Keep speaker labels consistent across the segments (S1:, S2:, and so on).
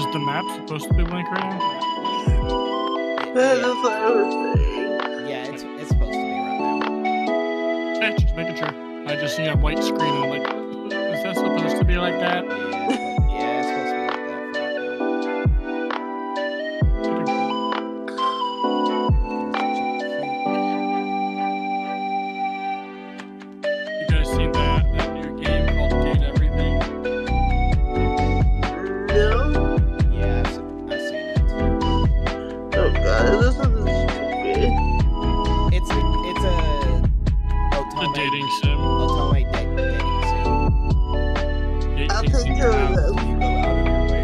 S1: Isn't the map supposed to be blank right now?
S2: That's what I was saying.
S3: Yeah, it's supposed to be right now.
S1: Hey, just making sure. I just see a white screen and I'm like, is that supposed to be like that?
S3: Yeah, it's supposed to be like that for right now.
S1: You guys seen that new game called Gate Everything?
S2: No?
S3: Yeah, I've seen it.
S2: Oh god, this is stupid.
S3: It's a
S1: The dating sim.
S3: Otome dating sim.
S2: I'll take care of them.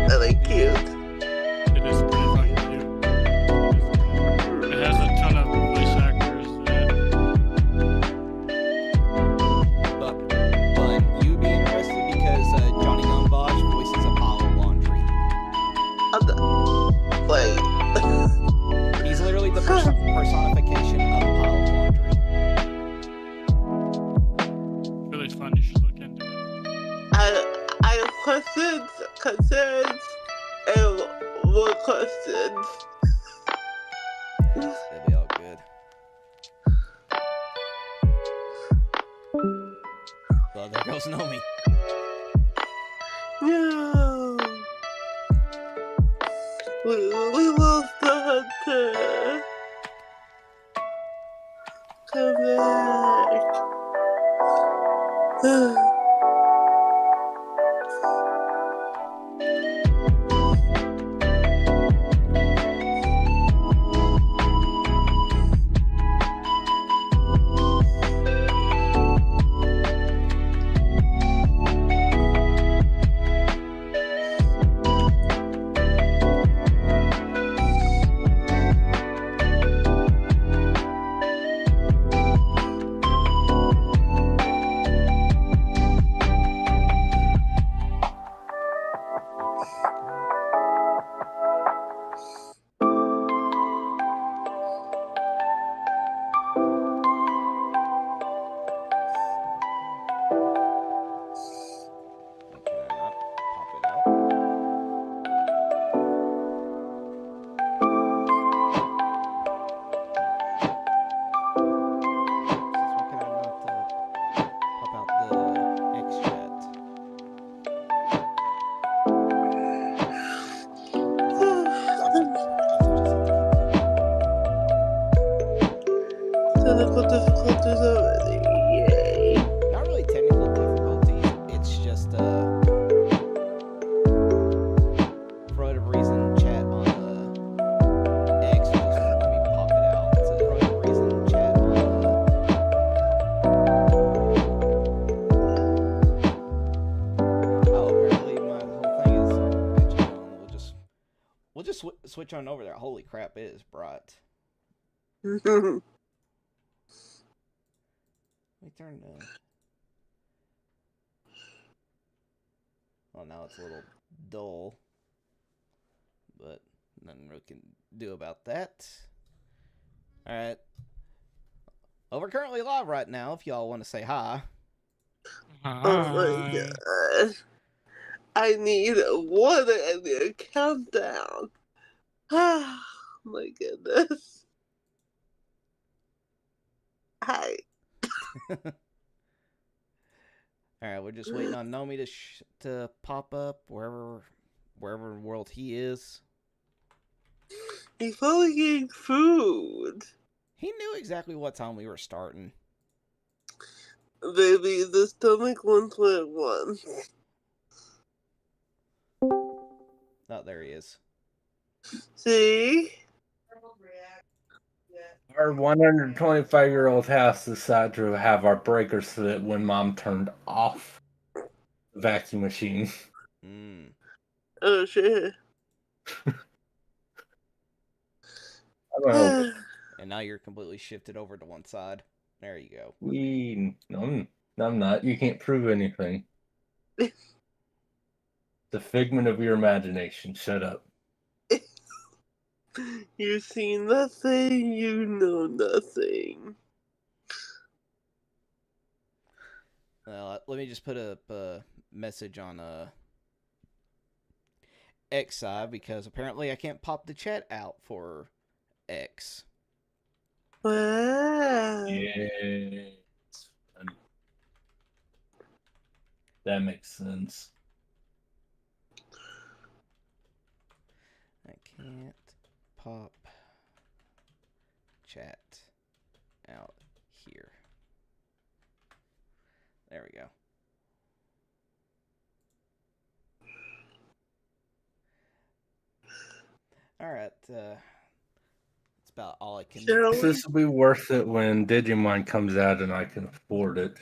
S2: Are they cute?
S1: It is pretty fucking cute. It has a ton of voice actors that...
S3: But you'd be interested because Johnny Gumbosh voices Apollo Laundry.
S2: Wait.
S3: He's literally the personification of Apollo Laundry.
S1: Really fun, you should look into it.
S2: I have questions, concerns, and more questions.
S3: It'll be all good. Well, there goes Nomi.
S2: No. We lost the hunter. Come back. Technical difficulties already. Yay.
S3: Not really technical difficulties. It's just for whatever reason, chat on the X just won't let me pop it out. So for whatever reason, chat on apparently my whole thing is bitching on. We'll just switch on over there. Holy crap, it is bright. Let me turn the... Well, now it's a little dull. But nothing we can do about that. Alright. Well, we're currently live right now, if y'all want to say hi.
S2: Oh my god. I need water and a countdown. Oh my goodness. Hi.
S3: Alright, we're just waiting on Nomi to pop up wherever in the world he is.
S2: He's probably getting food.
S3: He knew exactly what time we were starting.
S2: Baby, the stomach 1.1.
S3: Oh, there he is.
S2: See?
S4: Our 125-year-old house decided to have our breaker sit when Mom turned off the vacuum machine.
S3: Mm.
S2: Oh, shit.
S4: I don't know.
S3: And now you're completely shifted over to one side. There you go.
S4: No, I'm not. You can't prove anything. The figment of your imagination. Shut up.
S2: You see nothing, you know nothing.
S3: Well, let me just put up a message on X side because apparently I can't pop the chat out for X.
S2: Wow.
S4: Yeah. That makes sense.
S3: I can't pop chat out here. There we go. All right. That's about all I can do.
S2: Shall we?
S4: This will be worth it when Digimon comes out and I can afford it.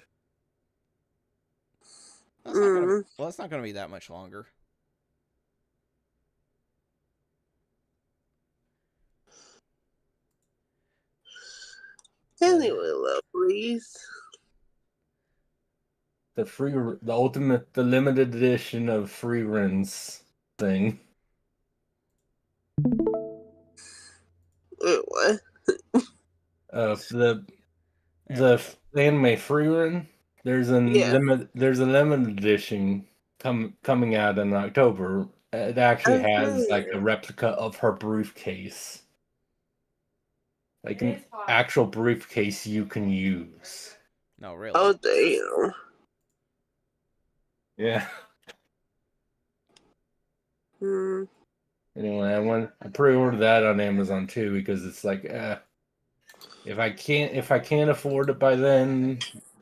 S3: That's not gonna, well, it's not going to be that much longer.
S2: Anyway, lovelies.
S4: The ultimate, the limited edition of free runs thing.
S2: Wait, what?
S4: The anime free run. There's a limited edition coming out in October. It actually has like a replica of her briefcase, like an actual briefcase you can use.
S3: No, really.
S2: Oh, damn.
S4: Yeah.
S2: Hmm.
S4: Anyway, I pre-ordered that on Amazon too because it's like, if I can't afford it by then,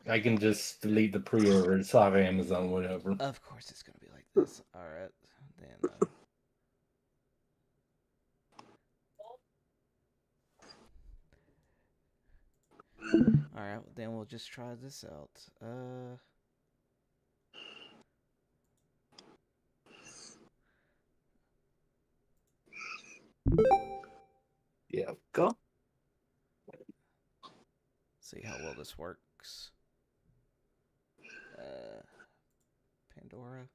S4: I can just delete the pre-order. It's off Amazon, whatever.
S3: Of course, it's gonna be like this. All right, then. All right, then we'll just try this out.
S4: Yeah, go.
S3: See how well this works. Pandora.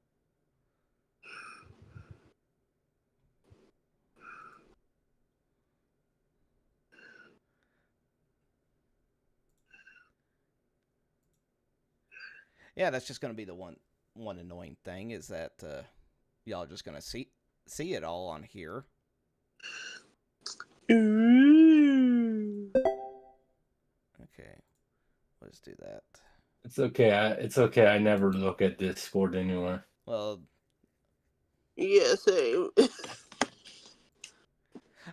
S3: Yeah, that's just gonna be the one annoying thing is that y'all just gonna see it all on here.
S2: Ooh.
S3: Okay, let's do that.
S4: It's okay. It's okay. I never look at Discord anyway.
S3: Well,
S2: yeah, same.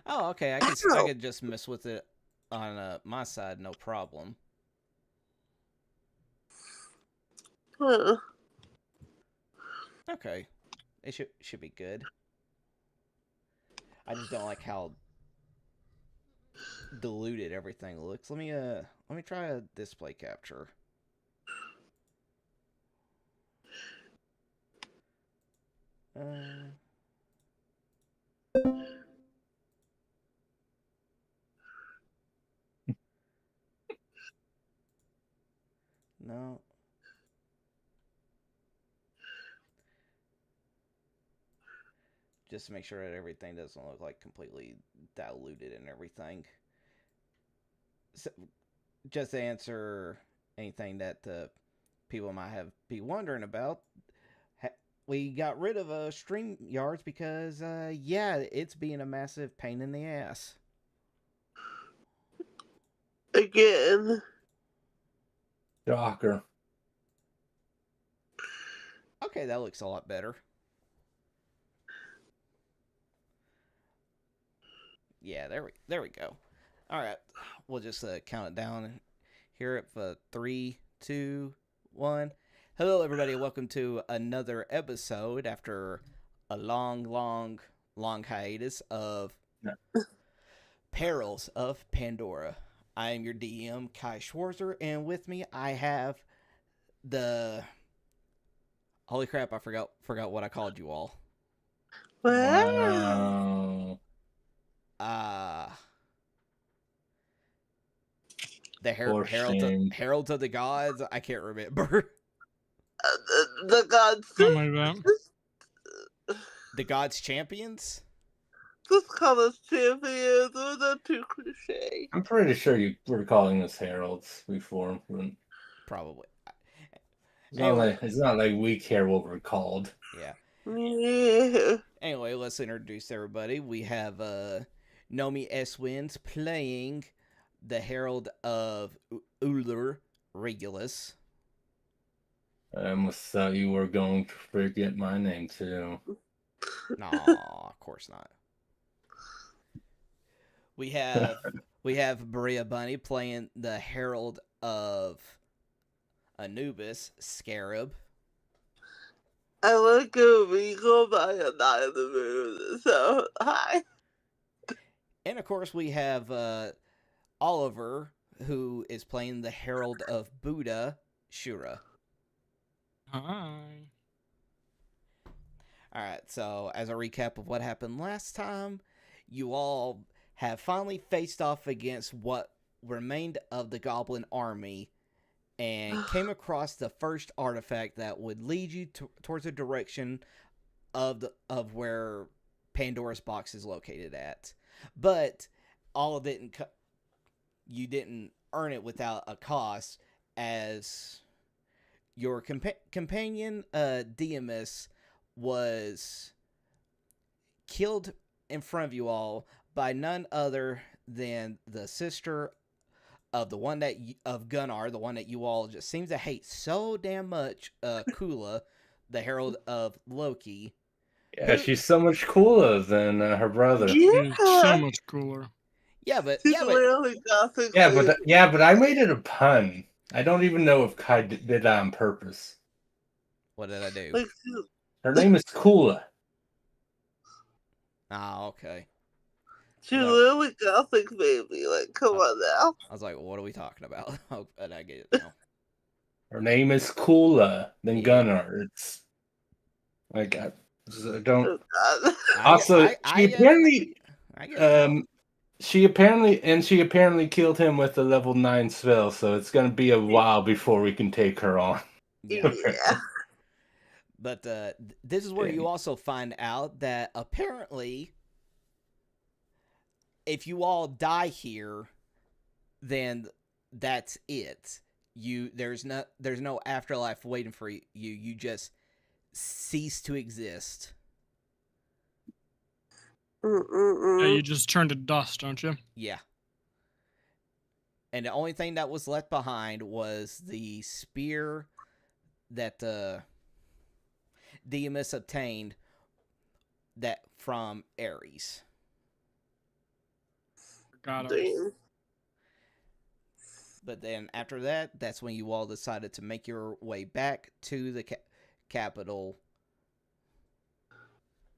S3: oh, okay. I could just mess with it on my side, no problem.
S2: Huh.
S3: Okay, it should be good. I just don't like how diluted everything looks. Let me try a display capture. No. Just to make sure that everything doesn't look like completely diluted and everything. So, just to answer anything that people might be wondering about, we got rid of StreamYards because, yeah, it's being a massive pain in the ass.
S2: Again.
S4: Shocker.
S3: Okay, that looks a lot better. Yeah, there we go. All right, we'll just count it down here at 3, 2, 1. Hello, everybody. Welcome to another episode after a long hiatus of Perils of Pandora. I am your DM, Kai Schwarzer, and with me I have the... Holy crap! I forgot what I called you all.
S2: Wow.
S3: The Heralds of the Gods. I can't remember.
S2: The gods.
S1: Something like that.
S3: The Gods Champions.
S2: Just call us champions. We're not too cliche.
S4: I'm pretty sure you were calling us heralds before.
S3: Probably.
S4: It's not like we care what we're called.
S3: Yeah.
S2: Yeah.
S3: Anyway, let's introduce everybody. We have NomiSWins playing the Herald of Uller, Regulus.
S4: I almost thought you were going to forget my name too.
S3: No, of course not. We have Bayria Bunny playing the Herald of Anubis, Scarab.
S2: I want to go Regal, but I am not in the mood. So, hi.
S3: And of course, we have Oliver, who is playing the Herald of Buddha, Shura.
S1: Hi.
S3: Alright, so as a recap of what happened last time, you all have finally faced off against what remained of the Goblin army and came across the first artifact that would lead you towards the direction of where Pandora's box is located at. But you didn't earn it without a cost, as your companion Diamus was killed in front of you all by none other than the sister of the one of Gunnar, the one that you all just seem to hate so damn much, Kula, the Herald of Loki.
S4: Yeah, she's so much cooler than her brother.
S1: She's so much cooler.
S3: But
S4: I made it a pun. I don't even know if Kai did that on purpose.
S3: What did I do?
S4: Her name is Kula.
S3: Ah, okay.
S2: She's really gothic, baby. Like, come on now.
S3: I was like, what are we talking about? Oh, and I get it now.
S4: Her name is Kula than Gunnar. It's like I don't. Also, she apparently killed him with a level 9 spell, so it's gonna be a while before we can take her on.
S2: Yeah.
S3: But this is where you also find out that apparently, if you all die here, then that's it. There's no afterlife waiting for you. You just cease to exist.
S1: Yeah, you just turn to dust, don't you?
S3: Yeah. And the only thing that was left behind was the spear that Diamus obtained that from Ares.
S1: Got it.
S3: But then after that, that's when you all decided to make your way back to the capital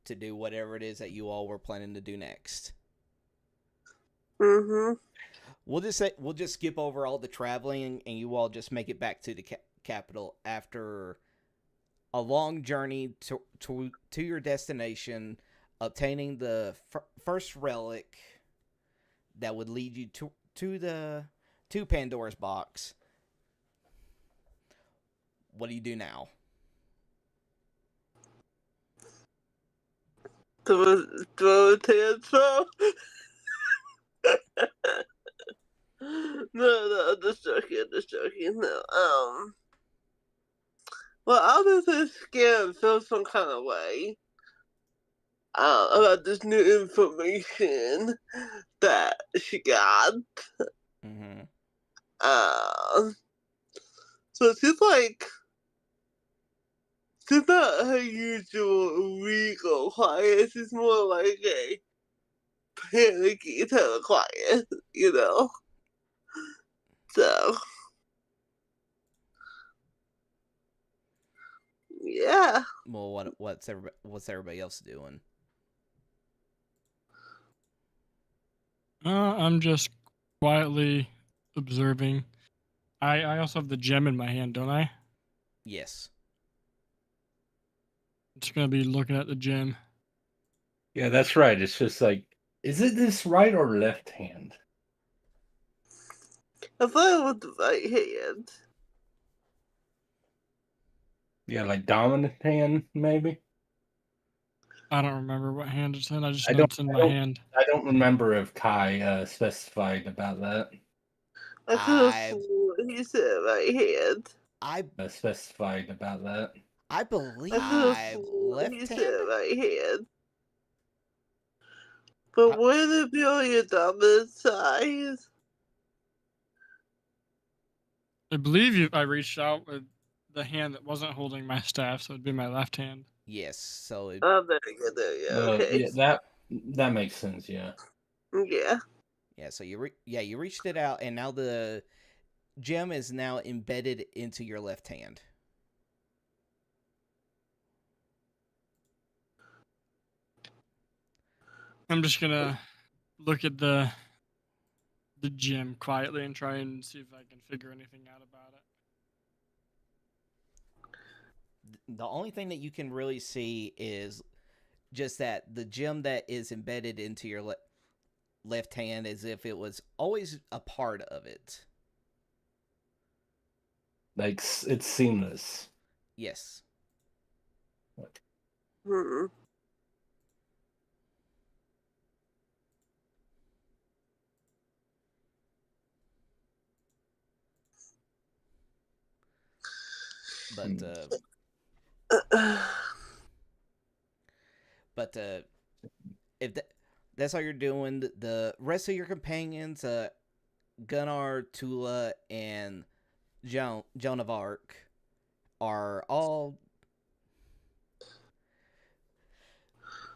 S3: to do whatever it is that you all were planning to do next.
S2: Mm-hmm.
S3: We'll just skip over all the traveling, and you all just make it back to the capital after a long journey to your destination, obtaining the first relic that would lead you to Pandora's box. What do you do now?
S2: Throw a tantrum. No, just joking. No, well, other than Scarab feel some kind of way about this new information that she got.
S3: Mm-hmm.
S2: So she's not her usual regal quiet. She's more like a panicky type of quiet, you know. So yeah.
S3: Well, what's everybody else doing?
S1: I'm just quietly observing. I also have the gem in my hand, don't I?
S3: Yes.
S1: Just gonna be looking at the gem.
S4: Yeah, that's right. It's just like, is it this right or left hand?
S2: I thought it was the right hand.
S4: Yeah, like dominant hand, maybe?
S1: I don't remember what hand it's in. I just know it's in my hand.
S4: I don't remember if Kai specified about that.
S2: I could have sworn he said right hand.
S3: I
S4: specified about that.
S3: I believe
S2: he said right hand. But would it be on your dominant side?
S1: I believe I reached out with the hand that wasn't holding my staff, so it'd be my left hand.
S3: Yes, so it,
S2: Oh, there you go. Okay.
S4: Yeah, that makes sense. Yeah.
S2: Yeah.
S3: yeah. So you reached it out, and now the gem is now embedded into your left hand.
S1: I'm just gonna look at the gem quietly and try and see if I can figure anything out about it.
S3: The only thing that you can really see is just that the gem that is embedded into your left hand, as if it was always a part of it.
S4: Like it's seamless.
S3: Yes.
S2: Hmm.
S3: But if that's all you're doing, the rest of your companions, Gunnar, Tula, and Joan of Arc, are all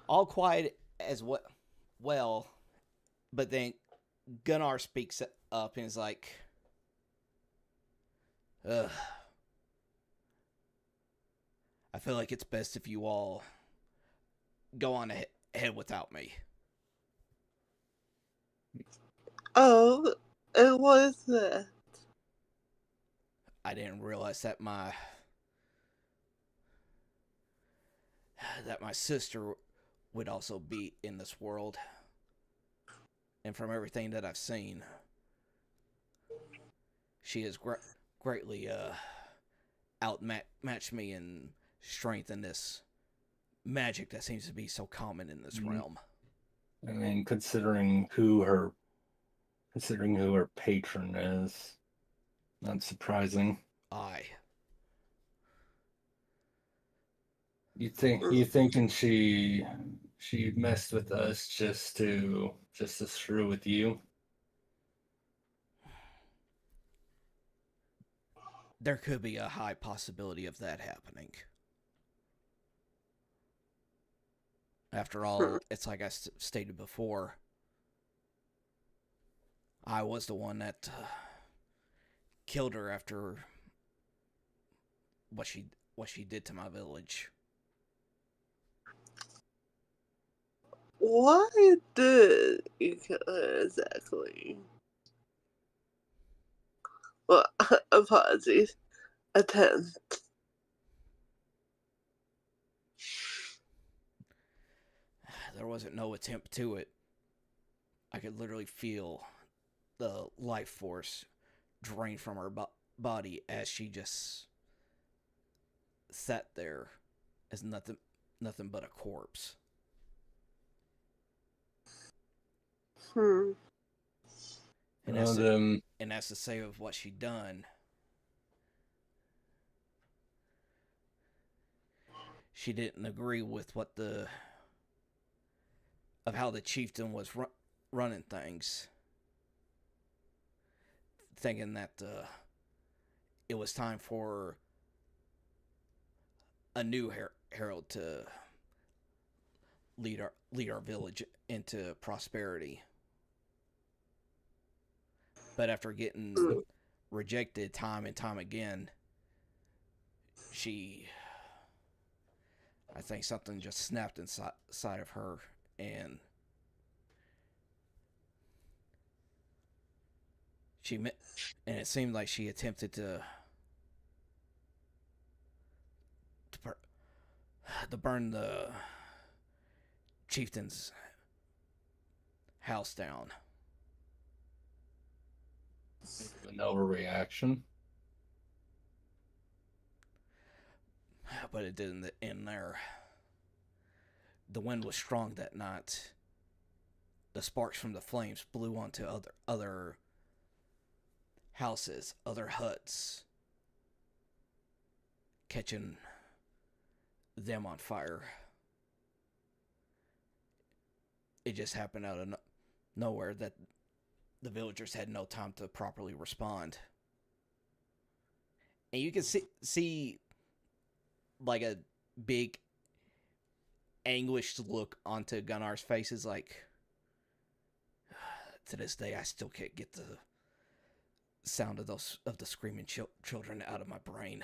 S3: quiet as well. But then Gunnar speaks up and is like, "Ugh. I feel like it's best if you all go on ahead without me."
S2: Oh, it was that.
S3: I didn't realize that my sister would also be in this world. And from everything that I've seen, she has greatly outmatched me in strength in this magic that seems to be so common in this realm.
S4: I mean, considering who her patron is, not surprising.
S3: Aye.
S4: You thinking she messed with us just to screw with you?
S3: There could be a high possibility of that happening. After all, it's like I stated before, I was the one that killed her after what she did to my village.
S2: Why did you kill her exactly? Well, apologies. Attempt.
S3: There wasn't no attempt to it. I could literally feel the life force drain from her body as she just sat there as nothing but a corpse.
S2: Hmm.
S3: And that's to say of what she done. She didn't agree with of how the chieftain was running things, thinking that it was time for a new herald to lead our village into prosperity. But after getting rejected time and time again, I think something just snapped inside of her, and it seemed like she attempted to burn the chieftain's house down.
S4: An overreaction.
S3: But it didn't end there. The wind was strong that night. The sparks from the flames blew onto other houses, other huts, catching them on fire. it just happened out of nowhere that the villagers had no time to properly respond. And you can see like a big anguished look onto Gunnar's face, is like, to this day I still can't get the sound of the screaming children out of my brain.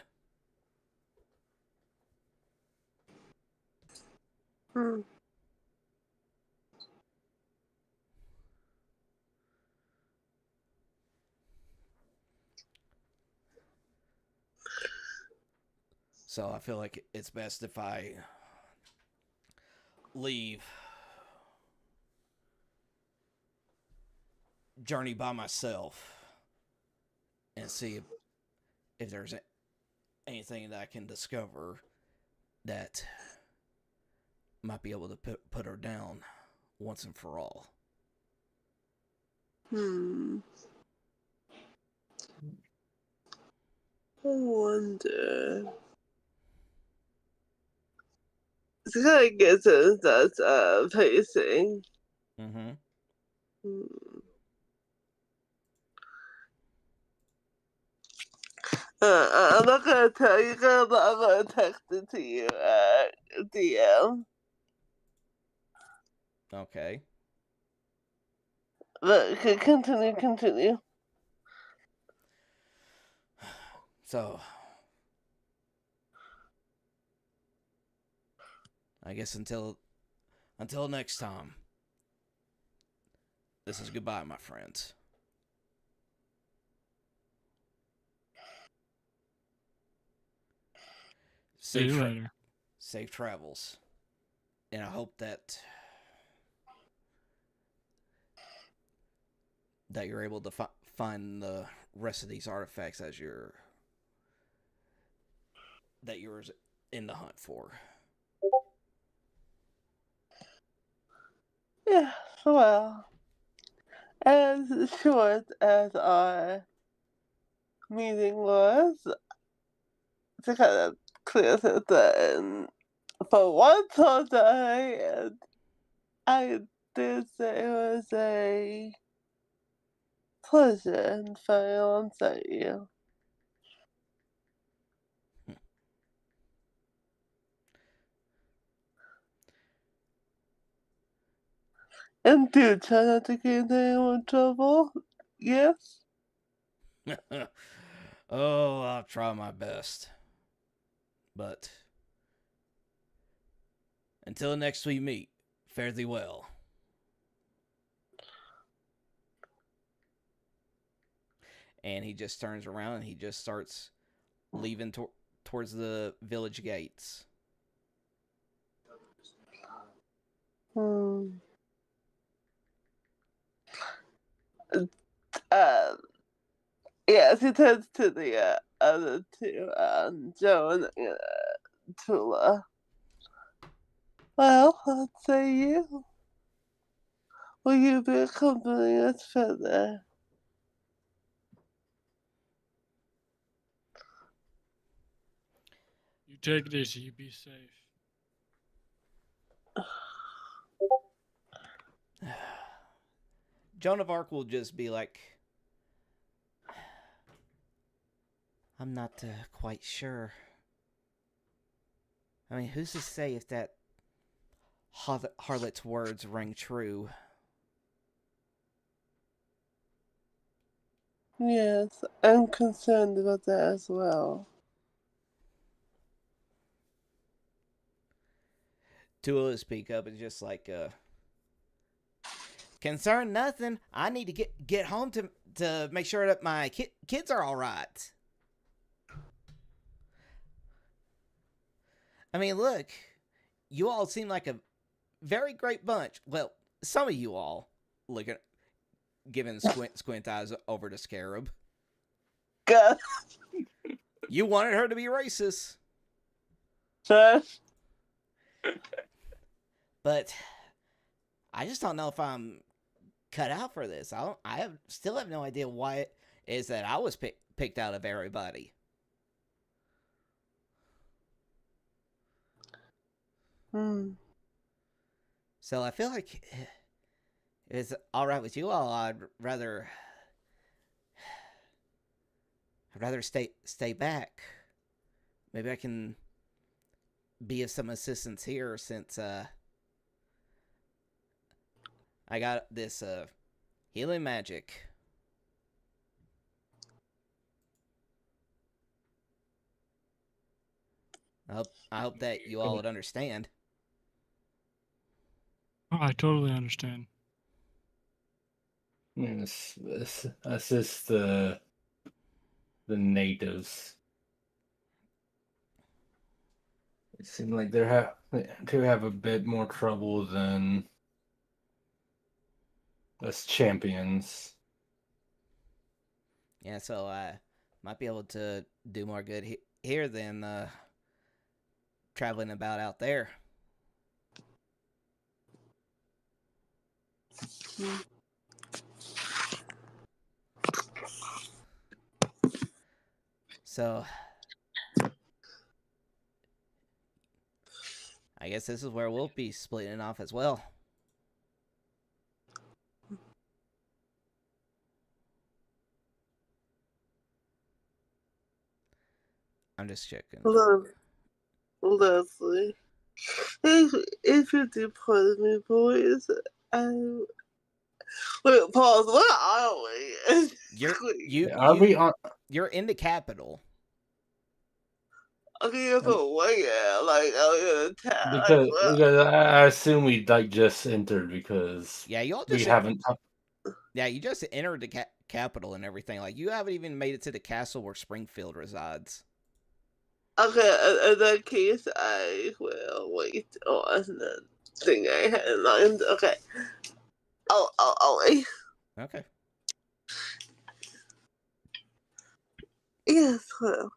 S3: So I feel like it's best if I leave, journey by myself, and see if there's anything that I can discover that might be able to put her down once and for all.
S2: I wonder. It's kind of gets us that pacing. I'm not gonna tell you, but I'm gonna text it to you DM.
S3: Okay.
S2: But continue.
S3: So, I guess until next time, this is goodbye, my friends.
S1: See you later.
S3: Safe travels. And I hope that you're able to find the rest of these artifacts that you're in the hunt for.
S2: Yeah, well, as short as our meeting was, to kind of clear things up, for once on day, I did say it was a pleasure and fun alongside you. And do try not to get anyone in trouble. Yes?
S3: Oh, I'll try my best. But until next we meet, fare thee well. And he just turns around and he just starts leaving towards the village gates.
S2: Yes, he turns to the other two, Joe and Tula. Well, let's say you. Will you be accompanying us further?
S1: You take it easy. You be safe.
S3: Joan of Arc will just be like, I'm not quite sure. I mean, who's to say if that harlot's words ring true?
S2: Yes, I'm concerned about that as well.
S3: Tula will speak up and just like, concern nothing. I need to get home to make sure that my kids are all right. I mean, look, you all seem like a very great bunch. Well, some of you all, giving squint eyes over to Scarab.
S2: God.
S3: You wanted her to be racist.
S2: Sure.
S3: But I just don't know if I'm cut out for this. I still have no idea why it is that I was picked out of everybody. So I feel like If it's all right with you all, I'd rather stay back. Maybe I can be of some assistance here since I got this healing magic. I hope that you all would understand.
S1: Oh, I totally understand.
S4: Yes, assist the natives. It seems like they have a bit more trouble than us champions.
S3: Yeah, so I might be able to do more good here than traveling about out there. So I guess this is where we'll be splitting off as well. I'm just checking.
S2: Leslie, if you do pardon me, boys, wait, pause. What are we?
S3: You're in the capital.
S2: Okay, so where? Like, I'm attack.
S4: Because I assume we just entered because we haven't.
S3: Yeah, you just entered the capital and everything. Like, you haven't even made it to the castle where Springfield resides.
S2: Okay, in that case, I will wait on the thing I had in mind. Okay. I'll wait.
S3: Okay.
S2: Yes, well,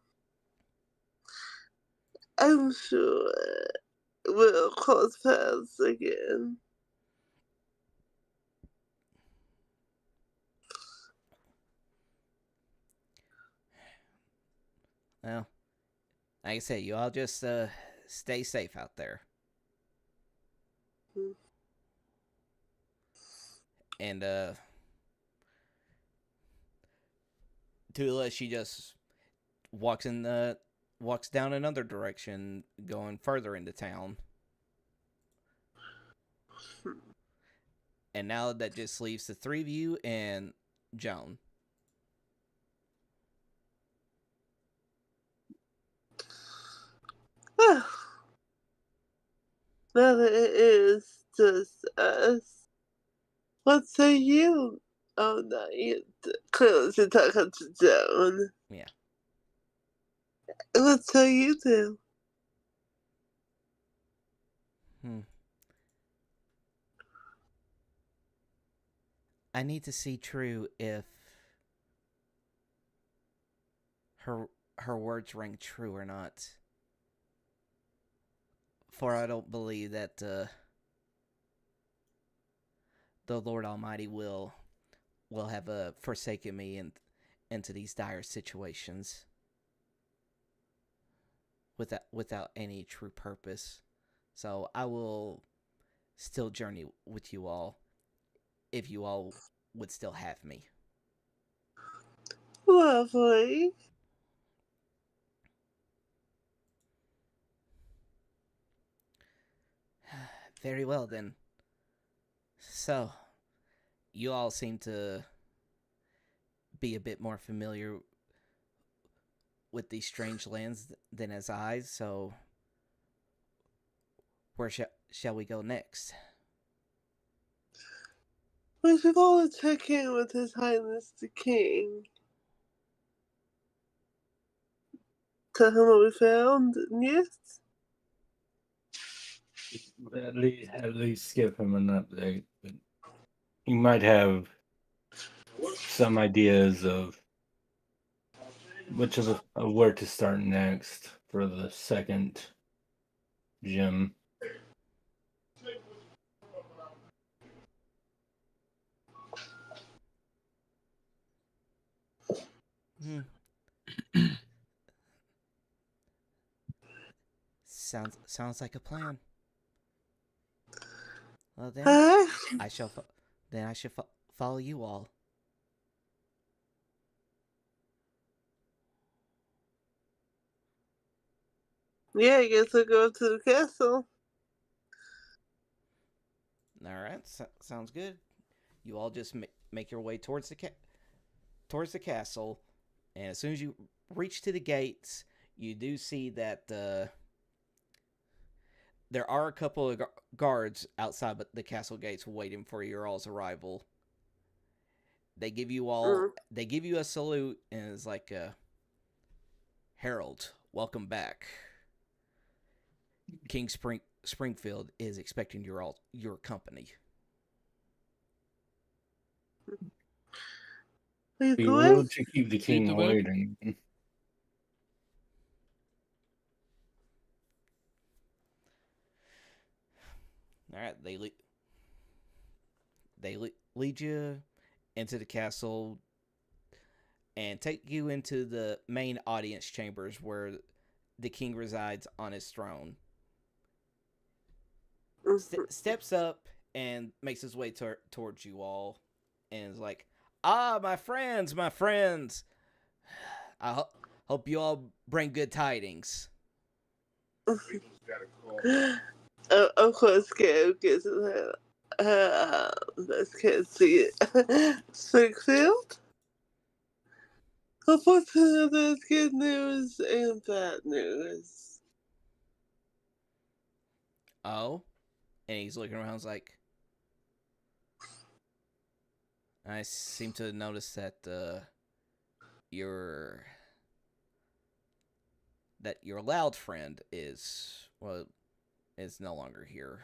S2: I'm sure we'll cross paths again.
S3: Well, like I said, you all just stay safe out there.
S2: Mm.
S3: And Tula, she just walks down another direction, going further into town. And now that just leaves the three of you and Joan.
S2: Now that it is just us, what say you? Oh, no, you clearly should talk to Joan.
S3: Yeah.
S2: What say you do?
S3: I need to see True if her words ring true or not. For I don't believe that the Lord Almighty will have forsaken me into these dire situations without any true purpose. So I will still journey with you all if you all would still have me.
S2: Lovely.
S3: Very well, then. So, you all seem to be a bit more familiar with these strange lands than as I, so where shall we go next?
S2: We should go check in with His Highness the King. Tell him what we found, yes?
S4: At least give him an update. But he might have some ideas of where to start next for the second gym.
S3: Sounds like a plan. Well then, I shall then I should follow you all.
S2: Yeah, I guess I'll go to the castle.
S3: All right, sounds good. You all just make your way towards the castle, and as soon as you reach to the gates, you do see that there are a couple of guards outside the castle gates waiting for your all's arrival. They give you a salute, and it's like, Herald, welcome back. King Springfield is expecting your company.
S2: Be
S4: rude to keep the king waiting.
S3: All right, they lead you into the castle and take you into the main audience chambers where the king resides on his throne. Steps up and makes his way towards you all, and is like, my friends, I hope you all bring good tidings.
S2: Of course, Scarab gets her let's can't see it. Springfield? Unfortunately, there's good news and bad news.
S3: Oh? And he's looking around, he's like, I seem to notice that your loud friend is no longer here.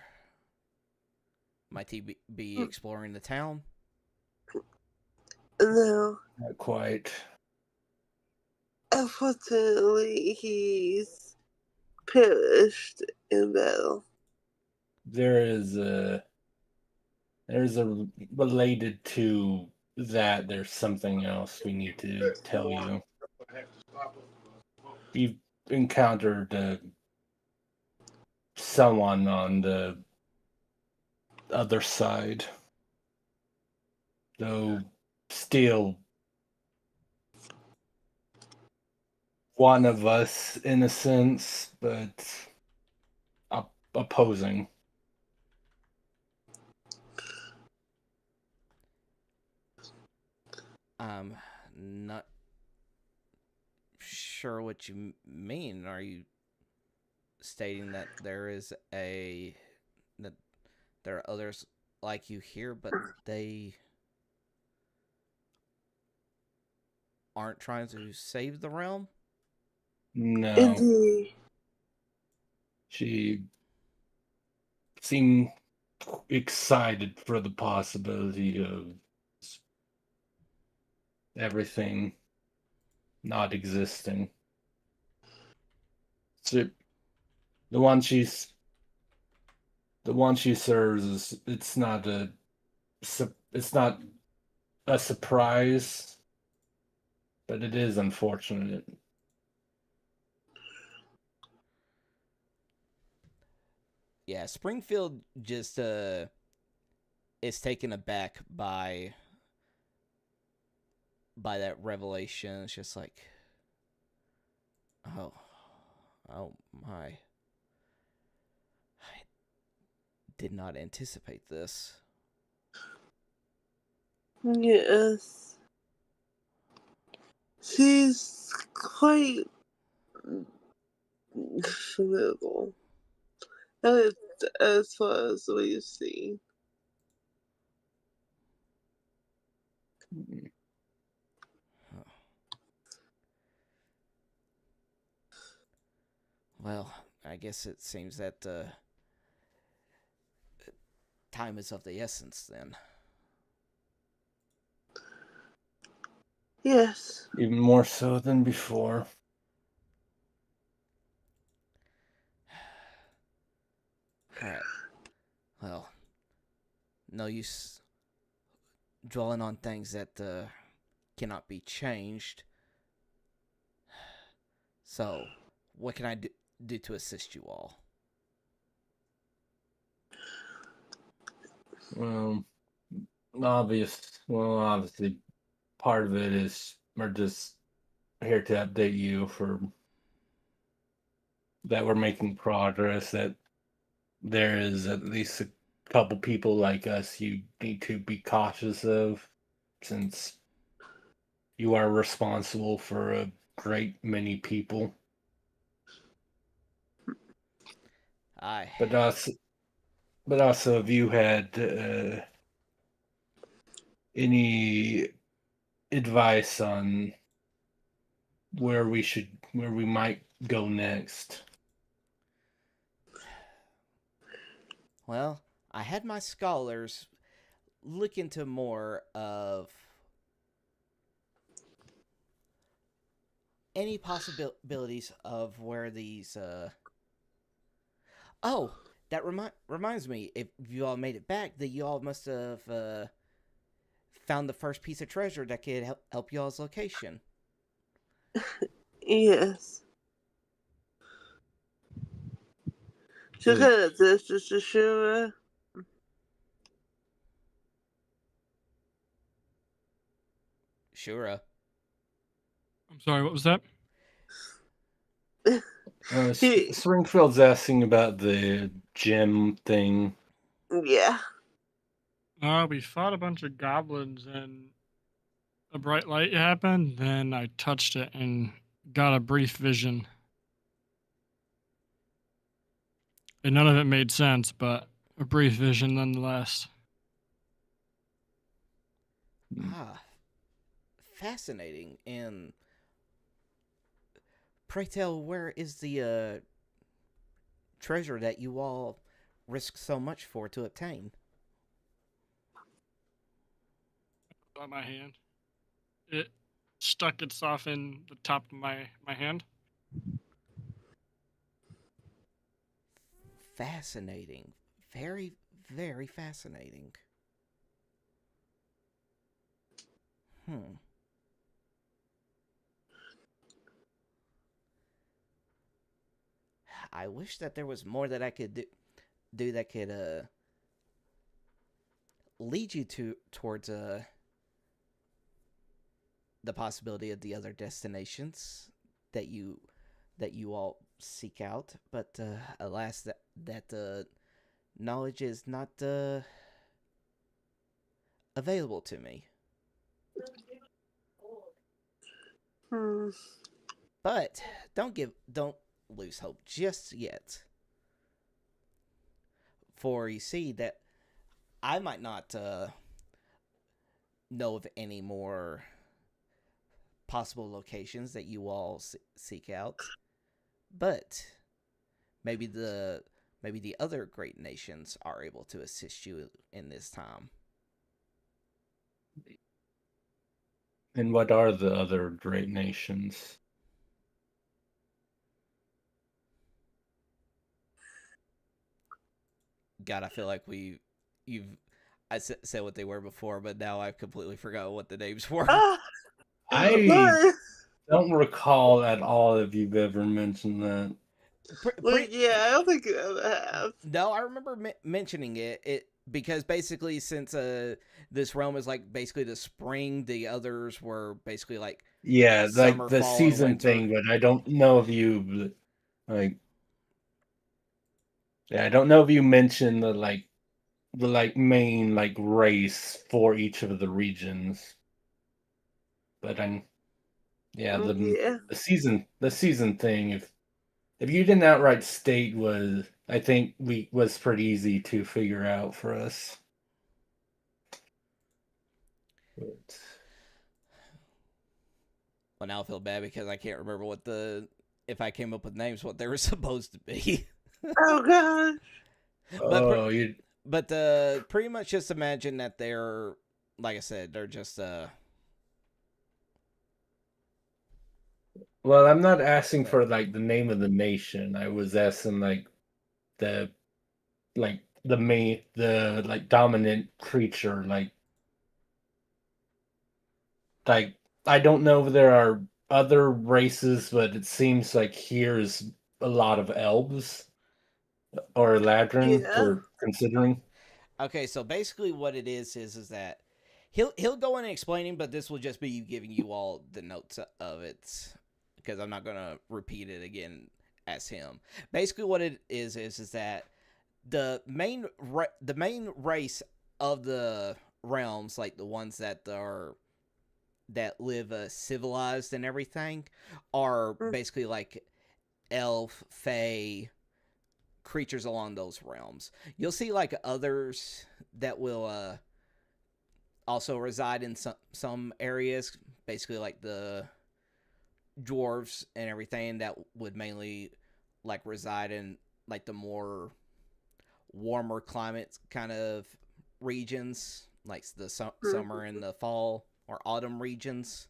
S3: Might he be exploring the town?
S2: No.
S4: Not quite.
S2: Unfortunately, he's perished in battle.
S4: There's a related to that. There's something else we need to tell you. You've encountered someone on the other side, though still one of us in a sense, but opposing.
S3: I'm not sure what you mean. Are you stating that there are others like you here, but they aren't trying to save the realm?
S4: No.
S2: Indeed.
S4: She seemed excited for the possibility of everything not existing. So the one she serves is it's not a surprise, but it is unfortunate.
S3: Yeah, Springfield just is taken aback by that revelation. It's just like, oh my, I did not anticipate this.
S2: Yes. She's quite formidable. As far as we've seen.
S3: Well, I guess it seems that time is of the essence then.
S2: Yes.
S4: Even more so than before.
S3: Alright. Well, no use dwelling on things that cannot be changed. So, what can I do to assist you all?
S4: Well, obviously, part of it is we're just here to update you for that we're making progress, that there is at least a couple people like us you need to be cautious of, since you are responsible for a great many people.
S3: Aye.
S4: But also, if you had any advice on where we might go next.
S3: Well, I had my scholars look into more of any possibilities of where these Oh, that reminds me, if you all made it back, that you all must have found the first piece of treasure that could help y'all's location.
S2: Yes. So kind of this is the Surya.
S3: Shura.
S1: I'm sorry, what was that?
S4: Springfield's asking about the gem thing.
S2: Yeah.
S1: We fought a bunch of goblins and a bright light happened. Then I touched it and got a brief vision. And none of it made sense, but a brief vision nonetheless.
S3: Ah, fascinating. And pray tell, where is the treasure that you all risked so much for to obtain?
S1: On my hand. It stuck itself in the top of my hand.
S3: Fascinating. Very, very fascinating. I wish that there was more that I could do that could lead you towards the possibility of the other destinations that you all seek out, but alas, that knowledge is not available to me. But don't lose hope just yet. For you see that I might not know of any more possible locations that you all seek out, but maybe the other great nations are able to assist you in this time.
S4: And what are the other great nations?
S3: God, I feel like I said what they were before, but now I've completely forgot what the names were.
S4: I don't recall at all if you've ever mentioned that.
S2: Yeah, I don't think you ever have.
S3: No, I remember mentioning it because basically, since this realm is like basically the spring, the others were basically like
S4: summer, like the
S3: fall,
S4: season thing. But I don't know if you like. Yeah, I don't know if you mentioned the main race for each of the regions. But the season thing. If you didn't outright state, I think was pretty easy to figure out for us. But...
S3: Well, now I feel bad because I can't remember if I came up with names, what they were supposed to be.
S2: Oh
S3: gosh. But pretty much just imagine that they're, like I said, they're just
S4: Well, I'm not asking for the name of the nation. I was asking the dominant creature. I don't know if there are other races, but it seems like here's a lot of elves or Ladrin for considering.
S3: Okay, so basically what it is that He'll go in and explaining, but this will just be giving you all the notes of it because I'm not gonna repeat it again as him. Basically, what it is that the main race of the realms, like the ones that live civilized and everything, are basically like elf, fae, creatures along those realms. You'll see like others that will also reside in some areas, basically like the dwarves and everything that would mainly like reside in like the more warmer climate kind of regions, like the summer and the fall or autumn regions.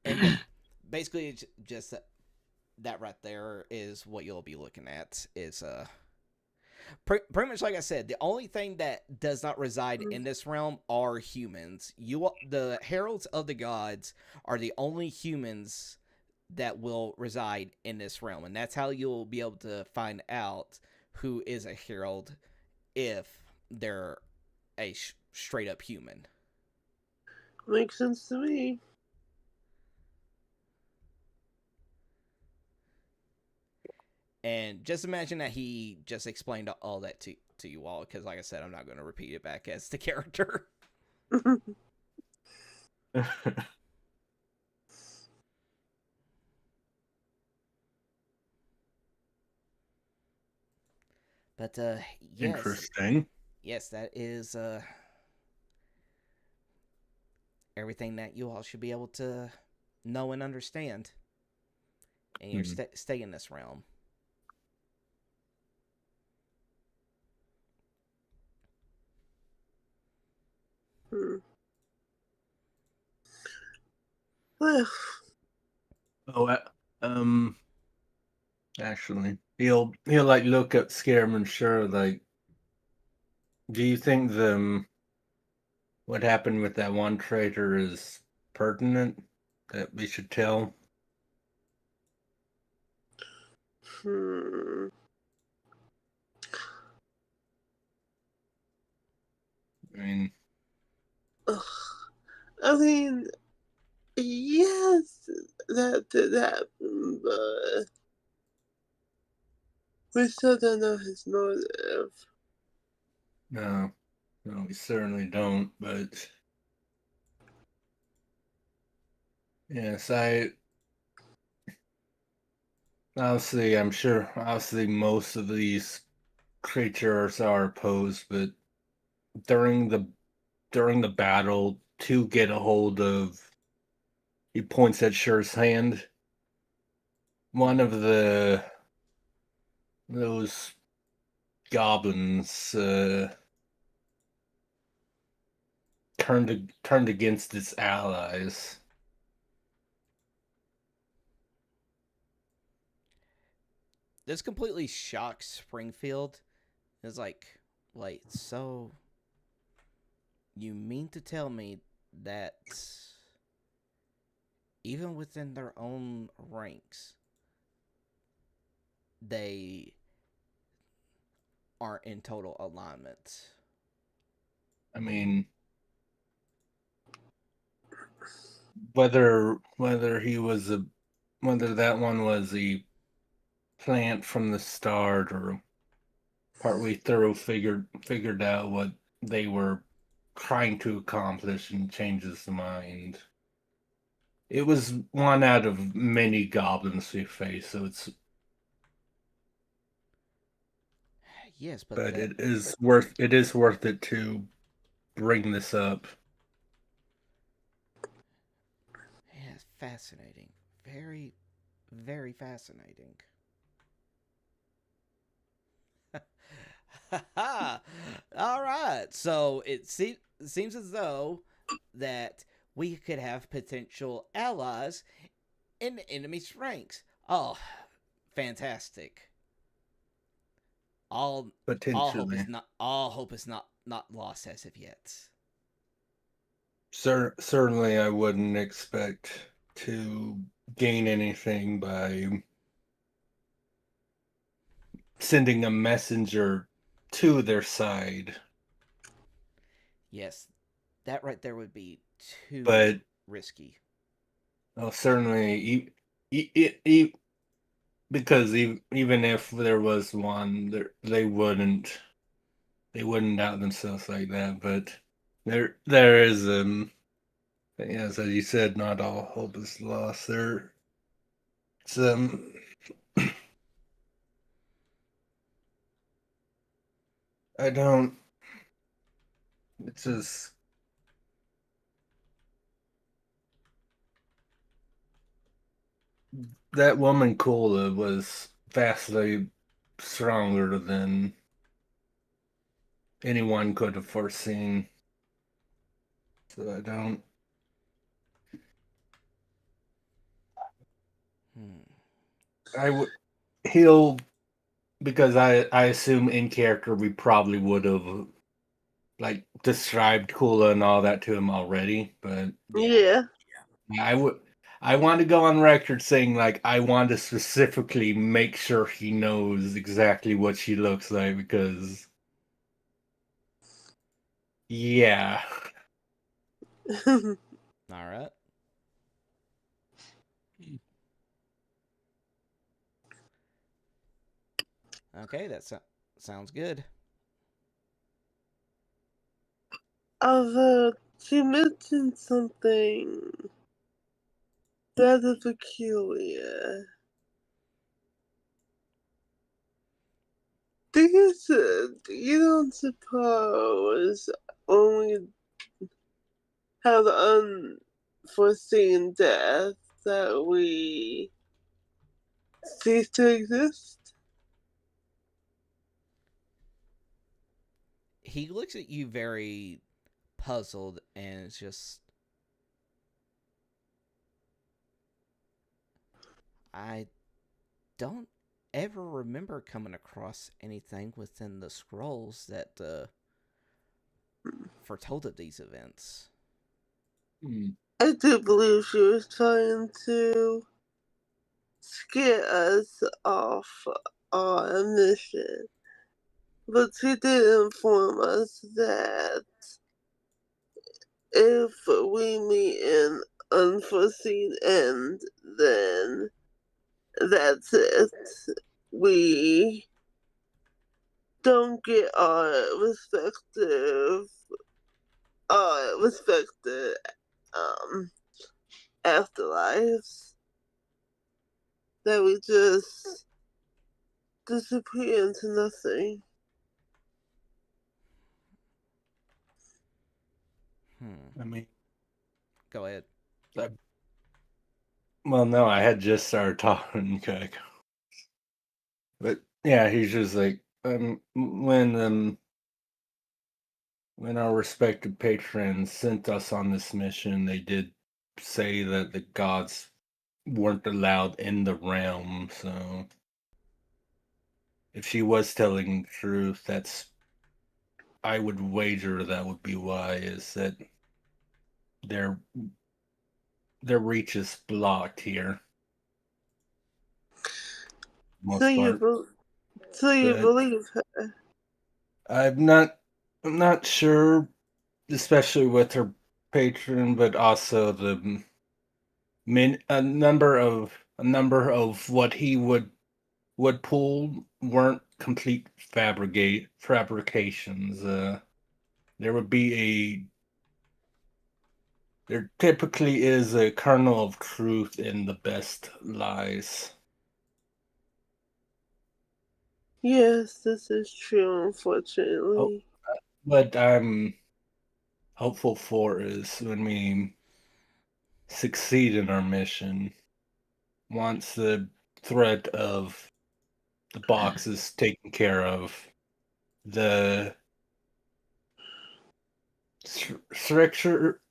S3: And yeah, basically it's just that right there is what you'll be looking at is pretty much like I said, the only thing that does not reside in this realm are humans. The heralds of the gods are the only humans that will reside in this realm, and that's how you'll be able to find out who is a herald if they're a straight up human.
S2: Makes sense to me.
S3: And just imagine that he just explained all that to you all, because like I said, I'm not going to repeat it back as the character. But yes,
S4: interesting.
S3: Yes, that is everything that you all should be able to know and understand, and you're stay in this realm.
S4: Actually, he'll like look at Scarab and sure, like, do you think what happened with that one traitor is pertinent that we should tell?
S2: I mean, yes, that did happen, but we still don't know his motive.
S4: No, we certainly don't, but yes, I'm sure, most of these creatures are opposed, but during the battle, to get a hold of, he points at Shur's hand, one of those goblins turned against its allies.
S3: This completely shocks Springfield. It's like, wait, so you mean to tell me that even within their own ranks, they aren't in total alignment?
S4: I mean, whether that one was a plant from the start or partway through figured out what they were trying to accomplish and changes the mind. It was one out of many goblins we face, so it's
S3: yes,
S4: but it is worth it to bring this up.
S3: Yeah, it's fascinating. Very, very fascinating. All right. So it seems as though that we could have potential allies in the enemy's ranks. Oh, fantastic! All hope is not lost as of yet.
S4: Certainly, I wouldn't expect to gain anything by sending a messenger to their side.
S3: Yes, that right there would be too
S4: But
S3: risky.
S4: oh, certainly, because even if there was one, they wouldn't out themselves like that. But there is yes, as you said, not all hope is lost. It's I don't. It's just that woman Cola was vastly stronger than anyone could have foreseen. So I don't. I would. He'll because I assume in character we probably would have like described Kula and all that to him already, but
S2: Yeah.
S4: I want to go on record saying like I want to specifically make sure he knows exactly what she looks like because yeah.
S3: All right. Okay, that sounds good.
S2: She mentioned something rather peculiar. You don't suppose when we have unforeseen death that we cease to exist?
S3: He looks at you very puzzled and it's just I don't ever remember coming across anything within the scrolls that foretold of these events.
S2: I do believe she was trying to scare us off our mission. But she did inform us that if we meet an unforeseen end, then that's it. We don't get our respective afterlives. That we just disappear into nothing.
S4: I mean,
S3: go ahead.
S4: Well, no, I had just started talking, okay. But yeah, he's just like when our respective patrons sent us on this mission, they did say that the gods weren't allowed in the realm, so if she was telling the truth, I would wager that would be why, is that their reach is blocked here.
S2: So you believe her?
S4: I'm not sure, especially with her patron, but also the a number of what he would pull weren't complete fabrications. There typically is a kernel of truth in the best lies.
S2: Yes, this is true, unfortunately.
S4: What I'm hopeful for is when we succeed in our mission, once the threat of the box is taken care of, the structure,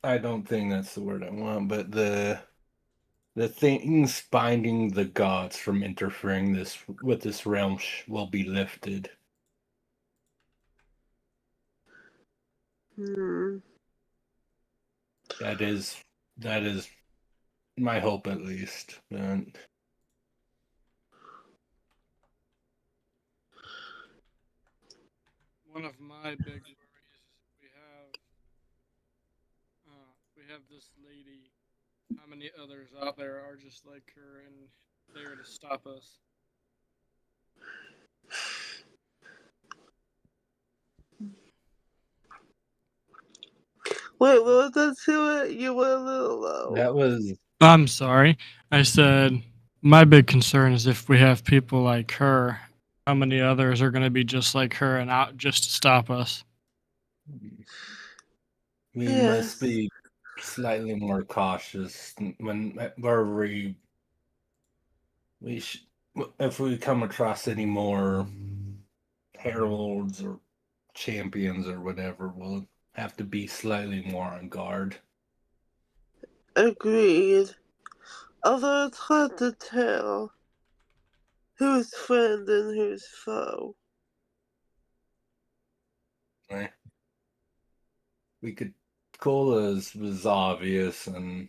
S4: I don't think that's the word I want, but the things binding the gods from interfering with this realm will be lifted. That is my hope, at least.
S1: my big worry is we have this lady. How many others out there are just like her and there to stop us?
S2: Wait, what was that to it? You were a little low.
S4: That was.
S1: I'm sorry. I said my big concern is if we have people like her, how many others are going to be just like her and out just to stop us?
S4: We must
S2: Yes.
S4: be slightly more cautious where if we come across any more heralds or champions or whatever, we'll have to be slightly more on guard.
S2: Agreed. Although it's hard to tell who's friend and who's foe.
S4: Right? We could Cola's was obvious and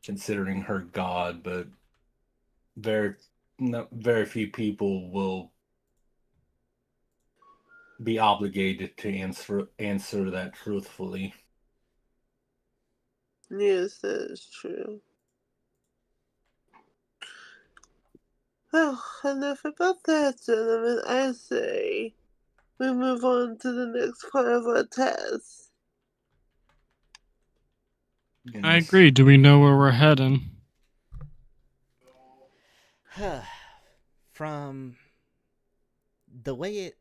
S4: considering her god, but very few people will be obligated to answer that truthfully.
S2: Yes, that is true. Well, enough about that, gentlemen. I say we move on to the next part of our task.
S4: Yes.
S1: I agree. Do we know where we're heading?
S3: From the way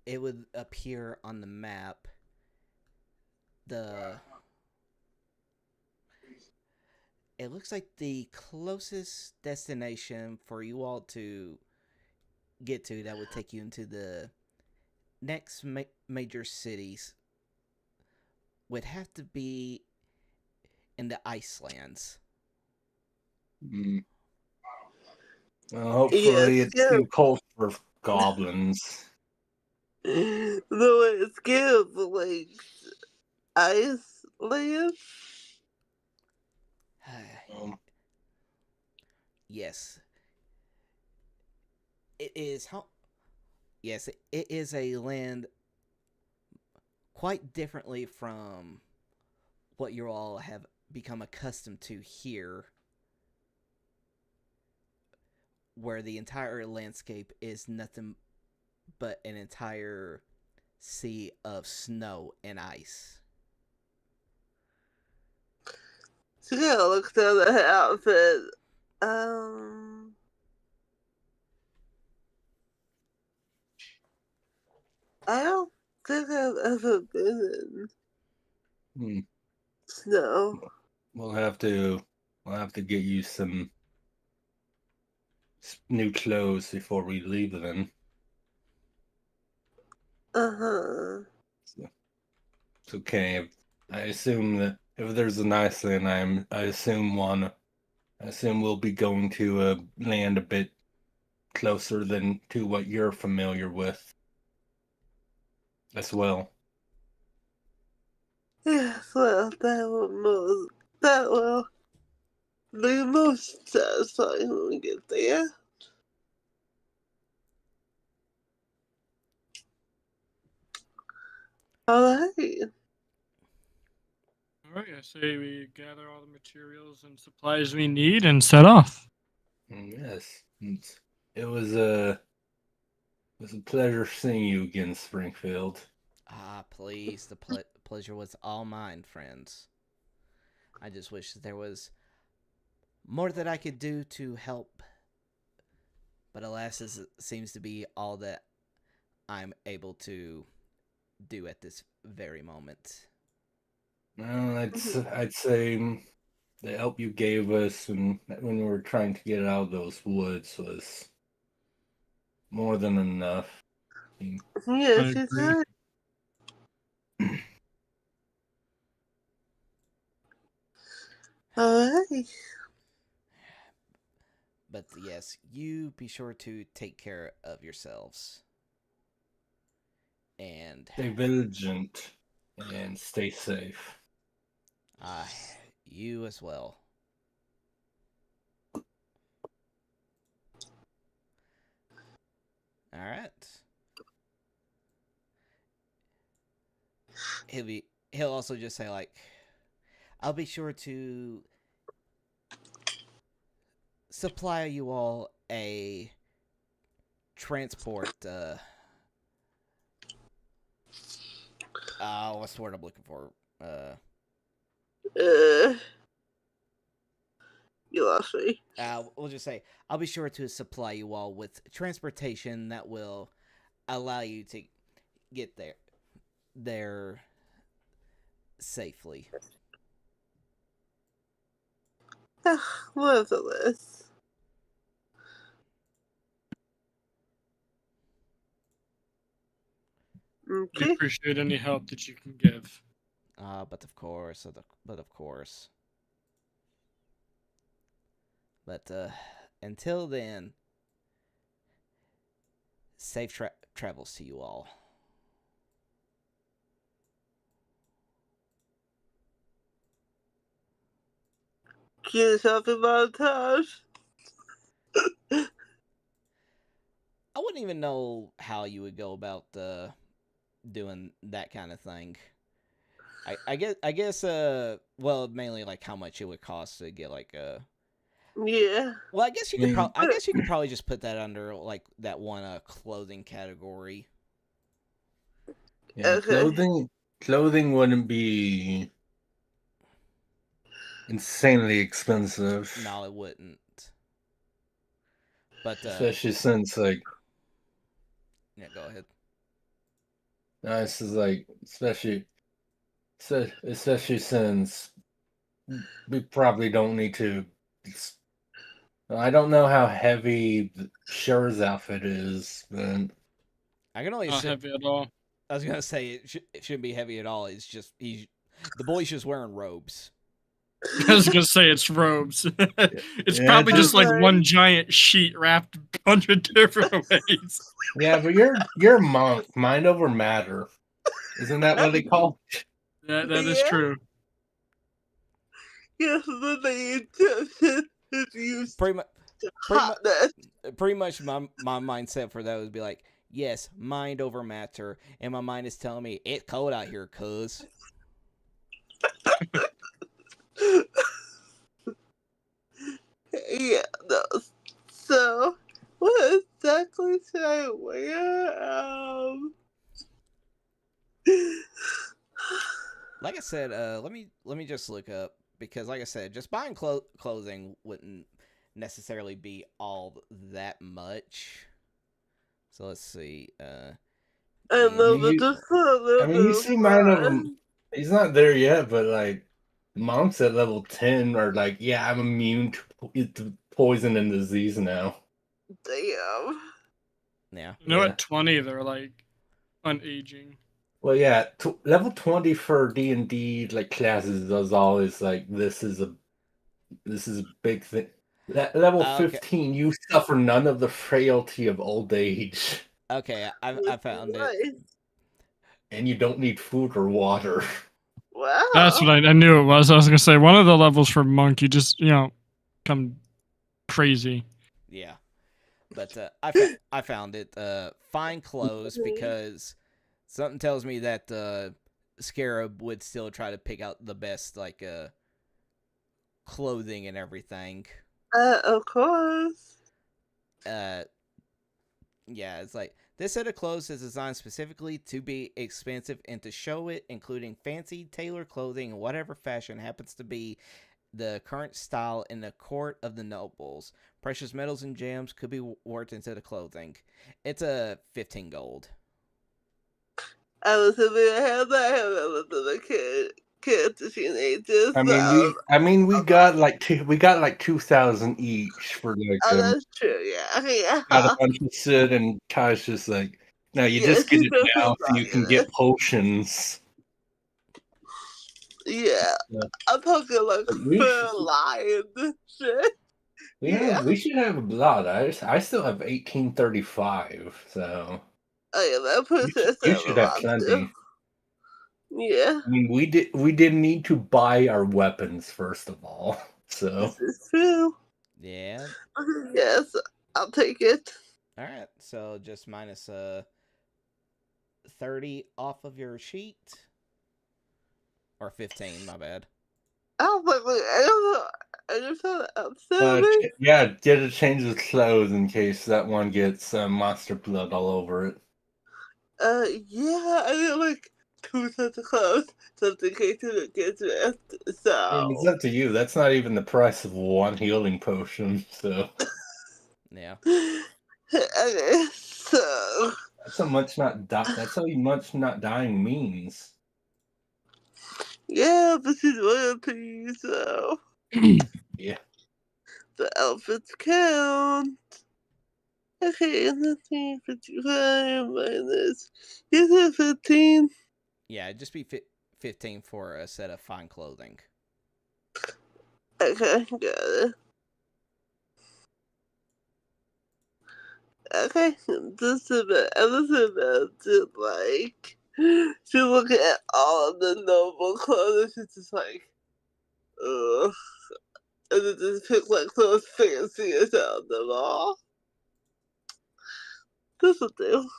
S3: it would appear on the map, it looks like the closest destination for you all to get to that would take you into the next major cities would have to be in the Icelands.
S4: Well, hopefully
S2: Yes,
S4: it's too cold for goblins.
S2: The way it's gives like Iceland.
S3: Yes. It is Yes, it is a land quite differently from what you all have become accustomed to here, where the entire landscape is nothing but an entire sea of snow and ice.
S2: So you gotta look through the outfit. I don't think I've ever been in snow.
S4: We'll have to get you some new clothes before we leave then. It's okay. I assume that if there's an Iceland, I assume we'll be going to a land a bit closer than to what you're familiar with as well.
S2: Yes, well, that will be most satisfying when we get there. Alright.
S1: Alright, I say we gather all the materials and supplies we need and set off.
S4: Yes. It was a pleasure seeing you again, Springfield.
S3: Ah, please, the pleasure was all mine, friends. I just wish there was more that I could do to help, but alas, this seems to be all that I'm able to do at this very moment.
S4: Well, I'd say the help you gave us and when we were trying to get out of those woods was more than enough.
S2: Yes, you did. Alright.
S3: But yes, you be sure to take care of yourselves. And
S4: stay vigilant and stay safe.
S3: You as well. All right. he'll also just say like, I'll be sure to supply you all a transport. What's the word I'm looking for?
S2: You lost me.
S3: We'll just say I'll be sure to supply you all with transportation that will allow you to get there safely.
S2: Marvelous.
S1: We
S2: Okay.
S1: appreciate any help that you can give.
S3: But of course. But until then, safe travels to you all.
S2: Cue shopping montage.
S3: I wouldn't even know how you would go about doing that kind of thing. I guess well, mainly like how much it would cost to get like a.
S2: Yeah.
S3: Well, I guess you could probably just put that under like that one clothing category.
S4: Yeah,
S2: Okay.
S4: clothing wouldn't be insanely expensive.
S3: No, it wouldn't. But
S4: especially since like
S3: yeah, go ahead.
S4: this is like especially since we probably don't need to. I don't know how heavy Sher's outfit is, but
S3: I can only
S1: Not heavy at all.
S3: I was gonna say it shouldn't be heavy at all. It's just the boy's just wearing robes.
S1: I was gonna say it's robes. It's
S4: Yeah,
S1: probably
S4: it's
S1: just like
S2: okay.
S1: one giant sheet wrapped a bunch of different ways.
S4: yeah, but you're a monk, mind over matter. Isn't that what they call it?
S1: That is
S2: Yeah.
S1: true.
S2: Yes, but the intention is used
S3: Pretty much.
S2: hotness.
S3: Pretty much my mindset for that would be like, yes, mind over matter, and my mind is telling me it's cold out here, cuz.
S2: Yeah, no. So, what exactly should I wear?
S3: Like I said, let me just look up, because like I said, just buying clothing wouldn't necessarily be all that much. So let's see.
S2: I know, but
S4: You-
S2: just put a little
S4: I mean,
S2: bit
S4: you
S2: of
S4: see mind over.
S2: fun.
S4: He's not there yet, but like monks at level 10 are like, yeah, I'm immune to poison and disease now.
S2: Damn.
S3: Yeah.
S1: You know,
S4: Yeah.
S1: at 20, they're like unaging.
S4: Well, yeah, level 20 for D&D like classes is always like this is a big thing. At level
S3: Okay.
S4: 15, you suffer none of the frailty of old age,
S3: Okay, I found it.
S2: Nice.
S4: and you don't need food or water.
S2: Wow.
S1: That's what I knew it was. I was gonna say one of the levels for monk, you just come crazy.
S3: Yeah. But I found it. Fine clothes, because something tells me that Scarab would still try to pick out the best like clothing and everything.
S2: Of course.
S3: Yeah, it's like this set of clothes is designed specifically to be expensive and to show it, including fancy tailored clothing and whatever fashion happens to be the current style in the court of the nobles. Precious metals and gems could be worked into the clothing. It's a 15 gold.
S2: I was a bit ahead. I have a little kid to teenagers.
S4: I mean, we got like 2,000 each for like
S2: Oh, that's true. Yeah.
S4: got a bunch of Sid, and Ty's just like, no, you just get
S2: she's
S4: it
S2: been
S4: now so you
S2: buying
S4: can get potions.
S2: Yeah.
S4: Yeah.
S2: I'm talking like
S4: We
S2: fur lion shit.
S4: we should have blood. I still have 1835, so
S2: Oh yeah, that pushes
S4: you should have plenty.
S2: Yeah.
S4: I mean, we didn't need to buy our weapons first of all, so
S2: This is true.
S3: Yeah.
S2: Yes, I'll take it.
S3: All right. So just minus 30 off of your sheet. Or 15, my bad.
S2: I was like, I don't know. I just found it upsetting.
S4: Yeah, get a change of clothes in case that one gets monster blood all over it.
S2: Yeah, I need like 2 sets of clothes just in case it gets ripped.
S4: I mean, it's
S2: So.
S4: up to you. That's not even the price of one healing potion, so.
S3: Yeah.
S2: Okay, so.
S4: That's how much not dying means.
S2: Yeah, but she's royalty, so.
S4: Yeah.
S2: The outfits count. Okay, and let's see, 55 minus. Is it 15?
S3: Yeah, it'd just be 15 for a set of fine clothing.
S2: Okay, got it. Okay, this is about to like. She look at all of the noble clothes, she's just like, ugh. And then just pick like those fanciest out of them all. This will do.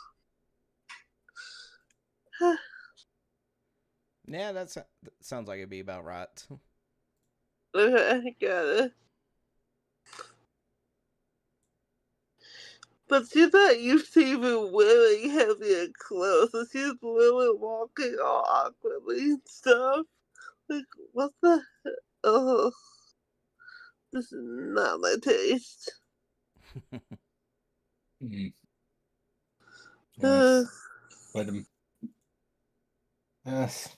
S3: Yeah, that sounds like it'd be about right.
S2: Okay, got it. But she's not used to even wearing heavier clothes, so she's literally walking all awkwardly and stuff. Like, what the hell? Oh, this is not my taste.
S4: Yes. Yes.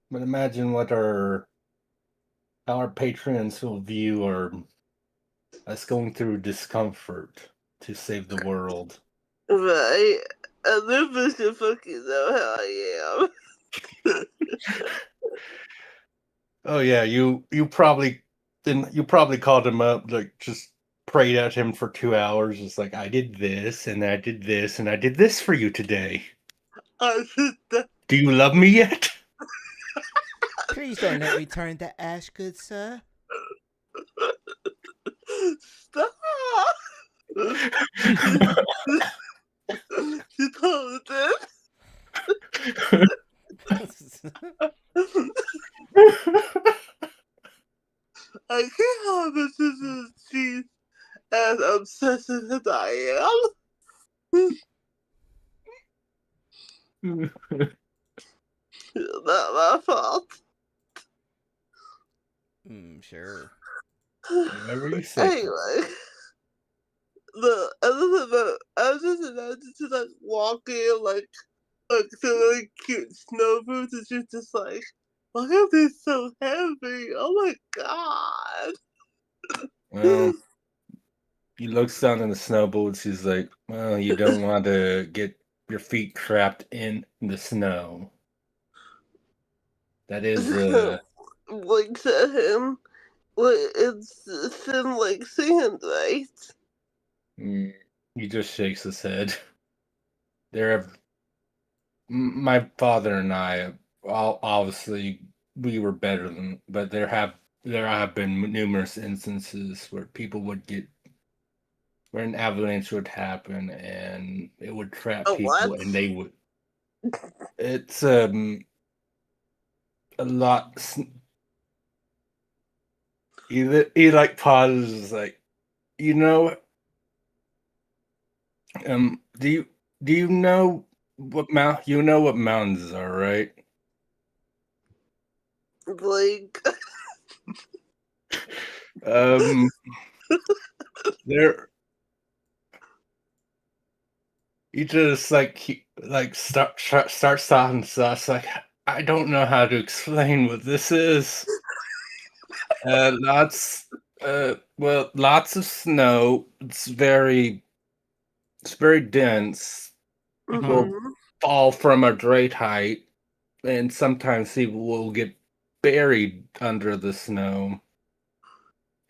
S4: But imagine how our patrons will view us going through discomfort to save the world.
S2: Right. And then should fucking know how I am.
S4: Oh yeah, you probably called him up, like just prayed at him for 2 hours. It's like, I did this and I did this and I did this for you today.
S2: I did that.
S4: Do you love me yet?
S3: Please don't let me turn to ash, good sir.
S2: Stop! She told it. I can't help it since she's as obsessive as I am. Not my fault.
S3: Sure.
S4: Whatever you say.
S2: Anyway, I was just imagining to like walking like some really cute snow boots, and she's just like, why are they so heavy? Oh my god.
S4: Well, he looks down in the snow boots. He's like, well, you don't want to get your feet trapped in the snow. That is
S2: Blinks at him. It's thin like sand, right?
S4: He just shakes his head. My father and I, obviously, we were better than, but there have been numerous instances where where an avalanche would happen and it would trap people,
S2: what?
S4: and they would. It's a lot. He like pauses, like, do you know what mountains are, right?
S2: Like,
S4: they're he just starts talking to us like, I don't know how to explain what this is. Lots of snow. It's very dense. People fall from a great height, and sometimes people will get buried under the snow,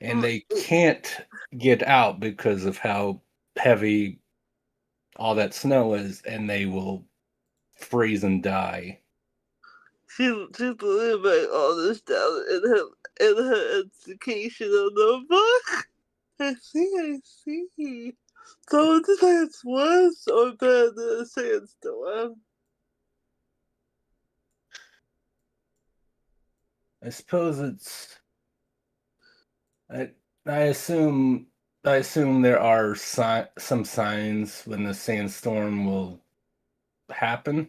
S4: and they can't get out because of how heavy all that snow is, and they will freeze and die.
S2: She's believing all this down in her educational notebook. I see. So it's like it's worse or better than a sandstorm?
S4: I suppose it's. I assume there are some signs when the sandstorm will happen.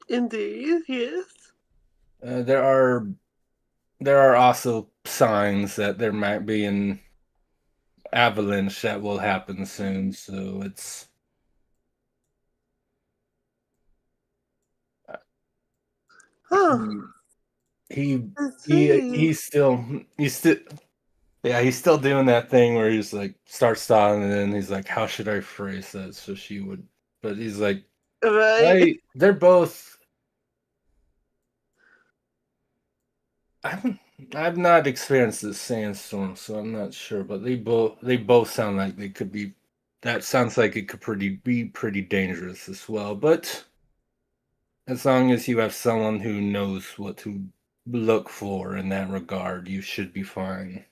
S2: Indeed, yes.
S4: There are also signs that there might be an avalanche that will happen soon. So it's.
S2: Huh.
S4: He
S2: I see.
S4: he's still yeah, he's still doing that thing where he's like starts talking and then he's like, how should I phrase that so she would, but he's like,
S2: Right.
S4: they're both. I've not experienced the sandstorm, so I'm not sure, but they both sound like they could be. That sounds like it could be pretty dangerous as well. But as long as you have someone who knows what to look for in that regard, you should be fine.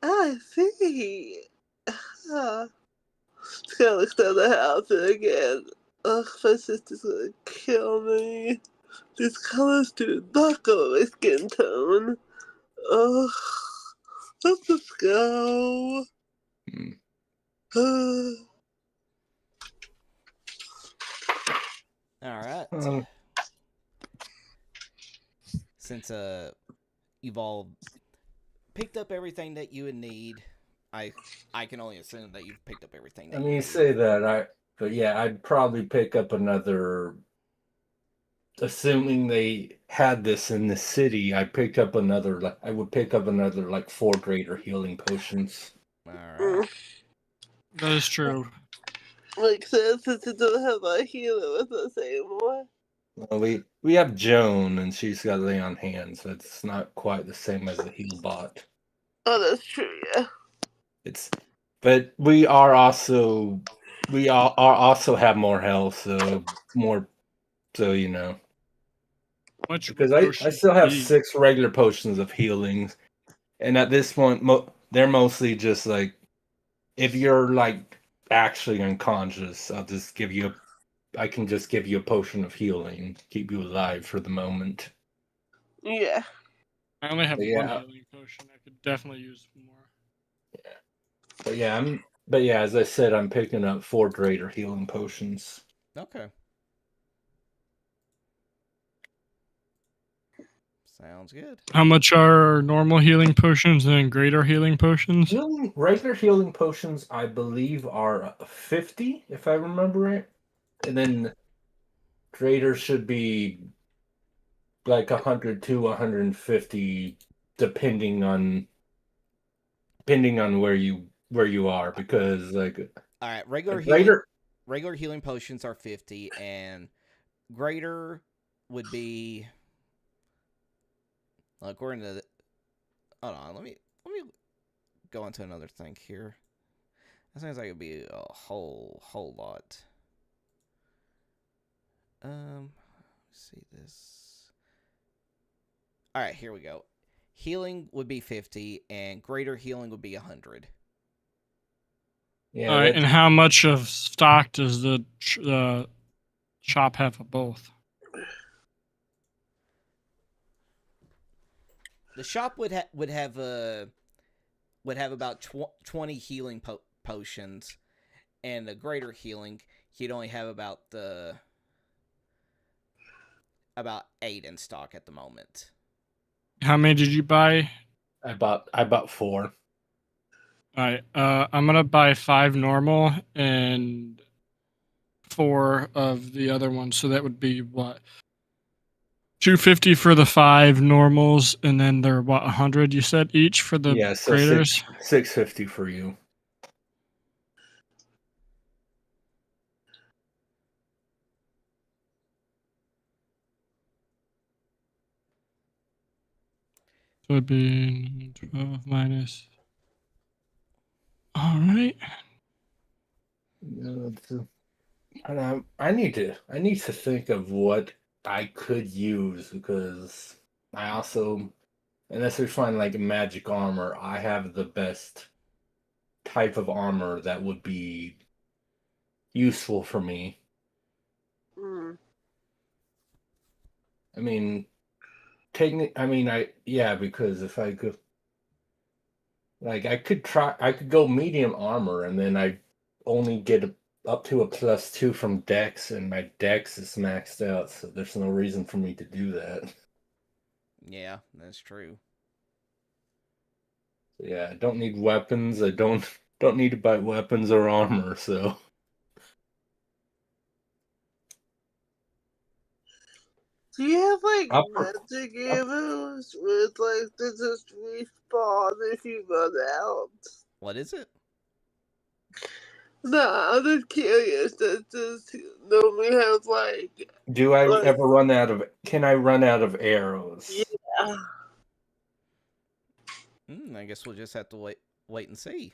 S2: I see. Huh. Just gotta look down the house and again. Ugh, my sister's gonna kill me. These colors do not go with my skin tone. Ugh. Let's just go.
S3: All right. Since you've all picked up everything that you would need, I can only assume that you've picked up everything that
S4: I
S3: you
S4: mean,
S3: need.
S4: you say that but yeah, I'd probably pick up another. Assuming they had this in the city, I would pick up another like 4 greater healing potions.
S3: All right.
S1: That is true.
S2: Like, since it doesn't have a healer with us anymore.
S4: Well, we have Joan, and she's got lay on hands, so it's not quite the same as a heal bot.
S2: Oh, that's true, yeah.
S4: But we are also have more health, so you know.
S1: Much
S4: Because I still have 6 regular potions of healing, and at this point, they're mostly just like, if you're like actually unconscious, I can just give you a potion of healing, keep you alive for the moment.
S2: Yeah.
S1: I only have one
S4: Yeah.
S1: healing potion. I could definitely use more.
S4: Yeah. But yeah, as I said, I'm picking up 4 greater healing potions.
S3: Okay. Sounds good.
S1: How much are normal healing potions and greater healing potions?
S4: Regular healing potions, I believe, are 50, if I remember right. And then greater should be like 100 to 150, depending on where you are, because like.
S3: All right, regular healing potions are 50, and greater would be, according to hold on, let me go into another thing here. That sounds like it'd be a whole lot. Let's see this. All right, here we go. Healing would be 50, and greater healing would be 100.
S1: Yeah. All right, and how much of stock does the shop have of both?
S3: The shop would have about 20 healing potions, and the greater healing, he'd only have about 8 in stock at the moment.
S1: How many did you buy?
S4: I bought 4.
S1: All right, I'm gonna buy 5 normal and 4 of the other ones. So that would be what? 250 for the 5 normals, and then they're what, 100 you said each for the graders?
S4: 650 for you.
S1: So it'd be 12 minus. All right.
S4: I need to think of what I could use, because I also, unless we find like magic armor, I have the best type of armor that would be useful for me. I mean, because if I could, like, I could go medium armor, and then I only get up to a +2 from Dex, and my Dex is maxed out, so there's no reason for me to do that.
S3: Yeah, that's true.
S4: Yeah, I don't need weapons. I don't need to buy weapons or armor, so.
S2: Do you have like magic arrows with like they just respawn if you run out?
S3: What is it?
S2: No, I'm just curious. That just normally have like.
S4: Do I ever run out of? Can I run out of arrows?
S2: Yeah.
S3: I guess we'll just have to wait and see.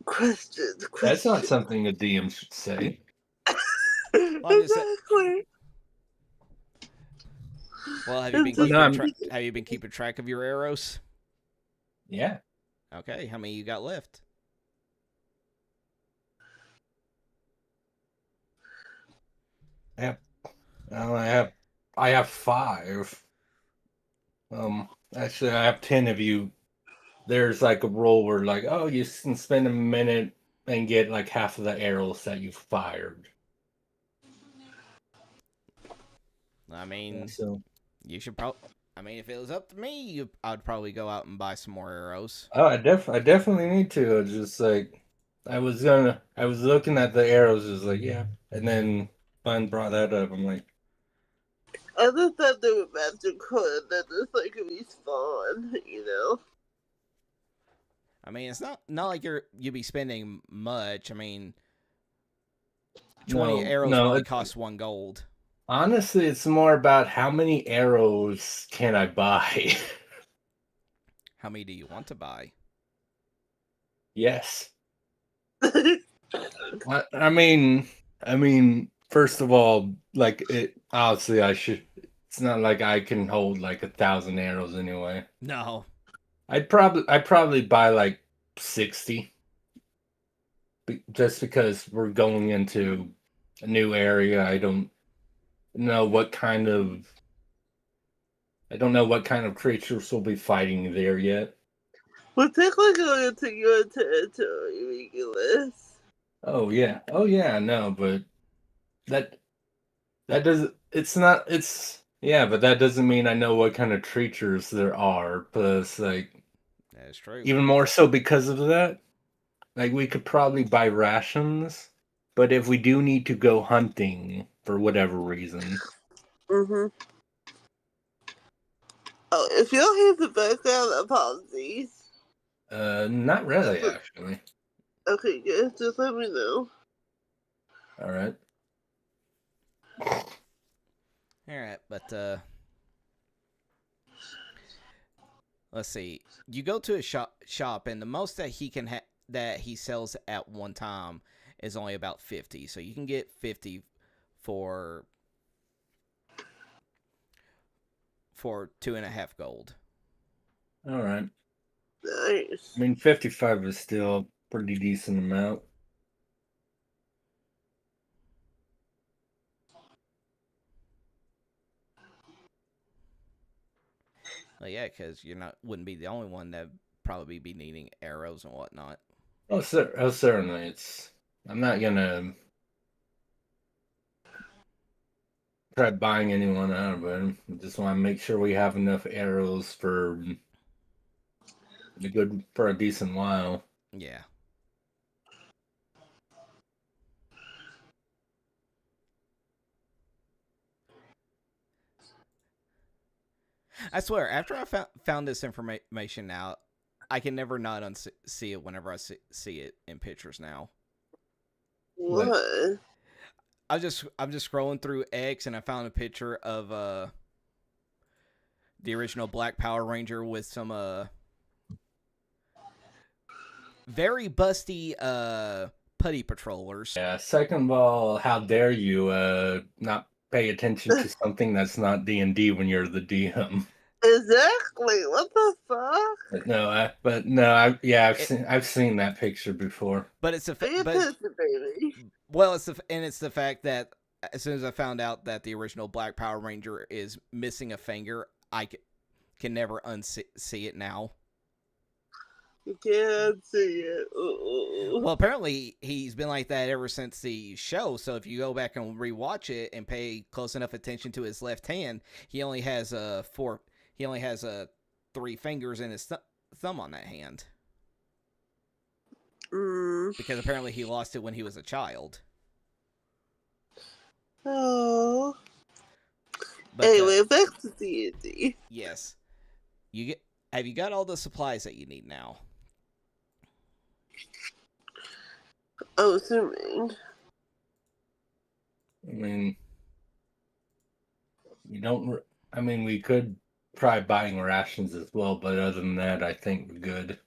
S2: Question.
S4: That's not something the DM should say.
S2: Exactly.
S3: Well, have you been keeping track of your arrows?
S4: Yeah.
S3: Okay, how many you got left?
S4: I have 5. Actually, I have 10 of you. There's like a rule where, like, oh, you can spend a minute and get like half of the arrows that you've fired.
S3: I mean,
S4: so
S3: you should probably. I mean, if it was up to me, I'd probably go out and buy some more arrows.
S4: Oh, I definitely need to. It's just like I was looking at the arrows, just like, yeah, and then Fun brought that up. I'm like,
S2: I just thought they were magical and then it's like a respawn, you know.
S3: I mean, it's not like you'd be spending much. I mean, 20 arrows only cost 1 gold.
S4: Honestly, it's more about how many arrows can I buy.
S3: How many do you want to buy?
S4: Yes. I mean, first of all, like, obviously I should. It's not like I can hold like 1,000 arrows anyway.
S3: No.
S4: I'd probably buy like 60, just because we're going into a new area. I don't know what kind of creatures will be fighting there yet.
S2: We're technically going into your territory, Regulus.
S4: Oh yeah, no, but that doesn't. It's not. It's yeah, but that doesn't mean I know what kind of creatures there are. Plus, like,
S3: that's true.
S4: Even more so because of that. Like, we could probably buy rations, but if we do need to go hunting for whatever reason.
S2: Mm-hmm. Oh, if you don't hear the background, apologies.
S4: Not really, actually.
S2: Okay, good. Just let me know.
S4: All right.
S3: But let's see. You go to a shop, and the most that he can that he sells at one time is only about 50. So you can get 50 for 2.5 gold.
S4: All right.
S2: Nice.
S4: I mean, 55 is still a pretty decent amount.
S3: Well, yeah, because wouldn't be the only one that probably be needing arrows and whatnot.
S4: Oh, certainly. I'm not gonna try buying anyone out of it. I just want to make sure we have enough arrows for a decent while.
S3: Yeah. I swear, after I found this information out, I can never not unsee it whenever I see it in pictures now.
S2: What?
S3: I'm just scrolling through X, and I found a picture of the original Black Power Ranger with some very busty putty patrollers.
S4: Yeah. Second of all, how dare you not pay attention to something that's not D&D when you're the DM?
S2: Exactly. What the fuck?
S4: I've seen that picture before.
S3: But it's
S2: baby.
S3: Well, it's the fact that as soon as I found out that the original Black Power Ranger is missing a finger, I can never unsee it now.
S2: You can't see it.
S3: Well, apparently he's been like that ever since the show. So if you go back and rewatch it and pay close enough attention to his left hand, he only has three fingers and his thumb on that hand. Because apparently he lost it when he was a child.
S2: Oh.
S3: But,
S2: anyway, back to D&D.
S3: Yes. Have you got all the supplies that you need now?
S2: I'm assuming.
S4: I mean, we could try buying rations as well, but other than that, I think we're good.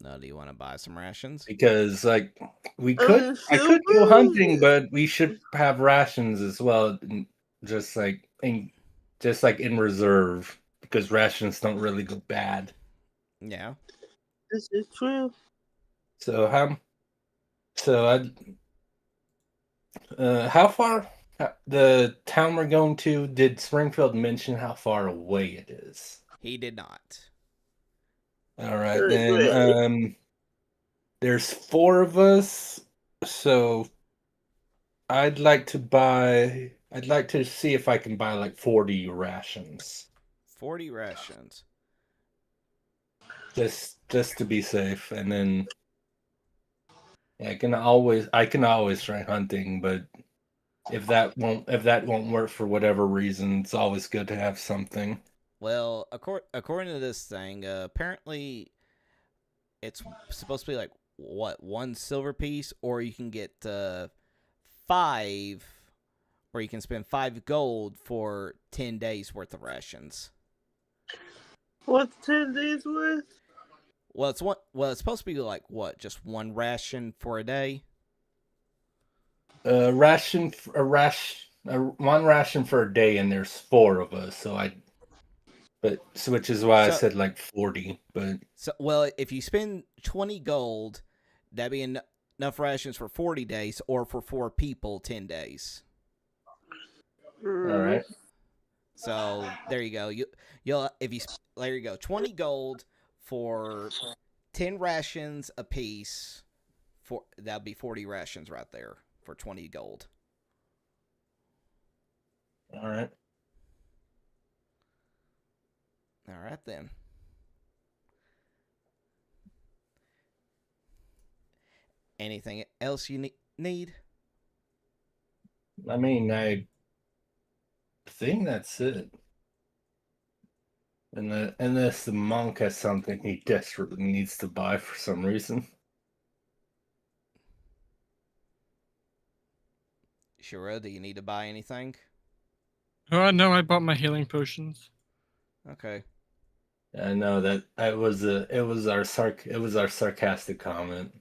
S3: No, do you want to buy some rations?
S4: Because, I could go hunting, but we should have rations as well, just like in reserve, because rations don't really go bad.
S3: Yeah.
S2: This is true.
S4: So how far the town we're going to? Did Springfield mention how far away it is?
S3: He did not.
S4: All right, then. There's 4 of us, so I'd like to see if I can buy like 40 rations.
S3: 40 rations.
S4: Just to be safe, and then I can always try hunting, but if that won't work for whatever reason, it's always good to have something.
S3: Well, according to this thing, apparently it's supposed to be like, what, 1 silver piece, or you can get 5, or you can spend 5 gold for 10 days worth of rations.
S2: What's 10 days worth?
S3: Well, it's supposed to be like, what, just 1 ration for a day?
S4: 1 ration for a day, and there's 4 of us, which is why I said like 40. But
S3: well, if you spend 20 gold, that'd be enough rations for 40 days, or for 4 people, 10 days.
S4: All right.
S3: So there you go. There you go. 20 gold for 10 rations a piece. That'd be 40 rations right there for 20 gold.
S4: All right.
S3: All right then. Anything else you need?
S4: I mean, I think that's it. Unless the monk has something he desperately needs to buy for some reason.
S3: Shura, do you need to buy anything?
S1: No, I bought my healing potions.
S3: Okay.
S4: I know that it was our sarcastic comment.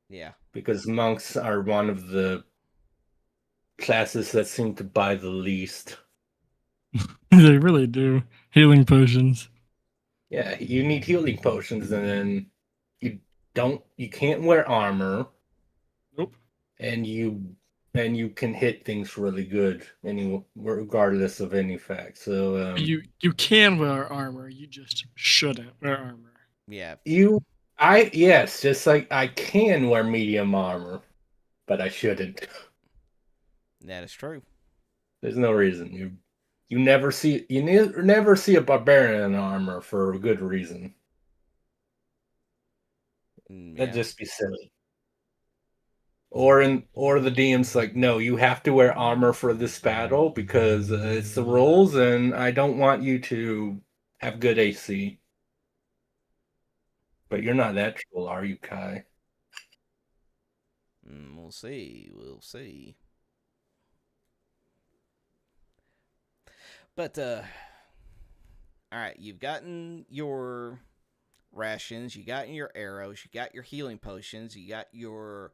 S3: Yeah.
S4: Because monks are one of the classes that seem to buy the least.
S1: They really do. Healing potions.
S4: Yeah, you need healing potions, and then you can't wear armor.
S1: Nope.
S4: And you can hit things really good, regardless of any fact. So
S1: you can wear armor. You just shouldn't wear armor.
S3: Yeah.
S4: Just like I can wear medium armor, but I shouldn't.
S3: That is true.
S4: There's no reason. You never see a barbarian in armor for a good reason.
S3: Yeah.
S4: That'd just be silly. Or the DM's like, no, you have to wear armor for this battle because it's the rules, and I don't want you to have good AC. But you're not that troll, are you, Kai?
S3: We'll see. We'll see. But, all right, you've gotten your rations, you got your arrows, you got your healing potions, you got your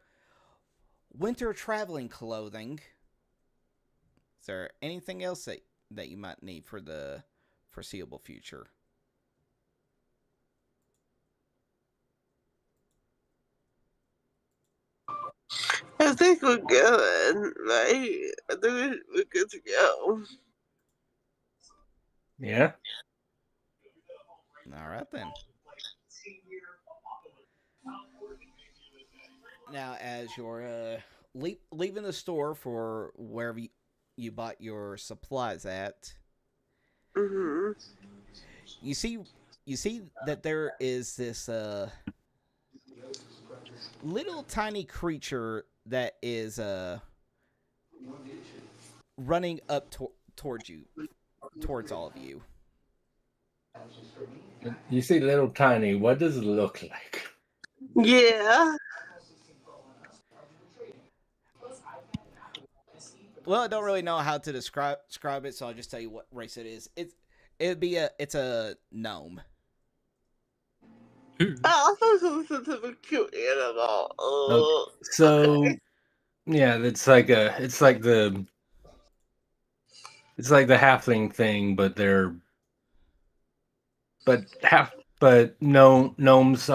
S3: winter traveling clothing. Is there anything else that you might need for the foreseeable future?
S2: I think think we're good, right? I think we're good to go.
S4: Yeah.
S3: All right then. Now, as you're leaving the store for wherever you bought your supplies at,
S2: Mm-hmm.
S3: you see that there is this little tiny creature that is running up towards you, towards all of you.
S4: You see little tiny. What does it look like?
S2: Yeah.
S3: Well, I don't really know how to describe it, so I'll just tell you what race it is. It's a gnome.
S1: Ooh.
S2: I thought it was such a cute animal.
S4: So
S2: Okay.
S4: yeah, it's like the halfling thing, but no gnomes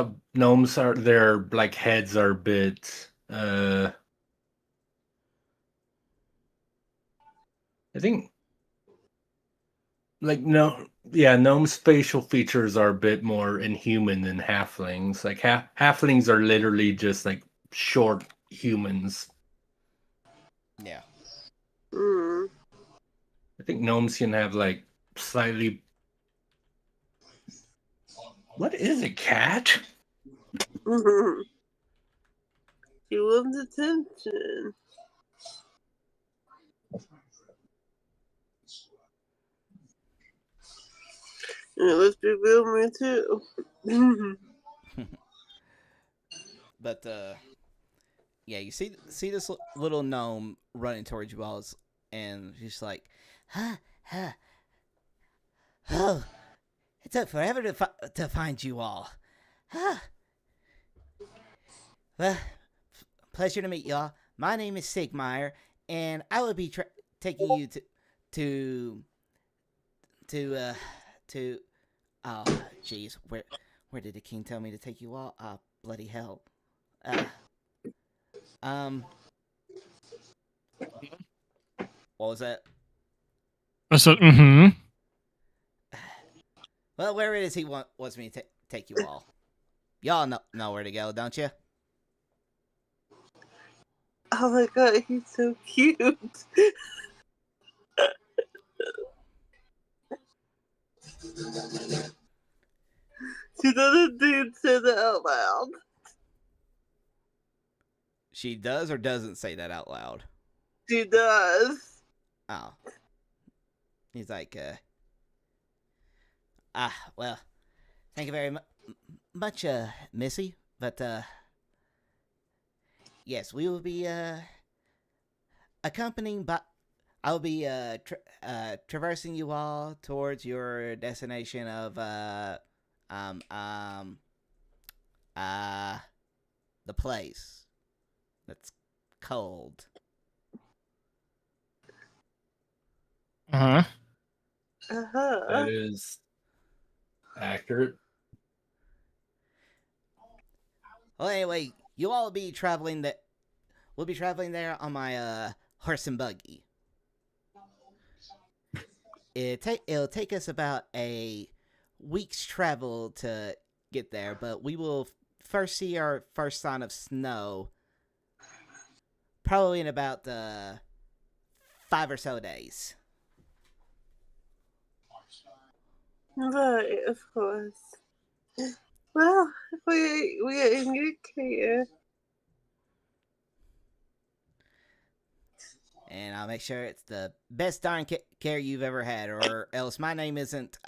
S4: are their like heads are a bit I think like gnomes' facial features are a bit more inhuman than halflings. Like halflings are literally just like short humans.
S3: Yeah.
S2: Mm.
S4: I think gnomes can have like slightly. What is a cat?
S2: Mm-hmm. He wants attention. And it must be real me too.
S3: But yeah, you see this little gnome running towards you all, and she's like, huh, oh, it took forever to find you all. Well, pleasure to meet y'all. My name is Sigmire, and I will be taking you to oh jeez, where did the king tell me to take you all? Bloody hell. What was that?
S1: I said, mm-hmm.
S3: Well, where is he wants me to take you all? Y'all know where to go, don't you?
S2: Oh my god, he's so cute. She doesn't did say that out loud.
S3: She does or doesn't say that out loud?
S2: She does.
S3: Oh. He's like, well, thank you very much, Missy. But, yes, we will be, accompanying, but I'll be, traversing you all towards your destination of, the place that's cold.
S1: Uh-huh.
S2: Uh-huh.
S4: That is accurate.
S3: Well, anyway, you all will be traveling that. We'll be traveling there on my horse and buggy. It'll take us about a week's travel to get there, but we will first see our first sign of snow probably in about 5 or so days.
S2: Right, of course. Well, we are in good care.
S3: And I'll make sure it's the best darn care you've ever had, or else my name isn't,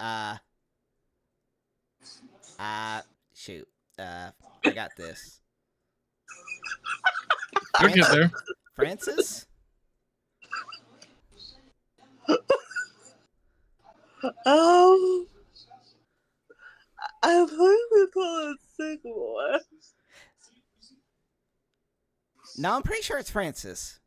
S3: shoot, forgot this.
S1: You'll get there.
S3: Francis?
S2: I believe we call it Sycamore.
S3: No, I'm pretty sure it's Francis.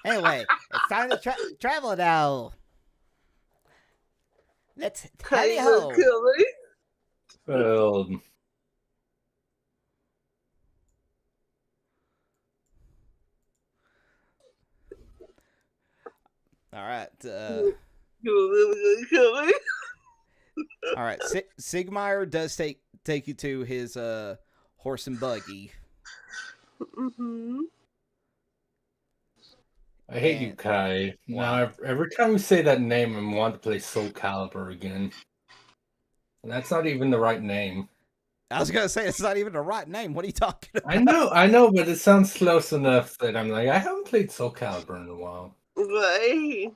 S3: Anyway, it's time to travel now. Let's hurry home.
S4: Well,
S3: All right.
S2: You were really gonna kill me?
S3: All right. Sigmire does take you to his horse and buggy.
S2: Mm-hmm.
S4: I hate you, Kai. Now, every time you say that name, I want to play Soul Calibur again. And that's not even the right name.
S3: I was gonna say it's not even the right name. What are you talking about?
S4: I know, but it sounds close enough that I'm like, I haven't played Soul Calibur in a while.
S2: Right.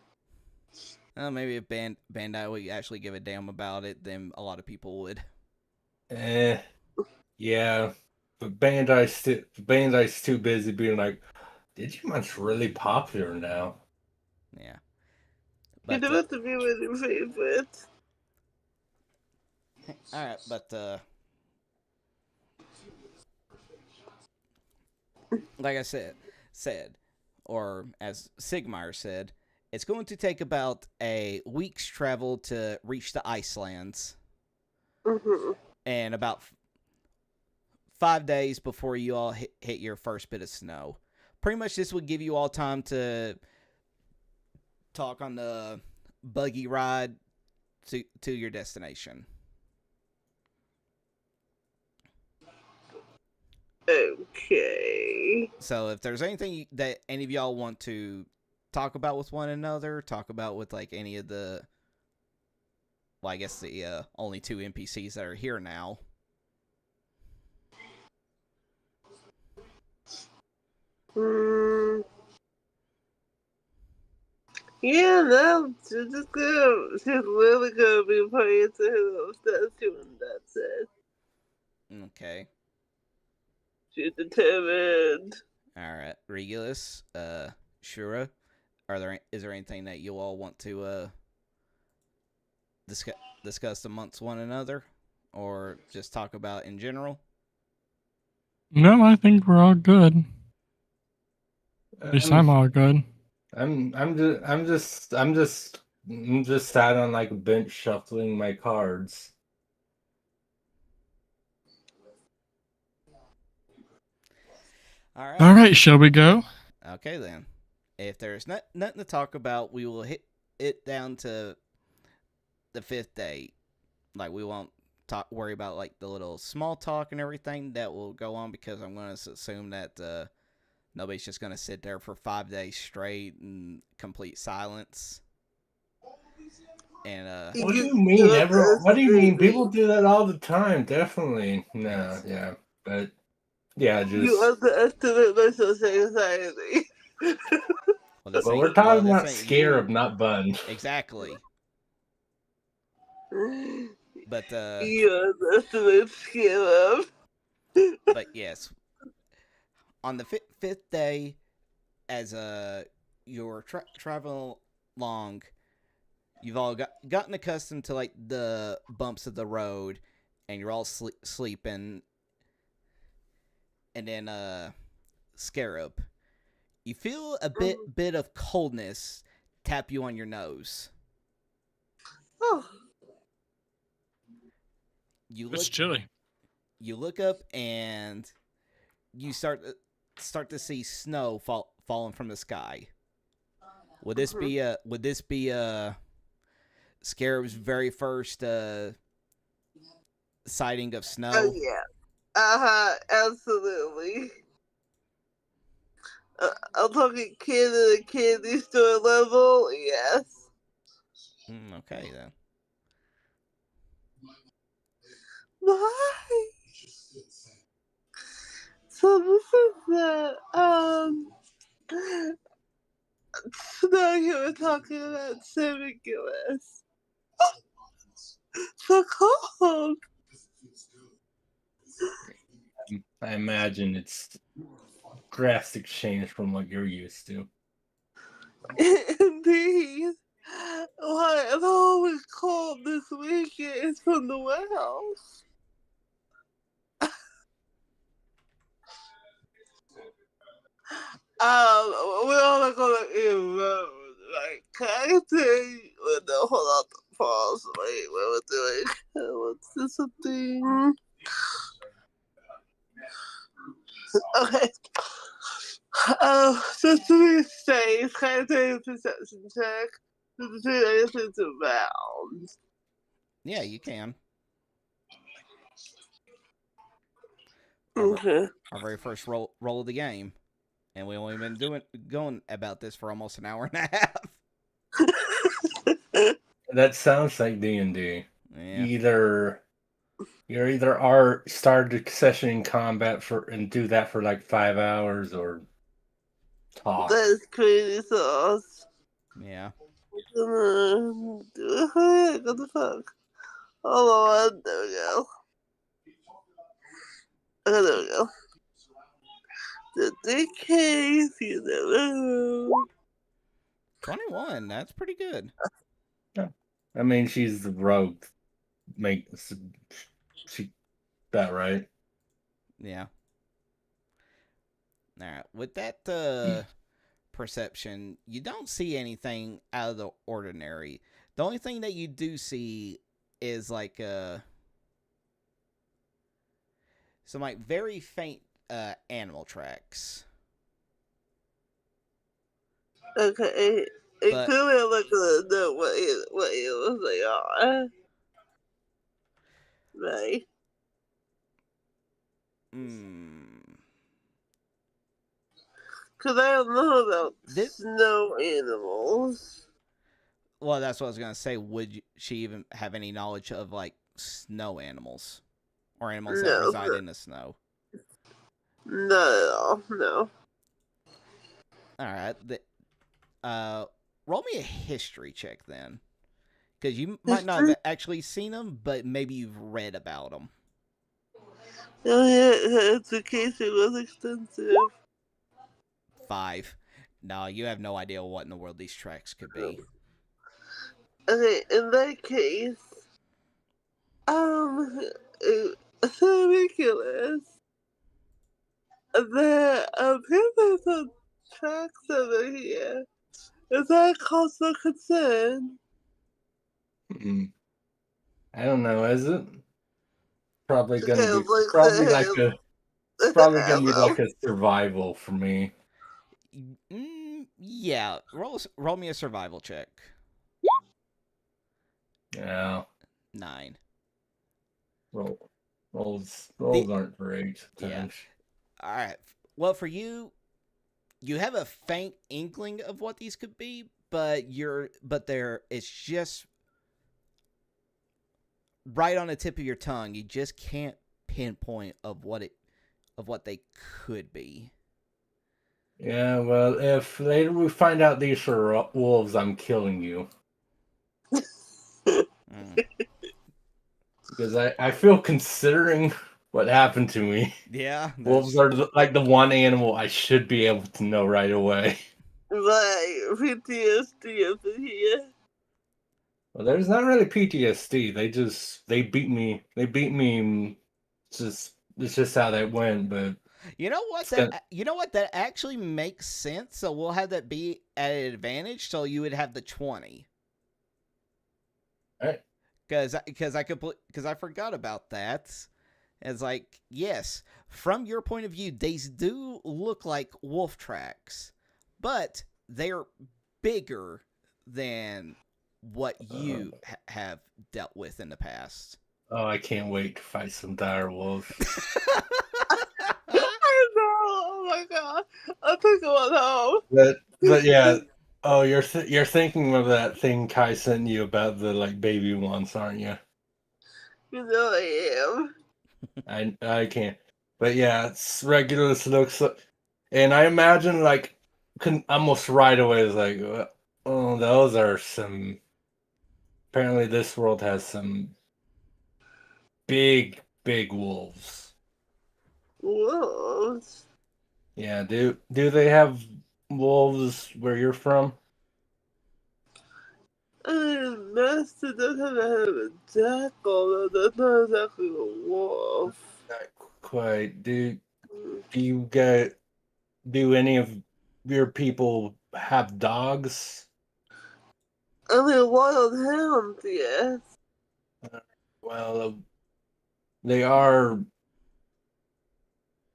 S3: Maybe if Bandai would actually give a damn about it, then a lot of people would.
S4: Yeah. But Bandai's too busy being like, Digimon's really popular now.
S3: Yeah.
S2: You're about to be with your favorite.
S3: Alright, but like I said, or as Sigmire said, it's going to take about a week's travel to reach the Icelands.
S2: Mm-hmm.
S3: And about 5 days before you all hit your first bit of snow. Pretty much this would give you all time to talk on the buggy ride to your destination.
S2: Okay.
S3: So if there's anything that any of y'all want to talk about with one another, talk about with like any of the, well, I guess the only 2 NPCs that are here now.
S2: Yeah, no, she's really gonna be praying to him statue, and that's it.
S3: Okay.
S2: She's determined.
S3: Alright. Regulus, Shura, is there anything that you all want to discuss amongst one another? Or just talk about in general?
S1: No, I think we're all good. At least I'm all good.
S4: I'm just sat on like a bench shuffling my cards.
S3: All
S1: right, shall we go?
S3: Okay then. If there's nothing to talk about, we will hit it down to the 5th day. Like, we won't worry about like the little small talk and everything that will go on, because I'm going to assume that nobody's just going to sit there for 5 days straight in complete silence. And
S4: what do you mean? What do you mean? People do that all the time. Definitely. No, yeah, but yeah, just
S2: you underestimate my social anxiety.
S4: But we're talking about Scarab, not Bun.
S3: Exactly. But
S2: you underestimate Scarab.
S3: But yes, on the 5th day, as you're traveling along, you've all gotten accustomed to like the bumps of the road, and you're all sleeping. And then Scarab, you feel a bit of coldness tap you on your nose.
S2: Oh.
S1: It's chilly.
S3: You look up and you start to see snow falling from the sky. Would this be Scarab's very first sighting of snow?
S2: Oh yeah. Absolutely. I'm talking Canada candy store level, yes.
S3: Okay then.
S2: Why? So this is the now you were talking about Regulus. So cold.
S4: I imagine it's drastic change from what you're used to.
S2: Indeed. Why I'm always cold this weekend is from the warehouse. We're all gonna erode. Like, can I say, no, hold on, pause. Wait, what we're doing? What's this a thing? Okay. Just to be safe, can I take a perception check to see anything's around?
S3: Yeah, you can.
S2: Okay.
S3: Our very first roll of the game, and we've only been going about this for almost an hour and a half.
S4: That sounds like D&D.
S3: Yeah.
S4: You either are start a session in combat and do that for like 5 hours or talk.
S2: That's crazy sauce.
S3: Yeah.
S2: What the fuck? Hold on, there we go. Okay, there we go. Just in case you never know.
S3: 21, that's pretty good.
S4: I mean, she's the rogue. She that right?
S3: Yeah. All right. With that perception, you don't see anything out of the ordinary. The only thing that you do see is like some like very faint animal tracks.
S2: Okay. It
S3: But-
S2: could be like know what animals they are. Right. Because I don't know about snow animals.
S3: Well, that's what I was gonna say. Would she even have any knowledge of like snow animals or animals that reside in the snow?
S2: Not at all. No.
S3: All right. Roll me a history check then, because you might not have actually seen them, but maybe you've read about them.
S2: Oh yeah, it's the case. It was extensive.
S3: 5. No, you have no idea what in the world these tracks could be.
S2: Okay, in that case, it's ridiculous. There appears some tracks over here. Is that cause for concern?
S4: I don't know. Is it probably gonna
S2: Yeah,
S4: be
S2: like
S4: probably
S2: the-
S4: like a it's probably gonna be like a survival for me.
S3: Yeah, roll me a survival check.
S4: Yeah.
S3: 9.
S4: Rolls aren't great.
S3: Yeah. All right. Well, for you have a faint inkling of what these could be, but it's just right on the tip of your tongue. You just can't pinpoint of what they could be.
S4: Yeah, well, if later we find out these are wolves, I'm killing you. Because I feel, considering what happened to me,
S3: yeah,
S4: wolves are like the one animal I should be able to know right away.
S2: Right, PTSD over here.
S4: Well, there's not really PTSD. They beat me. It's just how that went. But
S3: you know what? That actually makes sense. So we'll have that be at an advantage. So you would have the 20.
S4: All right.
S3: Because I forgot about that. It's like, yes, from your point of view, these do look like wolf tracks, but they're bigger than what you have dealt with in the past.
S4: Oh, I can't wait to fight some dire wolves.
S2: I know. Oh my god, I took one home.
S4: But yeah. Oh, you're thinking of that thing Kai sent you about the like baby ones, aren't you?
S2: You know I am.
S4: I can't. But yeah, it's Regulus looks, and I imagine like almost right away is like, oh, those are some. Apparently, this world has some big wolves.
S2: Wolves?
S4: Yeah, do they have wolves where you're from?
S2: Master doesn't have a jackal, that's not exactly a wolf.
S4: Not quite. Do any of your people have dogs?
S2: I mean, wild hounds, yes.
S4: Well, they are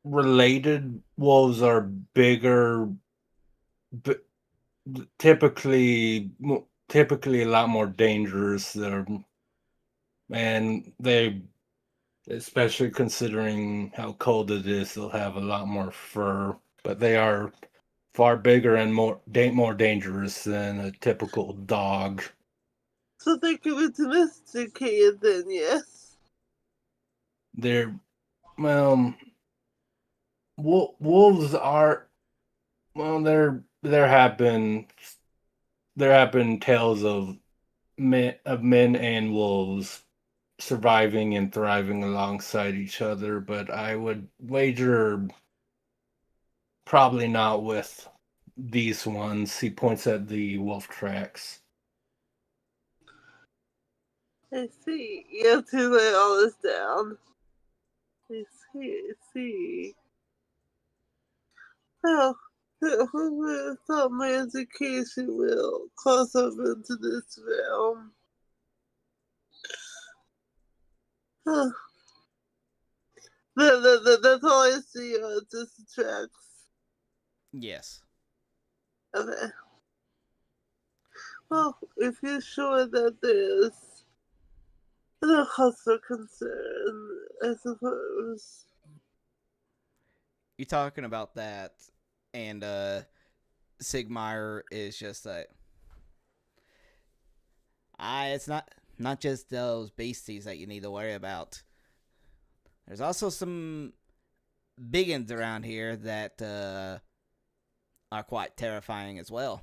S4: related wolves are bigger, but typically a lot more dangerous. And they, especially considering how cold it is, they'll have a lot more fur. But they are far bigger and more dangerous than a typical dog.
S2: So they can be domesticated then, yes?
S4: They're, well, wolves are, well, there have been tales of men and wolves surviving and thriving alongside each other, but I would wager probably not with these ones. He points at the wolf tracks.
S2: I see. You have to lay all this down. I see. Well, thought my education will cross over into this realm. Huh. That's all I see on just the tracks.
S3: Yes.
S2: Okay. Well, if you're sure that there's no cause for concern, I suppose.
S3: You're talking about that, and Sigmire is just like, it's not just those beasties that you need to worry about. There's also some biggins around here that are quite terrifying as well.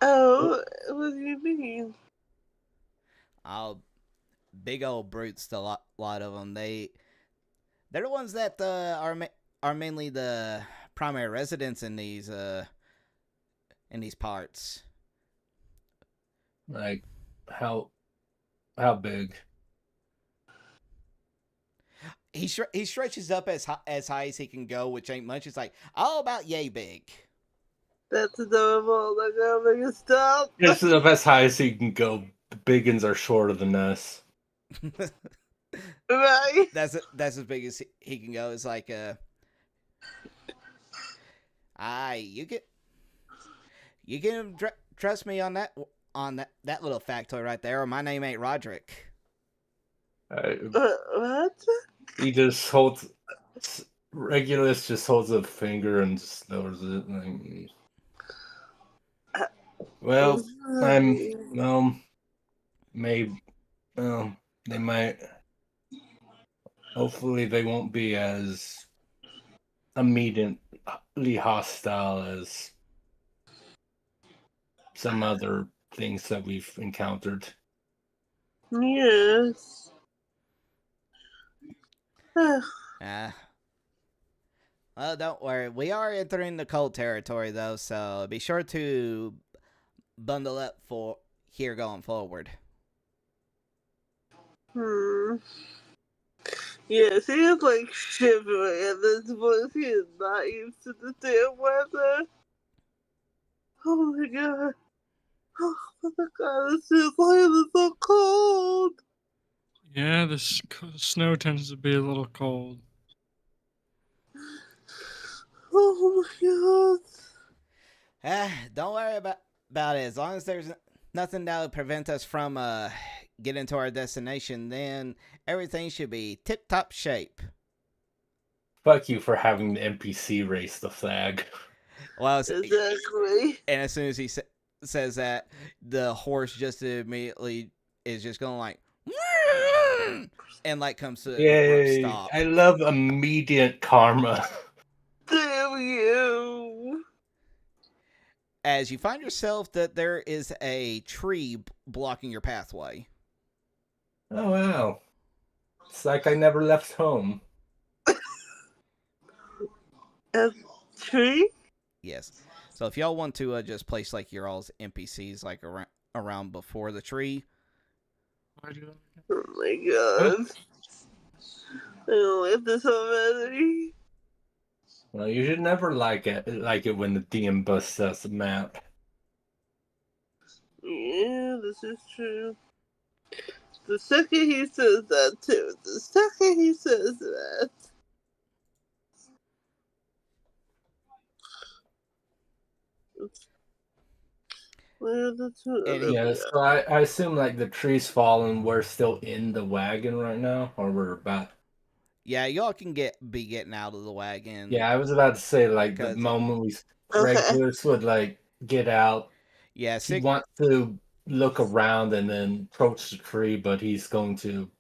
S2: Oh, what do you mean?
S3: Oh, big old brutes, a lot of them. They're the ones that are mainly the primary residents in these parts.
S4: Like, how big?
S3: He stretches up as high as he can go, which ain't much. It's like, all about yay big.
S2: That's adorable. Like, oh, make it stop.
S4: This is as high as he can go. The biggins are shorter than us.
S2: Right?
S3: That's as big as he can go. It's like, you can trust me on that little factoid right there, or my name ain't Roderick.
S2: What?
S4: He just holds. Regulus just holds a finger and just lowers it. Like, well, maybe. Well, they might. Hopefully, they won't be as immediately hostile as some other things that we've encountered.
S2: Yes.
S3: Well, don't worry. We are entering the cold territory, though, so be sure to bundle up for here going forward.
S2: Yes, he is like shivering at this point. He is not used to the damn weather. Oh my god. Oh my god, this is so cold.
S1: Yeah, the snow tends to be a little cold.
S2: Oh my god.
S3: Don't worry about it. As long as there's nothing that would prevent us from getting to our destination, then everything should be tip-top shape.
S4: Fuck you for having the NPC raise the flag.
S3: Well,
S2: exactly.
S3: And as soon as he says that, the horse just immediately is just going like, and like comes to
S4: Yay!
S3: stop.
S4: I love immediate karma.
S2: Damn you!
S3: As you find yourself that there is a tree blocking your pathway.
S4: Oh wow! It's like I never left home.
S2: A tree?
S3: Yes. So if y'all want to just place like your all's NPCs like around before the tree.
S2: Oh my god! I don't like this already.
S4: Well, you should never like it when the DM busts us the map.
S2: Yeah, this is true. The second he says that too. The second he says that. Where are the two
S3: And
S2: other
S3: he-
S4: Yeah, so I assume like the tree's fallen. We're still in the wagon right now, or we're about.
S3: Yeah, y'all can be getting out of the wagon.
S4: Yeah, I was about to say like the
S3: 'Cause-
S4: moment we
S2: Okay.
S4: Regulus would like get out.
S3: Yeah,
S4: He wants to look around and then approach the tree, but he's going to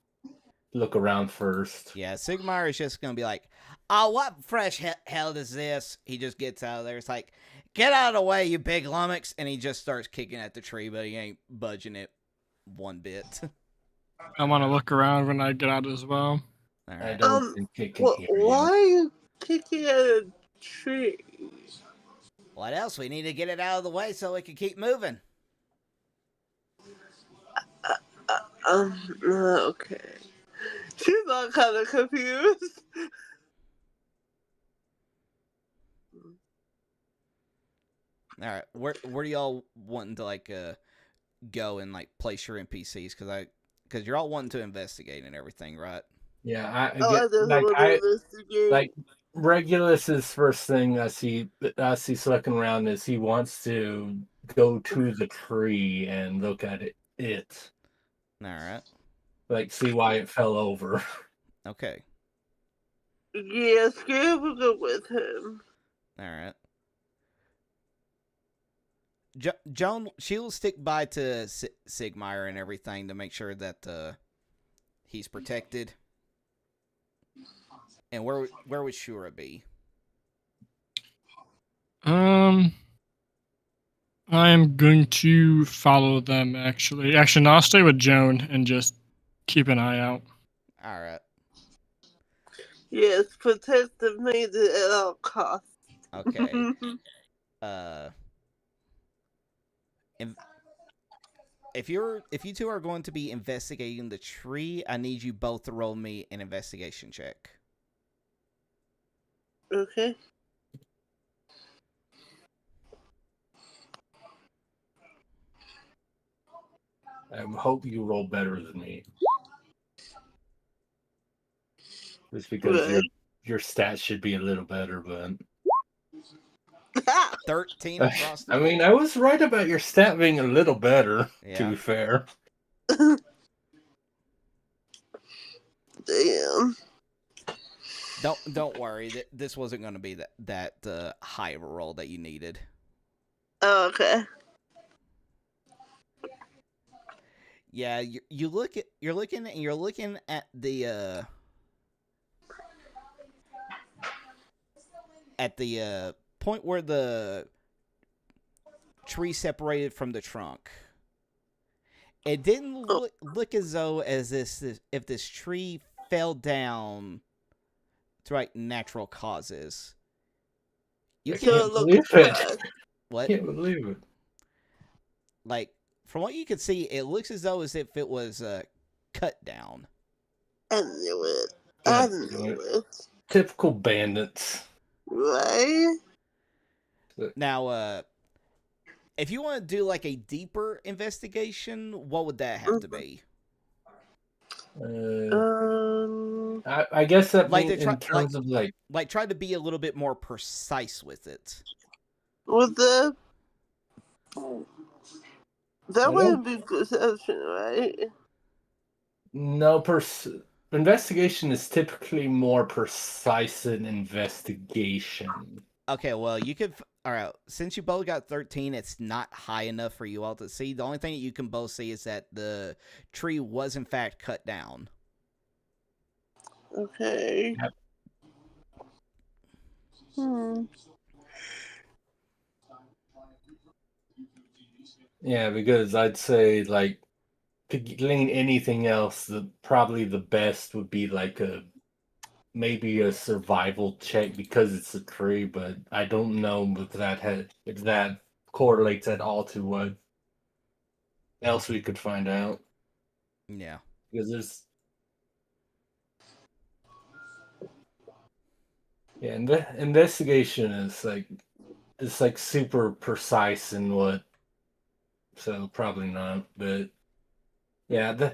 S4: look around first.
S3: Yeah, Sigmar is just gonna be like, "Oh, what fresh hell is this?" He just gets out of there. It's like, "Get out of the way, you big lummox!" And he just starts kicking at the tree, but he ain't budging it one bit.
S1: I want to look around when I get out as well.
S3: All
S4: I
S3: right.
S4: don't think he can hear
S2: Why
S4: you.
S2: are you kicking at a tree?
S3: What else? We need to get it out of the way so we can keep moving.
S2: Okay. She's all kind of confused.
S3: All right. Where do y'all wanting to like go and like place your NPCs? Because you're all wanting to investigate and everything, right?
S4: Yeah, I
S2: I
S4: get
S2: just
S4: like
S2: want to investigate.
S4: like Regulus's first thing as he's looking around is he wants to go to the tree and look at it.
S3: All right.
S4: Like see why it fell over.
S3: Okay.
S2: Yeah, Scarab will go with him.
S3: All right. Joan, she'll stick by to Sigmar and everything to make sure that he's protected. And where would Shura be?
S1: I am going to follow them. Actually, no, I'll stay with Joan and just keep an eye out.
S3: All right.
S2: Yes, protect the maiden at all costs.
S3: Okay. If you two are going to be investigating the tree, I need you both to roll me an investigation check.
S2: Okay.
S4: I hope you roll better than me. Just because
S2: Right.
S4: your stats should be a little better, but
S3: 13 across the
S4: I mean,
S3: board.
S4: I was right about your stat being a little better, to
S3: Yeah.
S4: be fair.
S2: Damn.
S3: Don't worry. This wasn't going to be that high of a roll that you needed.
S2: Oh, okay.
S3: Yeah, you're looking at the point where the tree separated from the trunk. It didn't look as though if this tree fell down through like natural causes.
S4: I can't believe it.
S3: What?
S4: I can't believe it.
S3: Like, from what you can see, it looks as though as if it was cut down.
S2: I knew it. I knew it.
S4: Typical bandits.
S2: Right?
S3: Now, if you want to do like a deeper investigation, what would that have to be?
S4: I guess that
S3: Like
S4: means in terms of like
S3: try to be a little bit more precise with it.
S2: With the that wouldn't be perception, right?
S4: No, investigation is typically more precise than investigation.
S3: Okay, well, you could. All right, since you both got 13, it's not high enough for you all to see. The only thing that you can both see is that the tree was in fact cut down.
S2: Okay.
S4: Yep. Yeah, because I'd say like to glean anything else, probably the best would be like maybe a survival check because it's a tree, but I don't know if that correlates at all to what else we could find out.
S3: Yeah,
S4: because investigation is like super precise in what, so probably not. But yeah,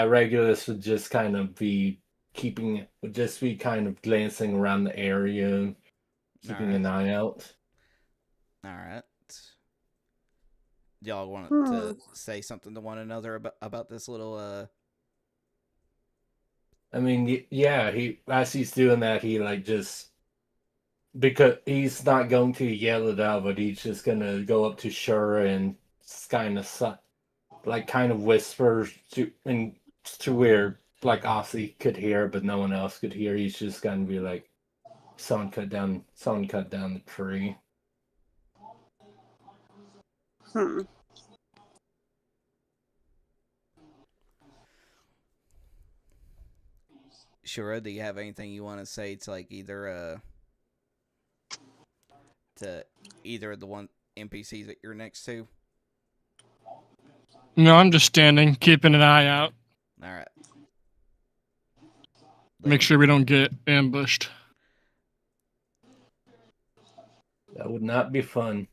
S4: Regulus would just kind of be kind of glancing around the area, keeping an eye out.
S3: All right. Y'all want to say something to one another about this little
S4: I mean, yeah, as he's doing that, he like just because he's not going to yell it out, but he's just gonna go up to Shura and kind of kind of whispers to where like Aussie could hear, but no one else could hear. He's just gonna be like, someone cut down the tree.
S3: Shura, do you have anything you want to say to like either of the one NPCs that you're next to?
S1: No, I'm just standing, keeping an eye out.
S3: All right.
S1: Make sure we don't get ambushed.
S4: That would not be fun.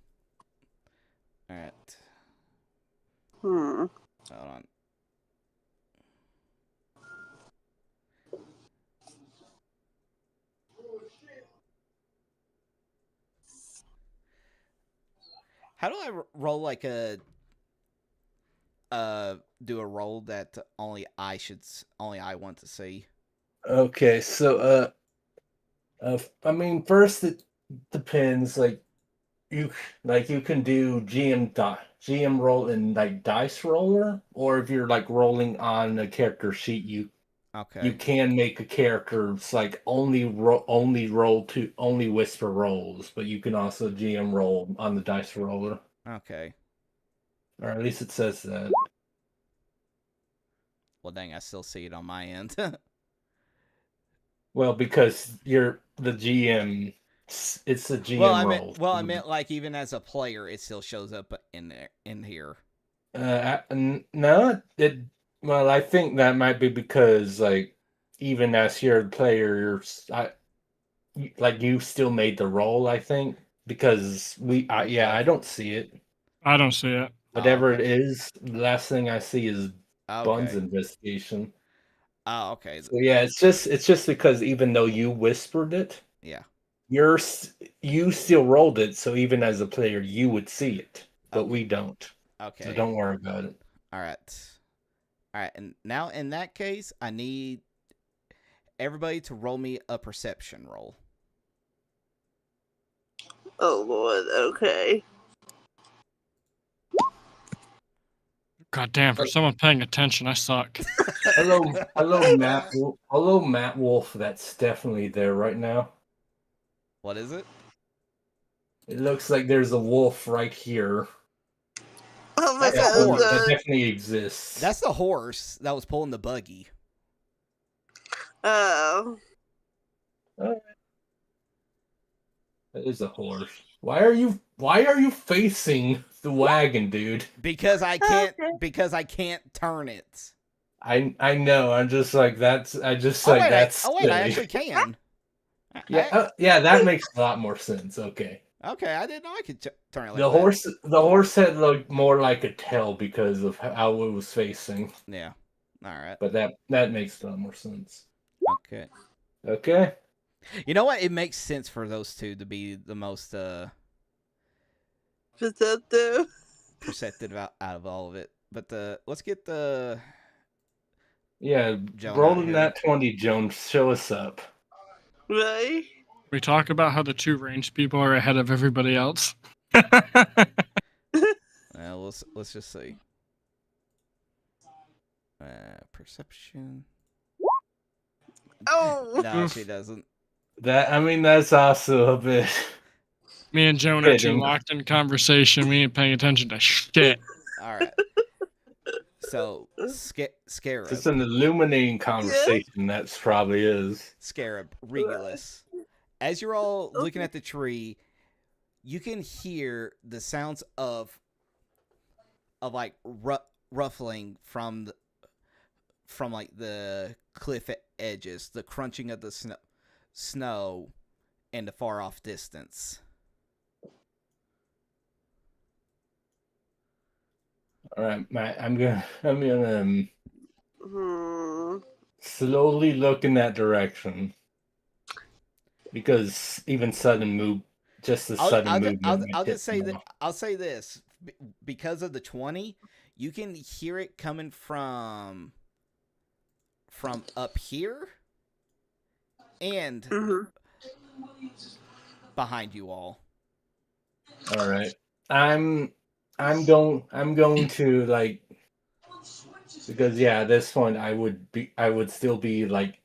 S3: All right.
S2: Hmm.
S3: Hold on. How do I roll like a do a roll that only I want to see?
S4: Okay, so I mean, first it depends. Like you can do GM roll in like dice roller, or if you're like rolling on a character sheet, you can make a character like only whisper rolls, but you can also GM roll on the dice roller.
S3: Okay.
S4: Or at least it says that.
S3: Well, dang, I still see it on my end.
S4: Well, because you're the GM, it's the GM role.
S3: I meant like even as a player, it still shows up in here.
S4: No, well, I think that might be because like even as your player, you still made the roll. I think because I don't see it.
S1: I don't see it.
S4: Whatever it is, the last thing I see is Bun's investigation.
S3: Oh, okay.
S4: So yeah, it's just because even though you whispered it,
S3: yeah,
S4: you still rolled it. So even as a player, you would see it, but we don't.
S3: Okay.
S4: So don't worry about it.
S3: All right. And now in that case, I need everybody to roll me a perception roll.
S2: Oh Lord. Okay.
S1: God damn! For someone paying attention, I suck.
S4: Hello, Matt. Hello, Matt Wolf. That's definitely there right now.
S3: What is it?
S4: It looks like there's a wolf right here.
S2: Oh my
S3: God.
S4: That definitely exists.
S3: That's the horse that was pulling the buggy.
S2: Oh.
S3: Oh.
S4: That is a horse. Why are you facing the wagon, dude?
S3: Because I can't turn it.
S4: I know. I'm just like that's. I just
S3: Oh,
S4: like
S3: wait,
S4: that's.
S3: I actually can.
S4: Yeah, that makes a lot more sense. Okay.
S3: Okay, I didn't know I could turn it like
S4: the horse had like more like a tail because of how it was facing.
S3: Yeah. All right.
S4: But that makes a lot more sense.
S3: Okay.
S4: Okay.
S3: You know what? It makes sense for those two to be the most perceptive out of all of it. But let's get the
S4: rolling that 20, Jones. Show us up.
S2: Right.
S1: We talk about how the two ranged people are ahead of everybody else.
S3: Let's just see. Perception.
S2: Oh.
S3: No, she doesn't.
S4: That's also a bit.
S1: Me and Joan are too locked in conversation. We ain't paying attention to shit.
S3: All right. So, Scarab.
S4: It's an illuminating conversation. Yeah. That's probably is.
S3: Scarab, Regulus. As you're all looking at the tree, you can hear the sounds of like ruffling from like the cliff edges, the crunching of the snow in the far off distance.
S4: All right, Matt. I'm gonna slowly look in that direction because even sudden just a sudden movement.
S3: I'll just say that. I'll say this because of the 20, you can hear it coming from up here and behind you all.
S4: All right. I'm going to like, because yeah, this one I would still be like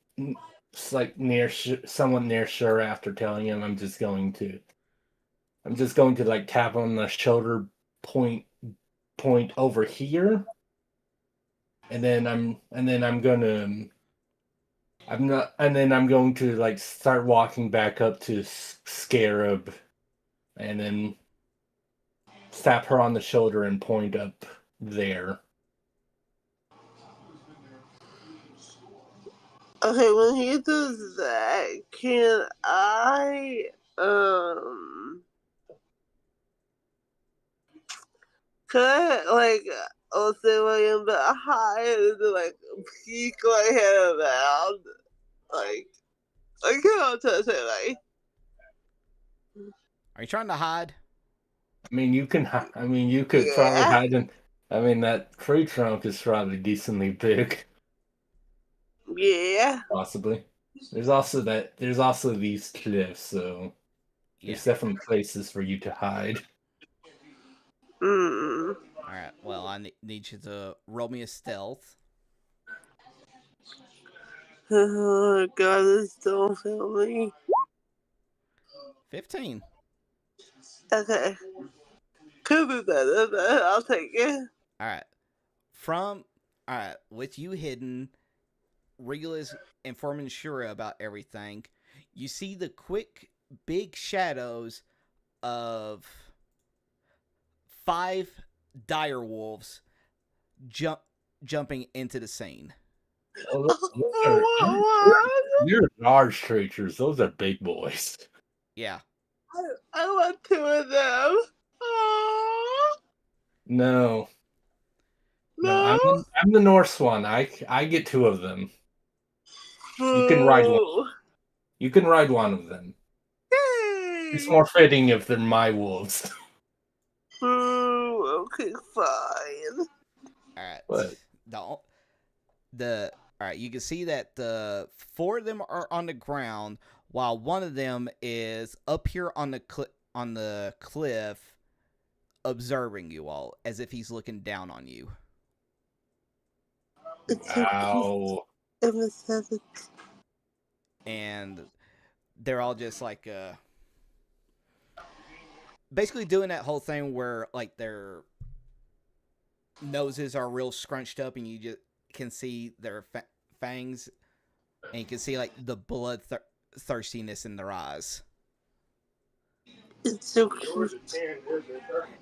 S4: somewhat near sure after telling him. I'm just going to like tap on the shoulder point over here, and then I'm going to like start walking back up to Scarab, and then tap her on the shoulder and point up there.
S2: Okay, when he does that, can I like I'll say like I'm a bit high and then like peek my head around, like I can't touch it, like.
S3: Are you trying to hide?
S4: I mean, you could probably hide in. I mean, that tree trunk is probably decently big.
S2: Yeah.
S4: Possibly. There's also these cliffs, so there's definitely places for you to hide.
S2: Mm.
S3: All right. Well, I need you to roll me a stealth.
S2: Oh God, this don't feel me.
S3: 15.
S2: Okay. Could be better, but I'll take it.
S3: All right. With you hidden, Regulus informing Surya about everything, you see the quick, big shadows of 5 dire wolves jumping into the scene.
S4: You're large creatures. Those are big boys.
S3: Yeah.
S2: I want 2 of them. Aww.
S4: No, I'm the Norse one. I get 2 of them. You can ride one. You can ride one of them.
S2: Yay.
S4: It's more fitting if they're my wolves.
S2: Okay, fine.
S3: All right.
S4: What?
S3: All right. You can see that the 4 of them are on the ground, while one of them is up here on the cliff, observing you all as if he's looking down on you.
S4: Wow.
S3: And they're all just like basically doing that whole thing where like their noses are real scrunched up and you just can see their fangs, and you can see like the blood thirstiness in their eyes.
S2: It's so cute.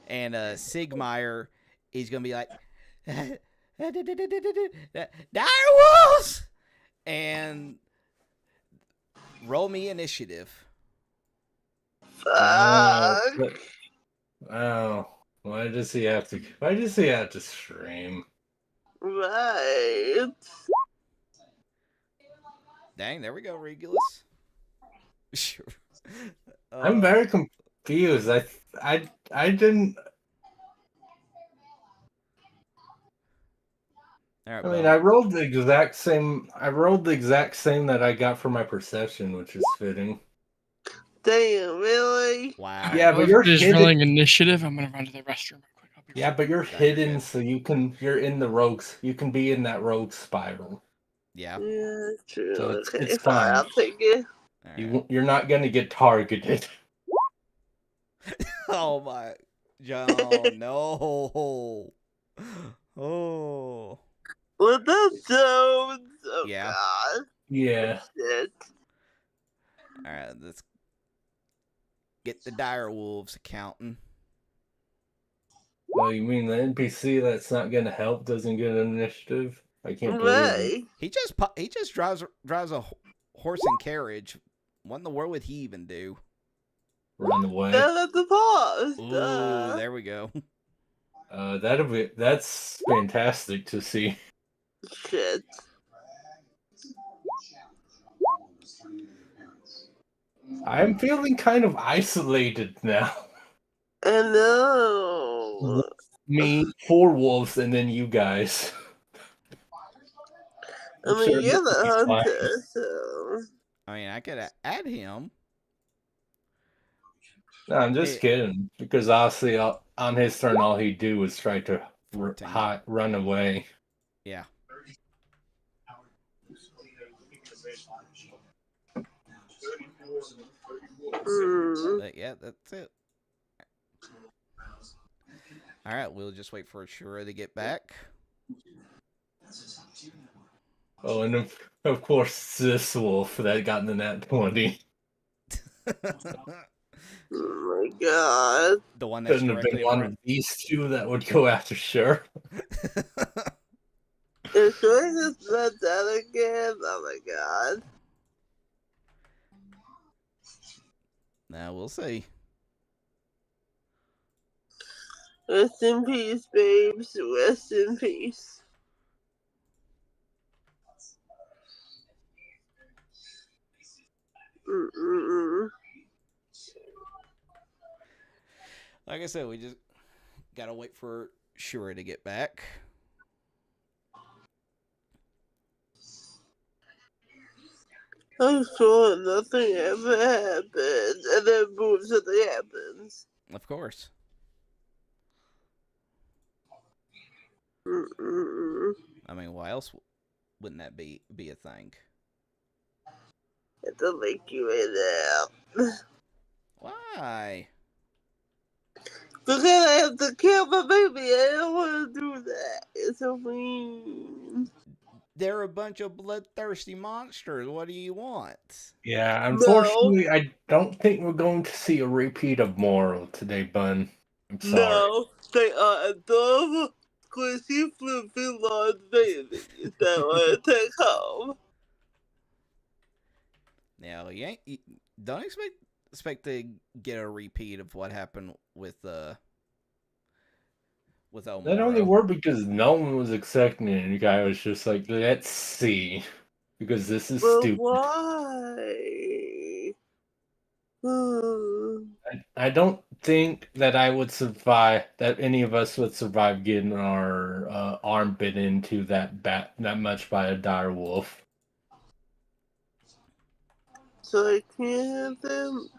S3: And Sigmire is gonna be like, direwolves, and roll me initiative.
S2: Fuck.
S4: Oh, why does he have to stream?
S2: Right.
S3: Dang, there we go, Regulus. Sure.
S4: I'm very confused. I didn't.
S3: Right,
S4: I mean, I rolled the exact same. That I got for my perception, which is fitting.
S2: Damn, really?
S3: Wow.
S4: Yeah, but you're hidden.
S1: Rolling initiative. I'm gonna run to the restroom real quick.
S4: Yeah, but you're hidden, so you're in the rogues. You can be in that rogue spiral.
S3: Yeah.
S2: Yeah, true.
S4: So
S2: okay,
S4: it's fine.
S2: I'll take it.
S3: Right.
S4: You're not gonna get targeted.
S3: Oh my, John, no. Oh.
S2: What the Jones? Oh
S3: Yeah.
S2: God.
S4: Yeah.
S2: Shit.
S3: All right, let's get the dire wolves accounting.
S4: Well, you mean the NPC that's not gonna help doesn't get an initiative? I can't believe it.
S3: He just drives a horse and carriage. What in the world would he even do?
S4: Run away.
S2: Down at the pause.
S3: Ooh, there we go.
S4: That's fantastic to see.
S2: Shit.
S4: I'm feeling kind of isolated now.
S2: I know.
S4: Me, 4 wolves, and then you guys.
S2: I mean, you're the hunter, so.
S3: I mean, I could add him.
S4: No, I'm just kidding. Because honestly, on his turn, all he'd do was try to run away.
S3: Yeah. But yeah, that's it. Alright, we'll just wait for Surya to get back.
S4: Oh, and of course, this wolf that got in the nat 20.
S2: Oh my god.
S3: The one that's
S4: couldn't have been one of these two that would go after Sure.
S2: If Sure just not that again, oh my god.
S3: Now we'll see.
S2: Rest in peace, babes. Rest in peace.
S3: Like I said, we just gotta wait for Surya to get back.
S2: I'm sure nothing ever happened, and then boom, something happens.
S3: Of course. I mean, why else wouldn't that be a thing?
S2: I have to make you right now.
S3: Why?
S2: Because I have to kill my baby. I don't want to do that. It's so mean.
S3: They're a bunch of bloodthirsty monsters. What do you want?
S4: Yeah, unfortunately, I don't think we're going to see a repeat of Moral today, Bun. I'm sorry.
S2: No, they are adorable, squishy, fluffy, large babies that want to take home.
S3: Now, you don't expect to get a repeat of what happened with Omoro.
S4: That only worked because no one was expecting it, and the guy was just like, let's see. Because this is stupid.
S2: Why?
S4: I don't think that I would survive, that any of us would survive getting our arm bit into that much by a dire wolf.
S2: So I can't have them.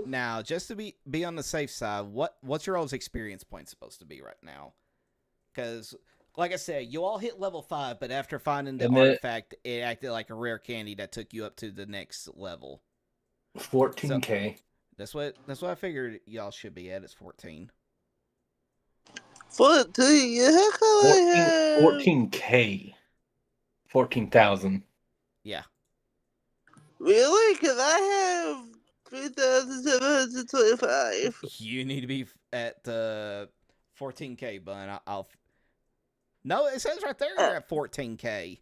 S3: Now, just to be on the safe side, what's your all's experience point supposed to be right now? Because, like I said, you all hit level 5, but after finding the artifact, it acted like a rare candy that took you up to the next level.
S4: 14k.
S3: So, that's what I figured y'all should be at. It's 14.
S2: 14? Heck,
S4: 14k. 14,000.
S3: Yeah.
S2: Really? Because I have 3,725.
S3: You need to be at 14k, Bun. No, it says right there you're at 14k.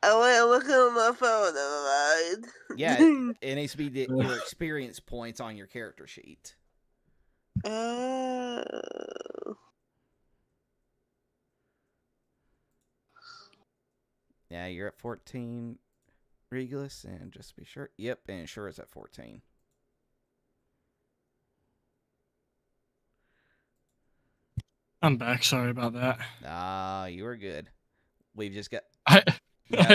S2: Oh, wait, I'm looking on my phone. Never mind.
S3: Yeah, it needs to be your experience points on your character sheet.
S2: Oh.
S3: Yeah, you're at 14, Regulus, and just to be sure. Yep, and Sure is at 14.
S1: I'm back. Sorry about that.
S3: Ah, you were good. We've just got...
S1: I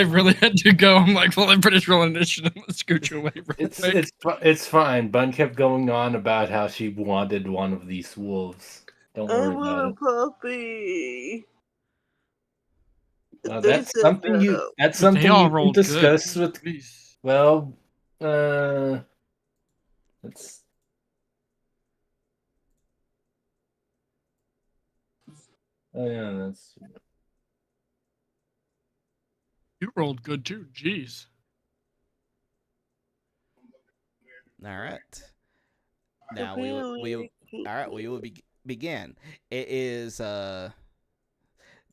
S1: really had to go. I'm like, well, I'm British roll initiative. Let's scoot you away real quick.
S4: It's fine. Bun kept going on about how she wanted one of these wolves. Don't worry about it.
S2: I want a puppy.
S4: That's something you can discuss with. Well, let's. Oh yeah, that's.
S1: You rolled good too. Jeez.
S3: All right. Now we will begin. It is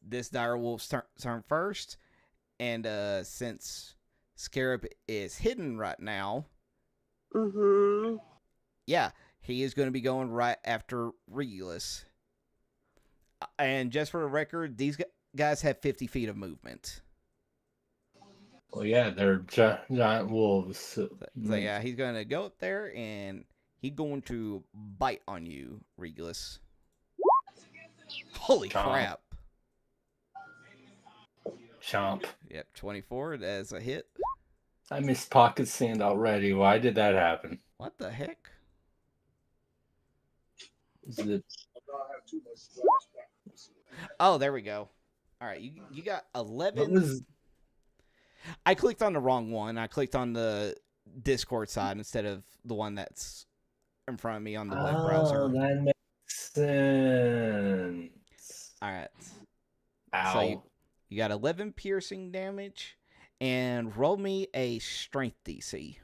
S3: this dire wolf's turn first, and since Scarab is hidden right now, yeah, he is going to be going right after Regulus. And just for the record, these guys have 50 feet of movement.
S4: Well, yeah, they're giant wolves. So
S3: yeah, he's gonna go up there and he's going to bite on you, Regulus. Holy crap!
S4: Chomp.
S3: Yep, 24. That's a hit.
S4: I missed pocket sand already. Why did that happen?
S3: What the heck?
S4: Is it...
S3: Oh, there we go. All right, you got 11.
S4: What was...
S3: I clicked on the wrong one. I clicked on the Discord side instead of the one that's in front of me on the web browser.
S4: That makes sense.
S3: All right.
S4: Ow.
S3: So you got 11 piercing damage, and roll me a strength DC.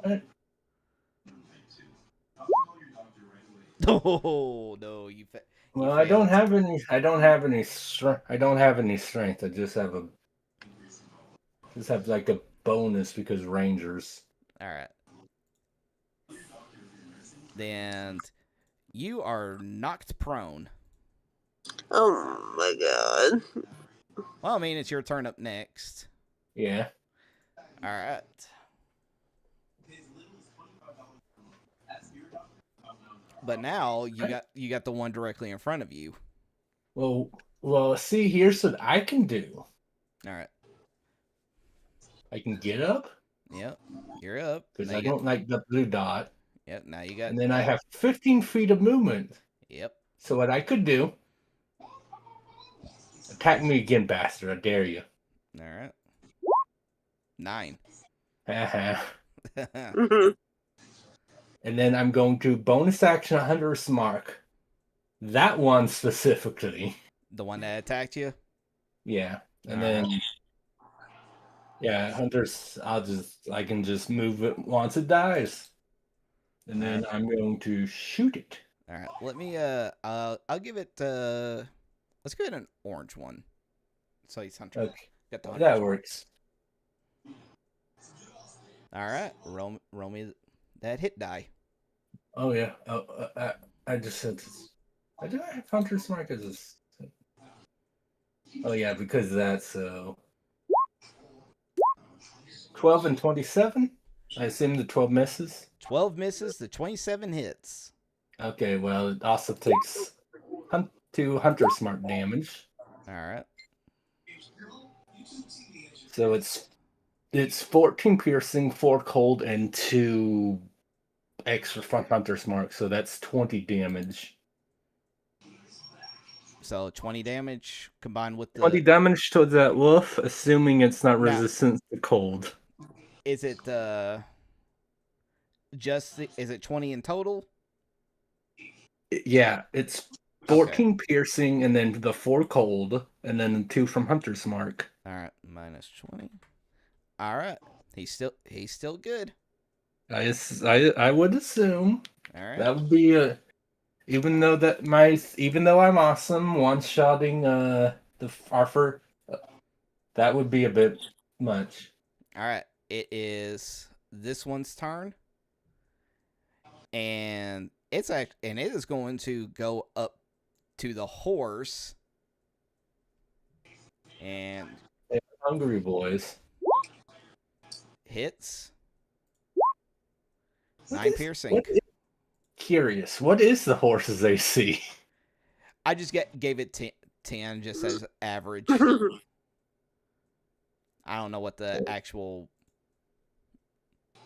S4: Right.
S3: Oh no, you.
S4: Well, I don't have any. I don't have any strength. I don't have any strength. I just have like a bonus because Rangers.
S3: All right. Then you are knocked prone.
S2: Oh my god.
S3: Well, I mean, it's your turn up next.
S4: Yeah.
S3: All right. But now you got the one directly in front of you.
S4: Well. See, here's what I can do.
S3: All right.
S4: I can get up.
S3: Yep. You're up.
S4: Because I don't like the blue dot.
S3: Yep. Now you got.
S4: And then I have 15 feet of movement.
S3: Yep.
S4: So what I could do. Attack me again, bastard. I dare you.
S3: All right. 9.
S4: Haha. And then I'm going to bonus action Hunter's Mark. That one specifically.
S3: The one that attacked you?
S4: Yeah. And then Hunter's I can just move it once it dies. And then I'm going to shoot it.
S3: Alright. Let me I'll give it let's give it an orange one. So he's Hunter.
S4: Okay.
S3: Got the
S4: That works.
S3: Alright. Roll me that hit die.
S4: Oh yeah. I just said this. I do have Hunter's Mark as a... Oh yeah, because that's 12 and 27. I assume the 12 misses.
S3: 12 misses, the 27 hits.
S4: Okay, well it also takes 2 Hunter's Mark damage.
S3: All right.
S4: So it's 14 piercing, 4 cold, and 2 extra from Hunter's Mark. So that's 20 damage.
S3: So 20 damage combined with the
S4: 20 damage to that wolf, assuming it's not resistant to cold.
S3: Is it is it 20 in total?
S4: Yeah, it's 14 piercing and then the 4 cold and then 2 from Hunter's Mark.
S3: All right, minus 20. All right. He's still good.
S4: I would assume.
S3: All right.
S4: That would be even though I'm awesome one-shotting the Arthur, that would be a bit much.
S3: All right. It is this one's turn. And it is going to go up to the horse. And
S4: they're hungry boys.
S3: Hits. 9 piercing.
S4: Curious. What is the horse's AC?
S3: I just gave it 10 just as average. I don't know what the actual.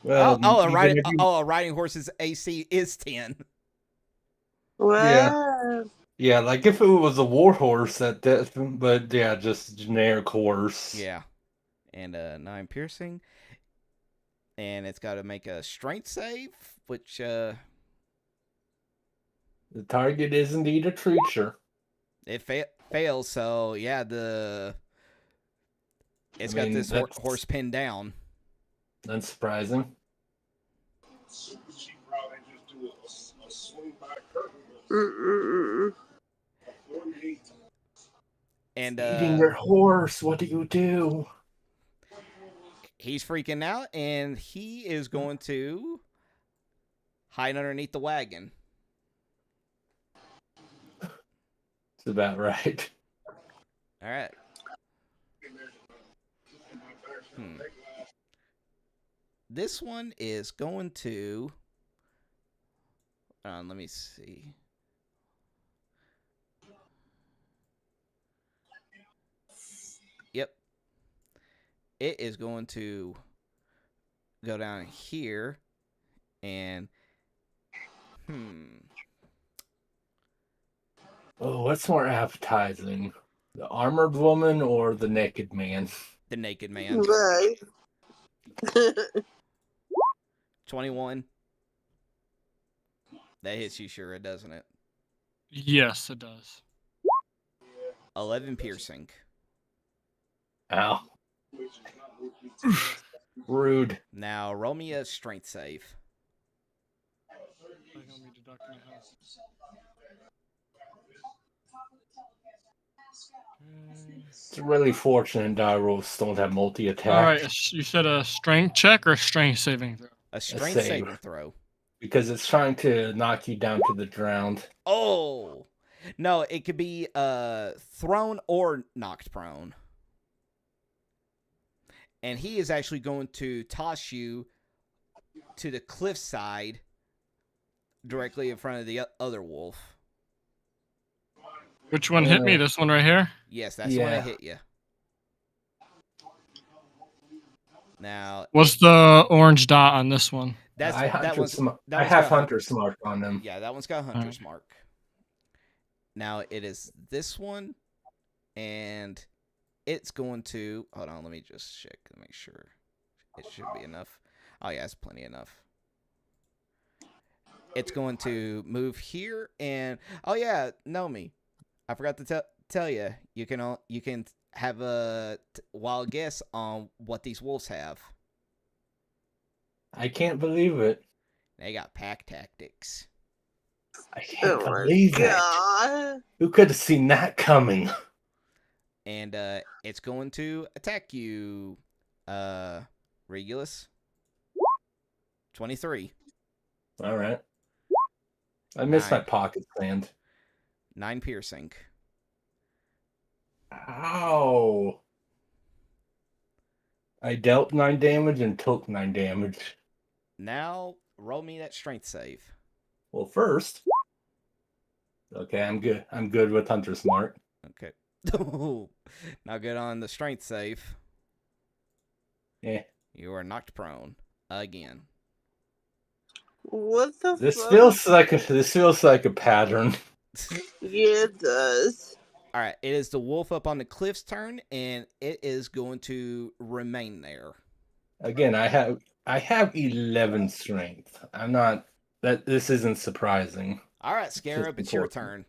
S4: Well,
S3: a riding horse's AC is 10.
S2: Wow.
S4: Yeah, like if it was a war horse but yeah, just generic horse.
S3: Yeah. And 9 piercing. And it's got to make a strength save, which the
S4: target is indeed a creature.
S3: It fails, so yeah, it's got this horse pinned down.
S4: That's surprising.
S3: And
S4: eating your horse, what do you do?
S3: He's freaking out, and he is going to hide underneath the wagon.
S4: That's about right.
S3: All right. This one is going to. Let me see. Yep. It is going to go down here and.
S4: Oh, what's more appetizing? The armored woman or the naked man?
S3: The naked man.
S2: Right.
S3: 21. That hits you, sure, doesn't it?
S1: Yes, it does.
S3: 11 piercing.
S4: Ow. Rude.
S3: Now, roll me a strength save.
S4: It's really fortunate die rolls don't have multi-attack.
S1: All right, you said a strength check or a strength saving throw?
S3: A strength saving throw.
S4: Because it's trying to knock you down to the ground.
S3: Oh! No, it could be thrown or knocked prone. And he is actually going to toss you to the cliffside directly in front of the other wolf.
S1: Which one hit me? This one right here?
S3: Yes, that's the one that hit you. Now,
S1: what's the orange dot on this one?
S4: I have Hunter's Mark on them.
S3: Yeah, that one's got Hunter's Mark. Now it is this one, and it's going to. Hold on, let me just check to make sure it should be enough. Oh yeah, it's plenty enough. It's going to move here, and oh yeah, Nomi, I forgot to tell you. You can have a wild guess on what these wolves have.
S4: I can't believe it.
S3: They got pack tactics.
S4: I can't believe that. Who could have seen that coming?
S3: And it's going to attack you, Regulus. 23.
S4: All right. I missed my pocket sand.
S3: 9 piercing.
S4: Ow. I dealt 9 damage and took 9 damage.
S3: Now, roll me that strength save.
S4: Well, first. Okay, I'm good. I'm good with Hunter's Mark.
S3: Okay. Not good on the strength save.
S4: Yeah.
S3: You are knocked prone again.
S2: What the
S4: This
S2: fuck?
S4: feels like a pattern.
S2: Yeah, it does.
S3: All right, it is the wolf up on the cliff's turn, and it is going to remain there.
S4: Again, I have 11 strength. I'm not that. This isn't surprising.
S3: All right, Scarab, it's your turn.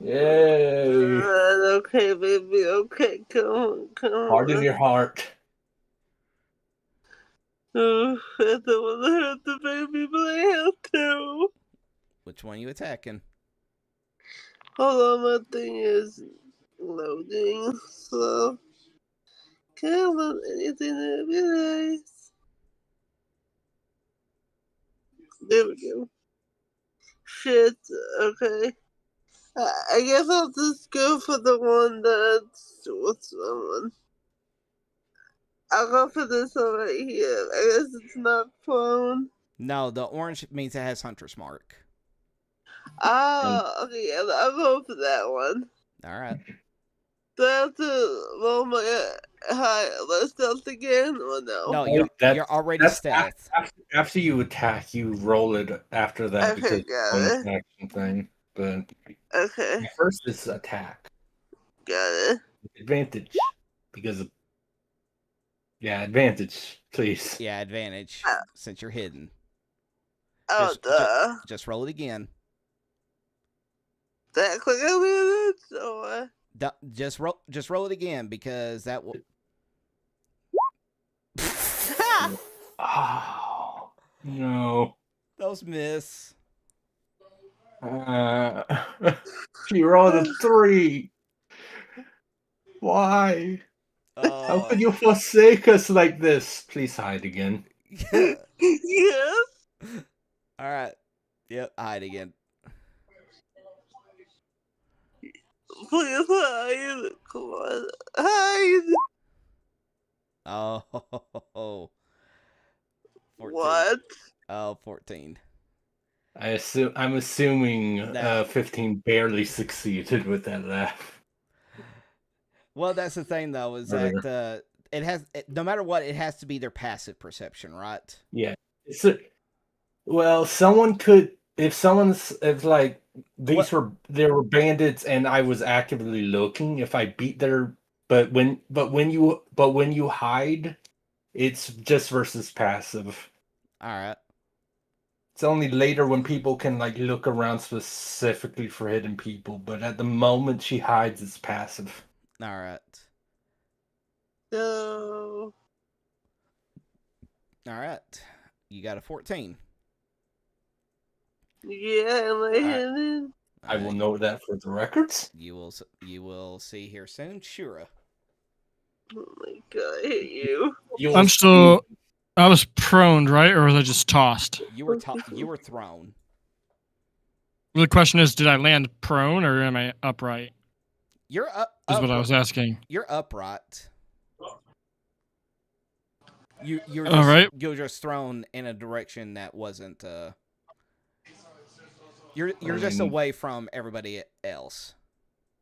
S4: Yay!
S2: Okay, baby. Okay, come on.
S4: Heart in your heart.
S2: Oh, I don't want to hurt the baby, but I have to.
S3: Which one are you attacking?
S2: Hold on, my thing is loading. So, can't load anything that be nice. There we go. Shit, okay. I guess I'll just go for the one that's. What's the one? I'll go for this one right here. I guess it's not prone.
S3: No, the orange means it has Hunter's Mark.
S2: Oh, okay, yeah, I'll go for that one.
S3: All right.
S2: Do I have to roll my high stealth again, or no?
S3: No, you're already stealth.
S4: After you attack, you roll it after that
S2: Okay,
S4: because
S2: got
S4: it's
S2: it.
S4: an action thing. But
S2: Okay,
S4: first it's attack.
S2: got it.
S4: Advantage because of advantage, please.
S3: Yeah, advantage since you're hidden.
S2: Oh, duh.
S3: Just roll it again.
S2: That quick advantage, or
S3: just roll it again because that will.
S4: Oh no!
S3: Those miss.
S4: She rolled a 3. Why? How could you forsake us like this? Please hide again.
S2: yes.
S3: All right. Yep. Hide again.
S2: Please hide. Come on, hide.
S3: Oh, 14.
S2: What?
S3: Oh, 14.
S4: I'm assuming
S3: Now-
S4: 15 barely succeeded with that laugh.
S3: Well, that's the thing, though, is that no matter what, it has to be their passive perception, right?
S4: Yeah. Well, someone could, if like there were bandits and I was actively looking, if I beat their, but when you hide, it's just versus passive.
S3: All right.
S4: It's only later when people can like look around specifically for hidden people, but at the moment she hides, it's passive.
S3: All right.
S2: No.
S3: All right. You got a 14.
S2: Yeah, am I
S3: right.
S2: hidden?
S4: I will note that for the records.
S3: You will see here soon. Shura.
S2: Oh my god, I hate you.
S1: I was prone, right? Or was I just tossed?
S3: You were thrown.
S1: The question is, did I land prone or am I upright?
S3: You're up.
S1: Is what I was asking.
S3: You're upright. You're
S1: All right.
S3: You're just thrown in a direction that wasn't. You're just away from everybody else.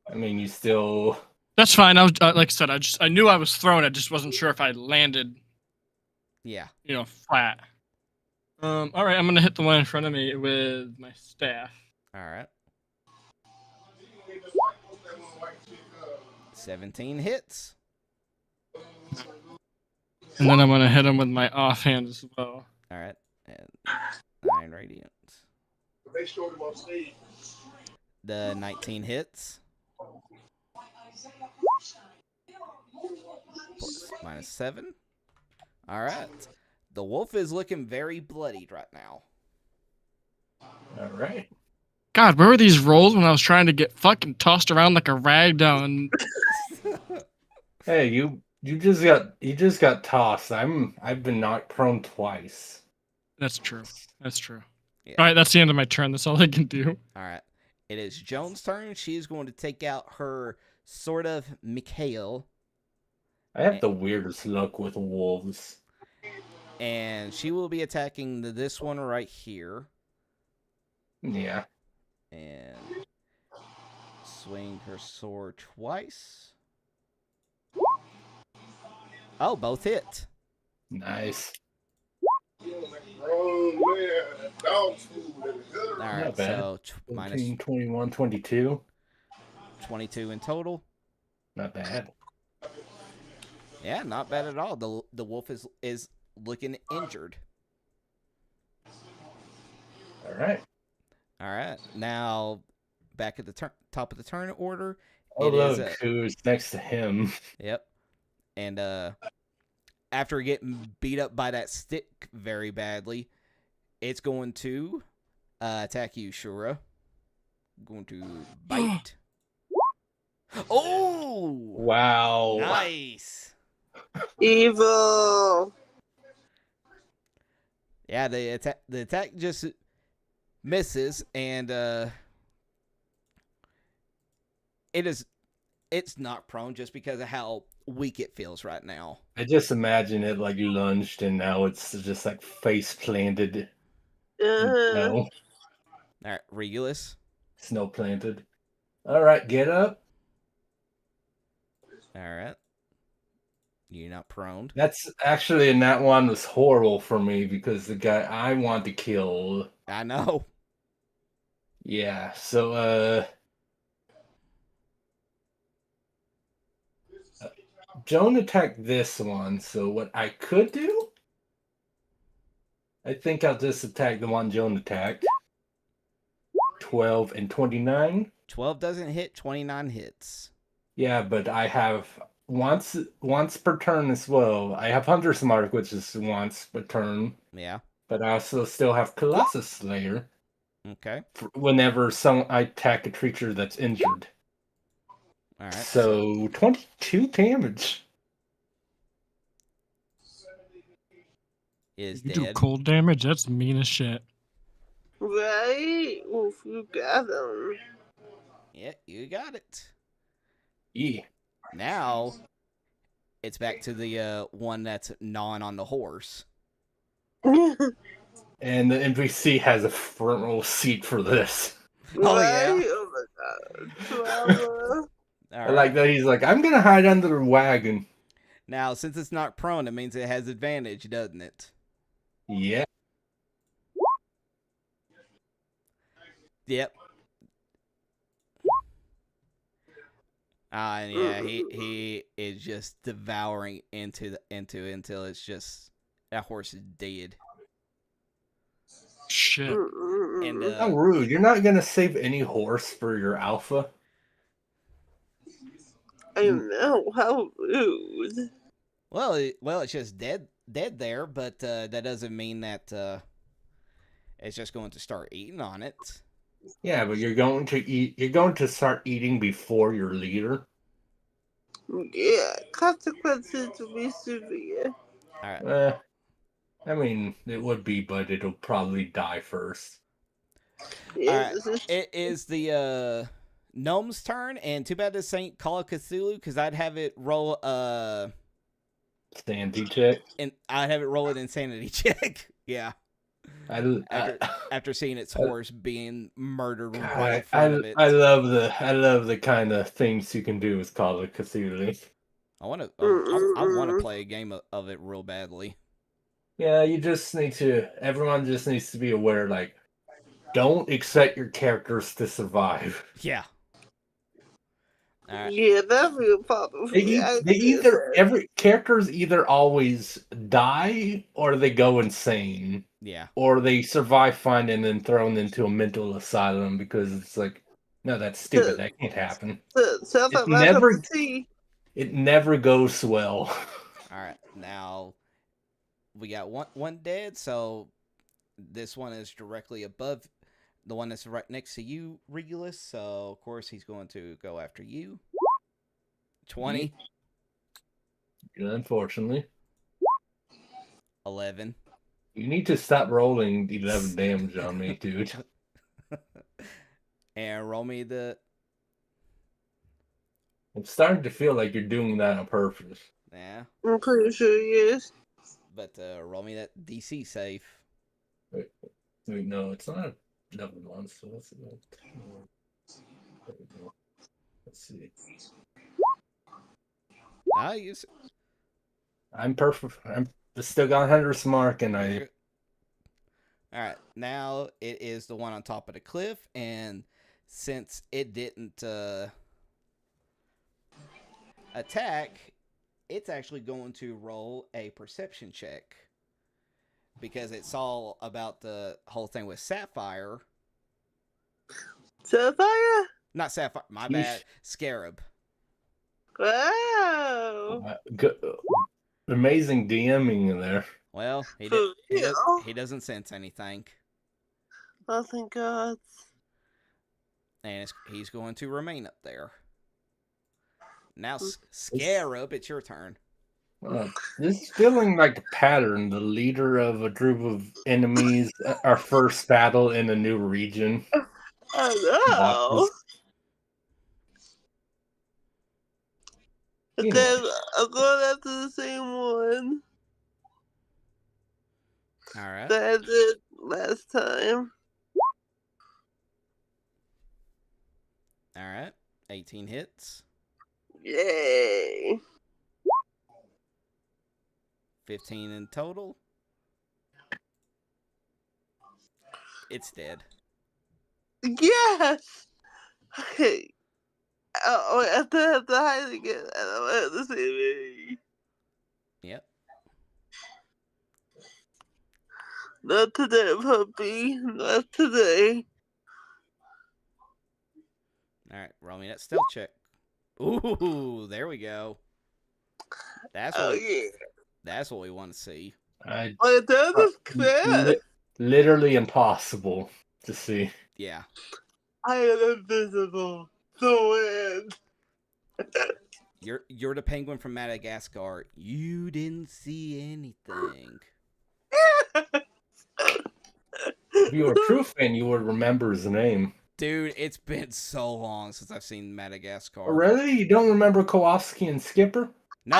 S4: I mean, you still.
S1: That's fine. I was like I said, I knew I was thrown. I just wasn't sure if I landed.
S3: Yeah.
S1: Flat. All right. I'm gonna hit the one in front of me with my staff.
S3: All right. 17 hits.
S1: And then I'm gonna hit him with my offhand as well.
S3: All right. And 9 radiant. The 19 hits. -7. All right. The wolf is looking very bloodied right now.
S4: All right.
S1: God, where were these rolls when I was trying to get fucking tossed around like a rag doll?
S4: Hey, you just got tossed. I've been knocked prone twice.
S1: That's true. That's true.
S3: Yeah.
S1: All right, that's the end of my turn. That's all I can do.
S3: All right. It is Joan's turn. She is going to take out her Sword of Mikhail.
S4: I have the weirdest luck with wolves.
S3: And she will be attacking this one right here.
S4: Yeah.
S3: And swing her sword twice. Oh, both hit.
S4: Nice.
S3: All right,
S4: Not bad.
S3: so minus
S4: 14, 21, 22.
S3: 22 in total.
S4: Not bad.
S3: Yeah, not bad at all. The wolf is looking injured.
S4: All right.
S3: All right, now back at the top of the turn order.
S4: Oh, look who's next to him.
S3: Yep. And after getting beat up by that stick very badly, it's going to attack you, Shura. Going to bite. Oh!
S4: Wow.
S3: Nice.
S2: Evil.
S3: Yeah, the attack just misses, and it's not prone just because of how weak it feels right now.
S4: I just imagine it like lunged and now it's just like face planted. No.
S3: All right, Regulus.
S4: Snow planted. All right, get up.
S3: All right. You're not prone.
S4: That's actually, and that one was horrible for me because the guy I want to kill.
S3: I know.
S4: Yeah, so Joan attacked this one, so what I could do, I think I'll just attack the one Joan attacked. 12 and 29.
S3: 12 doesn't hit, 29 hits.
S4: Yeah, but I have once per turn as well. I have Hunter's Mark, which is once per turn.
S3: Yeah.
S4: But I also still have Colossus Slayer.
S3: Okay.
S4: Whenever I attack a creature that's injured.
S3: All right.
S4: So 22 damage.
S3: Is
S1: You
S3: dead.
S1: do cold damage? That's mean as shit.
S2: Right? Oof, you got him.
S3: Yeah, you got it.
S4: Yeah.
S3: Now, It's back to the one that's gnawing on the horse.
S4: And the NPC has a front row seat for this.
S3: Oh, yeah.
S2: Oh my god. Drama.
S4: I like that he's like, I'm gonna hide under the wagon.
S3: Now, since it's not prone, it means it has advantage, doesn't it?
S4: Yeah.
S3: Yep. And yeah, he is just devouring into until it's just that horse is dead.
S1: Shit.
S3: And
S4: How rude! You're not gonna save any horse for your alpha.
S2: I know, how rude.
S3: well, it's just dead there, but that doesn't mean that it's just going to start eating on it.
S4: Yeah, but you're going to eat. You're going to start eating before your leader.
S2: Yeah, consequences will be severe.
S3: All right.
S4: I mean, it would be, but it'll probably die first.
S2: Yeah,
S3: All right. It is the gnome's turn, and too bad this ain't Call of Cthulhu, because I'd have it roll
S4: Sanity check.
S3: and I'd have it roll an insanity check. Yeah. After seeing its horse being murdered right in front of it.
S4: I love the kind of things you can do with Call of Cthulhu.
S3: I want to play a game of it real badly.
S4: Yeah, you just need to. Everyone just needs to be aware. Like, don't expect your characters to survive.
S3: Yeah. Right.
S2: Yeah, that'd be a problem.
S4: Characters either always die or they go insane.
S3: Yeah.
S4: Or they survive fine and then thrown into a mental asylum because it's like, no, that's stupid. That can't happen. It never goes well.
S3: All right, now we got one dead, so this one is directly above the one that's right next to you, Regulus. So of course he's going to go after you. 20.
S4: Unfortunately.
S3: 11.
S4: You need to stop rolling 11 damage on me, dude.
S3: And roll me the...
S4: I'm starting to feel like you're doing that on purpose.
S3: Yeah.
S2: I'm pretty sure he is.
S3: But roll me that DC save.
S4: Wait, no, it's not level 1, so let's see.
S3: Nice.
S4: I'm perfect. I'm still got Hunter's Mark, and I...
S3: Alright, now it is the one on top of the cliff, and since it didn't attack, it's actually going to roll a perception check. Because it saw about the whole thing with Sapphire.
S2: Sapphire?
S3: Not Sapphire, my bad. Scarab.
S2: Wow.
S4: Amazing DMing in there.
S3: Well, he doesn't sense anything.
S2: Oh, thank God.
S3: And he's going to remain up there. Now, Scarab, it's your turn.
S4: This is feeling like a pattern. The leader of a group of enemies, our first battle in a new region.
S2: I know. Okay, I'm going after the same one.
S3: Alright.
S2: That I did last time.
S3: Alright. 18 hits.
S2: Yay.
S3: 15 in total. It's dead.
S2: Yes! Okay. Oh, I have to hide again. I don't have to see me.
S3: Yep.
S2: Not today, puppy. Not today.
S3: Alright, roll me that stealth check. Ooh, there we go. That's what we want to see.
S4: Literally impossible to see.
S3: Yeah.
S2: I am invisible. The wind.
S3: You're the penguin from Madagascar. You didn't see anything.
S4: If you were a true fan, you would remember his name.
S3: Dude, it's been so long since I've seen Madagascar.
S4: Really? You don't remember Kowalski and Skipper?
S3: No,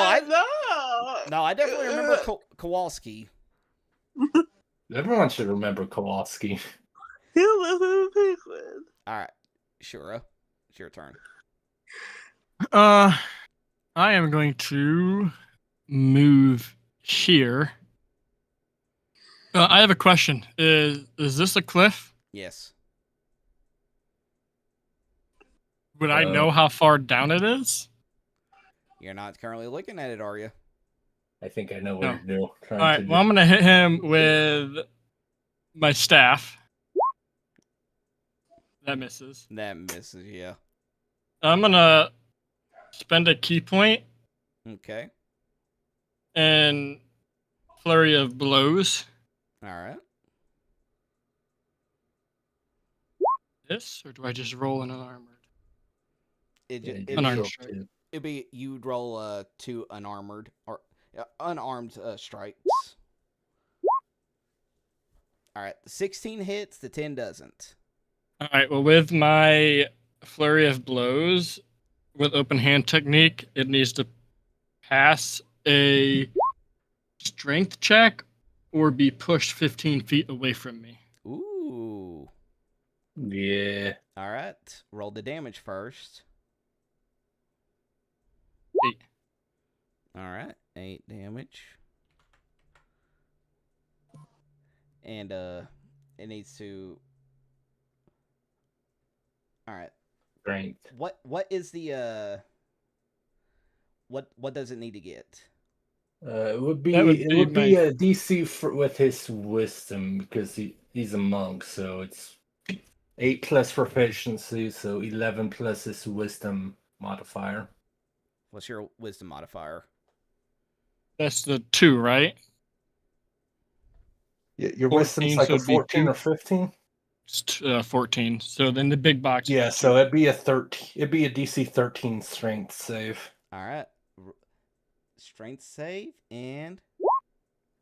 S2: know.
S3: I definitely remember Kowalski.
S4: Everyone should remember Kowalski.
S2: He lives in a penguin.
S3: All right, Shura, it's your turn.
S1: I am going to move here. I have a question. Is this a cliff?
S3: Yes.
S1: Would I know how far down it is?
S3: You're not currently looking at it, are you?
S4: I think I know what
S1: No.
S4: you're doing.
S1: All right. Well, I'm gonna hit him with my staff. That misses.
S3: That misses, yeah.
S1: I'm gonna spend a key point
S3: Okay.
S1: and flurry of blows.
S3: All right.
S1: This, or do I just roll an unarmored?
S3: It'd
S1: Strike.
S3: be you'd roll 2 unarmored or unarmed strikes. All right, the 16 hits, the 10 doesn't.
S1: All right. Well, with my flurry of blows, with open hand technique, it needs to pass a strength check or be pushed 15 feet away from me.
S3: Ooh.
S4: Yeah.
S3: All right, roll the damage first.
S1: 8.
S3: All right, 8 damage. And it needs to. All right.
S4: Strength.
S3: What is the what does it need to get?
S4: It would be
S1: my-
S4: a DC with his wisdom because he's a monk, so it's 8 plus proficiency, so 11 plus his wisdom modifier.
S3: What's your wisdom modifier?
S1: That's the 2, right?
S4: Yeah, your
S1: 14,
S4: wisdom's like
S1: so
S4: a
S1: it'd be
S4: 14
S1: 2.
S4: or 15.
S1: It's 14. So then the big box.
S4: Yeah, so it'd be a 13. It'd be a DC 13 strength save.
S3: All right, strength save and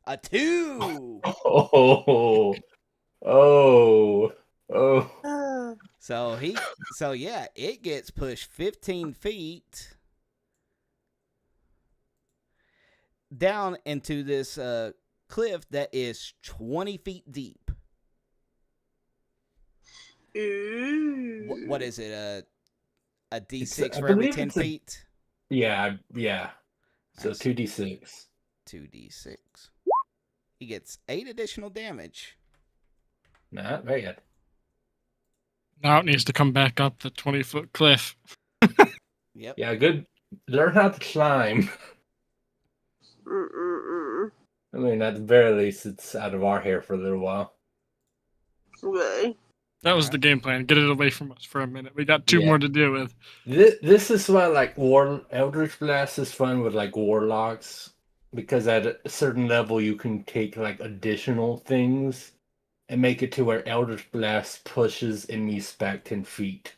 S3: a 2.
S4: Oh, oh, oh.
S3: So yeah, it gets pushed 15 feet down into this cliff that is 20 feet deep.
S2: Ooh.
S3: What is it? A D6
S4: I
S3: for every
S4: believe
S3: 10
S4: it's a-
S3: feet?
S4: Yeah. So
S3: Nice.
S4: 2d6.
S3: 2d6. He gets 8 additional damage.
S4: Not bad.
S1: Now it needs to come back up the 20-foot cliff.
S3: Yep.
S4: Yeah, good. Learn how to climb.
S2: Mm-mm-mm.
S4: I mean, at the very least, it's out of our hair for a little while.
S2: Okay.
S1: That was the game plan. Get it away from us for a minute. We got 2
S4: Yeah.
S1: more to deal with.
S4: This is why, like, Eldritch Blast is fun with, like, warlocks. Because at a certain level, you can take, like, additional things and make it to where Eldritch Blast pushes enemies back 10 feet.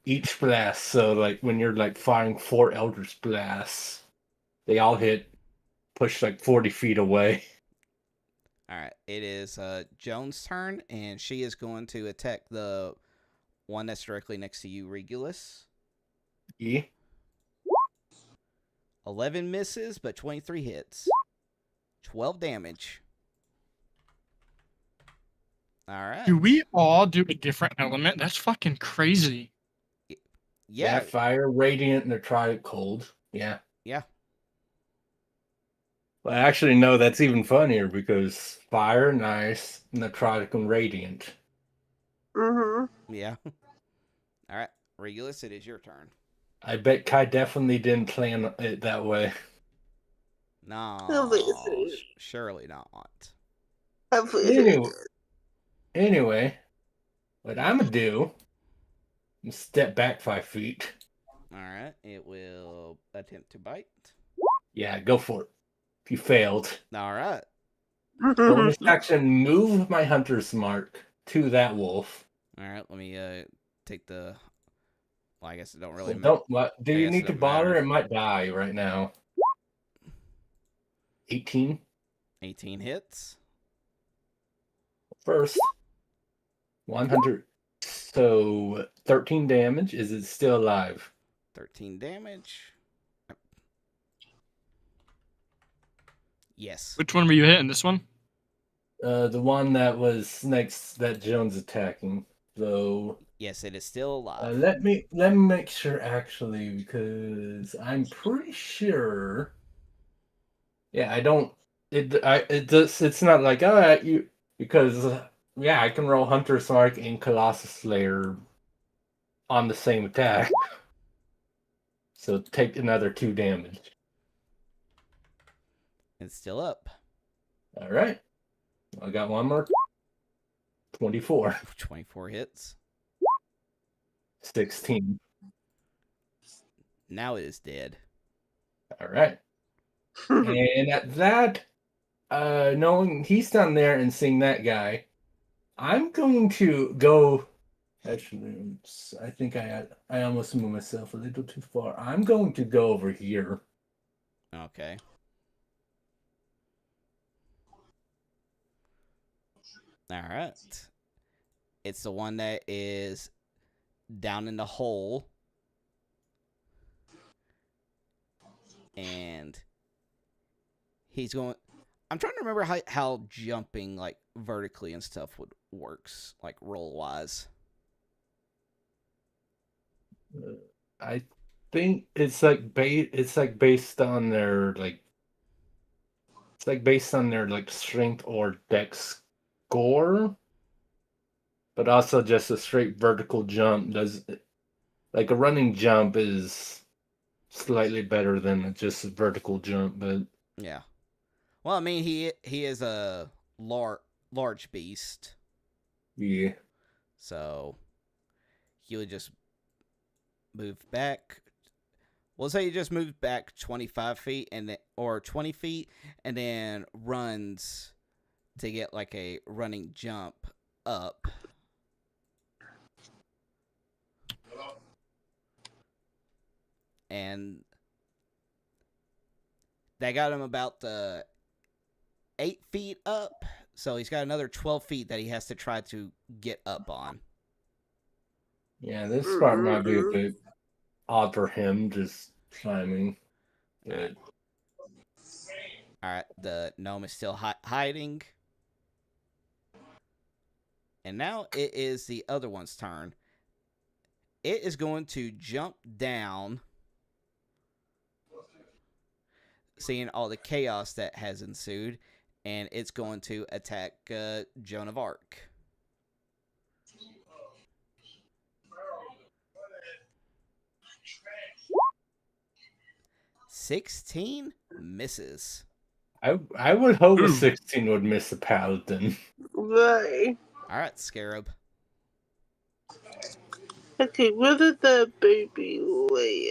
S4: Each blast, so, like, when you're, like, firing 4 Eldritch Blasts, they all push, like, 40 feet away.
S3: All right. It is Joan's turn, and she is going to attack the one that's directly next to you, Regulus.
S4: Yeah.
S3: 11 misses, but 23 hits. 12 damage. All right.
S1: Do we all do a different element? That's fucking crazy.
S3: Yeah.
S4: Fire, radiant, and necrotic cold. Yeah.
S3: Yeah.
S4: Well, actually, no, that's even funnier because fire, nice, necrotic, and radiant.
S2: Mm-hmm.
S3: Yeah. All right. Regulus, it is your turn.
S4: I bet Kai definitely didn't plan it that way.
S3: No.
S2: Obviously.
S3: Surely not.
S4: Anyway, what I'm gonna do is step back 5 feet.
S3: All right. It will attempt to bite.
S4: Yeah, go for it. If you failed.
S3: All right.
S4: Bonus action, move my hunter's mark to that wolf.
S3: All right. Let me take the. Well, I guess it don't really matter.
S4: Don't. What? Do
S3: I
S4: you
S3: guess
S4: need
S3: it
S4: to
S3: don't
S4: bother?
S3: matter.
S4: It might die right now. 18.
S3: 18 hits.
S4: First. 100. So 13 damage. Is it still alive?
S3: 13 damage. Yes.
S1: Which one were you hitting? This one?
S4: The one that was next that Jones attacking. So
S3: Yes, it is still alive.
S4: let me make sure actually, because I'm pretty sure. Yeah, I don't. It's not like you because yeah, I can roll Hunter's Mark and Colossus Slayer on the same attack. So take another 2 damage.
S3: It's still up.
S4: All right, I got one more. 24.
S3: 24 hits.
S4: 16.
S3: Now it is dead.
S4: All right. And at that, knowing he's down there and seeing that guy, I'm going to go. Actually, I think I almost moved myself a little too far. I'm going to go over here.
S3: Okay. All right. It's the one that is down in the hole. And he's going. I'm trying to remember how jumping like vertically and stuff works, like roll wise.
S4: I think it's like based on their like. It's like based on their like strength or dex score, but also just a straight vertical jump does like a running jump is slightly better than just a vertical jump, but
S3: yeah. Well, I mean, he is a large beast.
S4: Yeah.
S3: So he'll just move back. We'll say he just moves back 25 feet or 20 feet and then runs to get like a running jump up. And that got him about 8 feet up. So he's got another 12 feet that he has to try to get up on.
S4: Yeah, this part might be a bit odd for him, just climbing.
S3: All right, the gnome is still hiding. And now it is the other one's turn. It is going to jump down, seeing all the chaos that has ensued, and it's going to attack Joan of Arc. $16 misses.
S4: I would hope a 16 would miss a paladin.
S2: Right.
S3: All right, Scarab.
S2: Okay, where did the baby lay?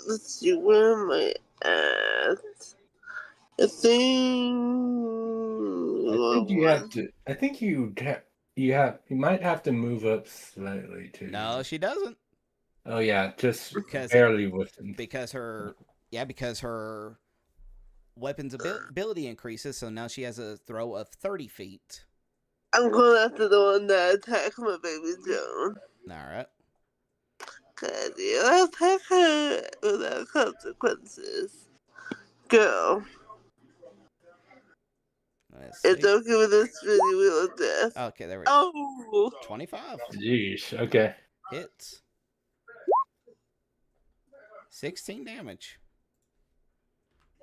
S2: Let's see, where am I at? I think
S4: you have to. I think you might have to move up slightly too.
S3: No, she doesn't.
S4: Oh yeah, just barely with him.
S3: Because her weapons ability increases, so now she has a throw of 30 feet.
S2: I'm going after the one that attacked my baby Joan.
S3: Alright.
S2: God, I'll attack her without consequences. Go. And don't give me this spinning wheel of death.
S3: Okay, there we go.
S2: Oh!
S3: 25.
S4: Jeez, okay.
S3: Hits. 16 damage.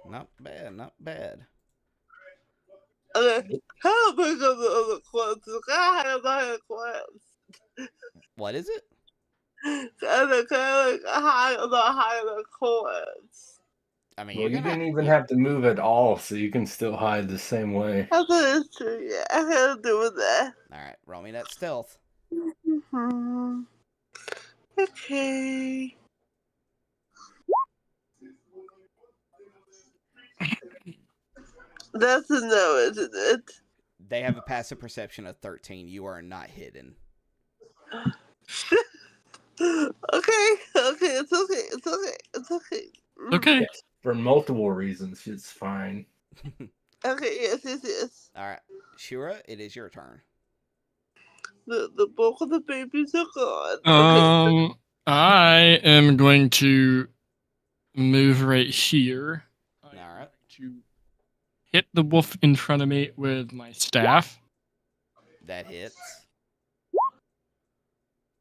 S3: Not bad, not bad.
S2: Okay, how big are the other corpses? I have my corpse.
S3: What is it?
S2: Can I hide the corpse?
S3: I mean,
S4: well, you didn't even have to move at all, so you can still hide the same way.
S2: That's true, yeah. I can't do that.
S3: Alright, roll me that stealth.
S2: Mm-hmm. Okay. That's a no, isn't it?
S3: They have a passive perception of 13. You are not hidden.
S2: Okay, it's okay.
S1: Okay.
S4: Yes, for multiple reasons, it's fine.
S2: Okay, yes.
S3: Alright, Shura, it is your turn.
S2: The bulk of the babies are gone.
S1: Okay. I am going to move right here.
S3: Alright.
S1: To hit the wolf in front of me with my staff.
S3: That hits.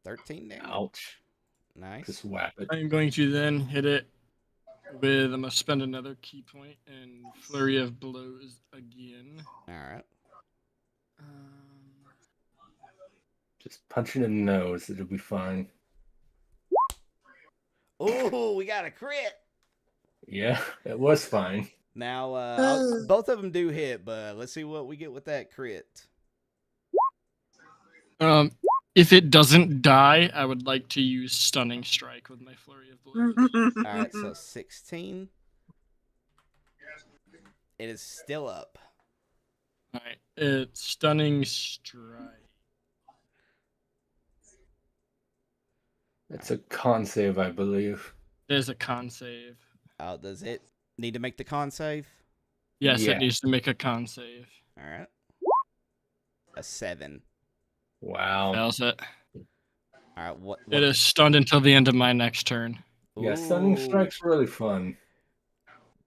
S3: 13 damage.
S4: Ouch.
S3: Nice.
S4: Just whap it.
S1: I'm going to then hit it with, I'm going to spend another key point and flurry of blows again.
S3: Alright.
S4: Just punch it in the nose. It'll be fine.
S3: Ooh, we got a crit.
S4: Yeah, it was fine.
S3: Now, both of them do hit, but let's see what we get with that crit.
S1: If it doesn't die, I would like to use Stunning Strike with my flurry of blows.
S3: Alright, so 16. It is still up.
S1: Alright, it's Stunning Strike.
S4: It's a con save, I believe.
S1: There's a con save.
S3: Oh, does it need to make the con save?
S1: Yes,
S4: Yeah.
S1: it needs to make a con save.
S3: Alright. A 7.
S4: Wow.
S1: Fails it.
S3: Alright, what?
S1: It is stunned until the end of my next turn.
S4: Yeah, Stunning
S3: Ooh.
S4: Strike's really fun.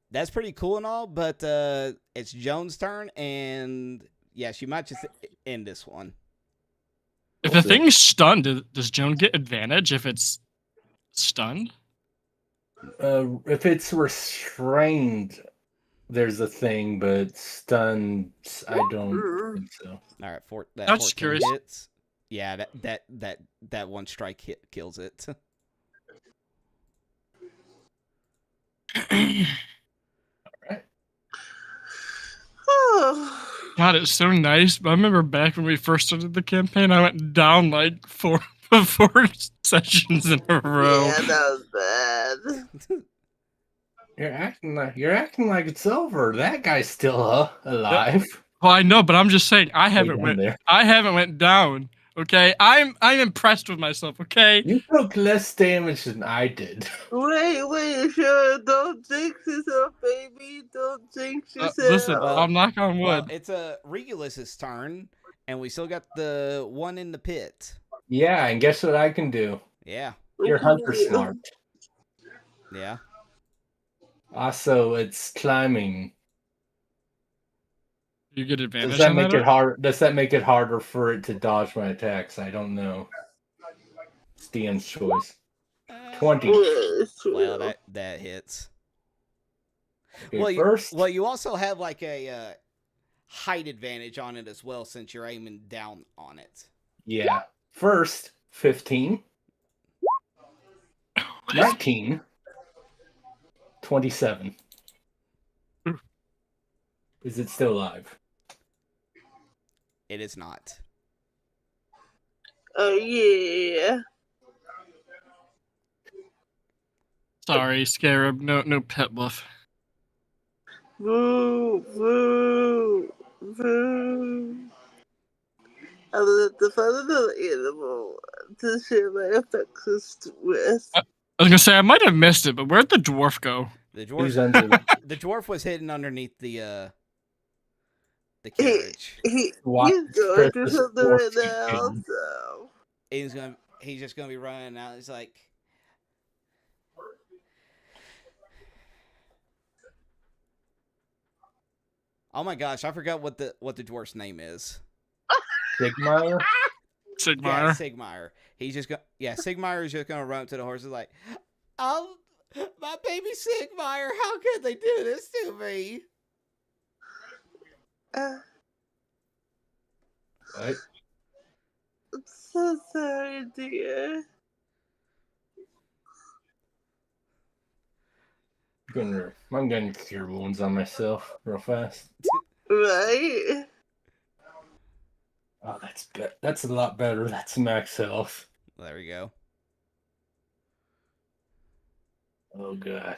S3: That's pretty cool and all, but it's Joan's turn, and yeah, she might just end this one.
S1: If the thing's stunned, does Joan get advantage if it's stunned?
S4: If it's restrained, there's a thing, but stunned, I don't think so.
S3: All right, that
S1: I'm just
S3: 14
S1: curious.
S3: hits. Yeah, that one strike hit kills it.
S1: God, it's so nice. But I remember back when we first started the campaign, I went down like four sessions in a row.
S2: Yeah, that was bad.
S4: You're acting like it's over. That guy's still alive.
S1: Well, I know, but I'm just saying I haven't
S4: Way down
S1: went down. Okay, I'm impressed with myself. Okay,
S4: You took less damage than I did.
S2: Wait, sure, don't jinx yourself, baby. Don't jinx yourself.
S1: listen, I'll knock on wood.
S3: Well, it's Regulus's turn, and we still got the one in the pit.
S4: Yeah, and guess what I can do?
S3: Yeah,
S4: You're hunter smart.
S3: yeah.
S4: Also, it's climbing.
S1: You get advantage.
S4: Does that
S1: on
S4: make
S1: that?
S4: it hard? Does that make it harder for it to dodge my attacks? I don't know. It's Dan's choice. 20.
S3: Well, that hits.
S4: Okay,
S3: You also have like a height advantage on it as well, since you're aiming down on it.
S4: Yeah. First, 15. 19. 27. Is it still alive?
S3: It is not.
S2: Oh yeah.
S1: Sorry, Scarab. No pet buff.
S2: Boo. I let the fundamental animal to share my effects with.
S1: I was gonna say I might have missed it, but where'd the dwarf go?
S3: The
S4: Who's
S3: dwarf,
S4: under
S3: the dwarf was hidden underneath the carriage.
S2: He's
S4: Watch
S2: going
S4: press
S2: through
S4: the
S2: something
S4: dwarf
S2: right
S4: keep
S2: now,
S4: hidden.
S2: so.
S3: He's just gonna be running out. He's like, oh my gosh, I forgot what the dwarf's name is.
S4: Sigmar?
S1: Sigmar.
S3: Yeah, Sigmar. He's just Sigmar is just gonna run up to the horse and like, oh, my baby Sigmar, how could they do this to me?
S4: What?
S2: I'm so sorry, dear.
S4: I'm gonna cure wounds on myself real fast.
S2: Right?
S4: Oh, that's a lot better. That's max health.
S3: There we go.
S4: Oh god.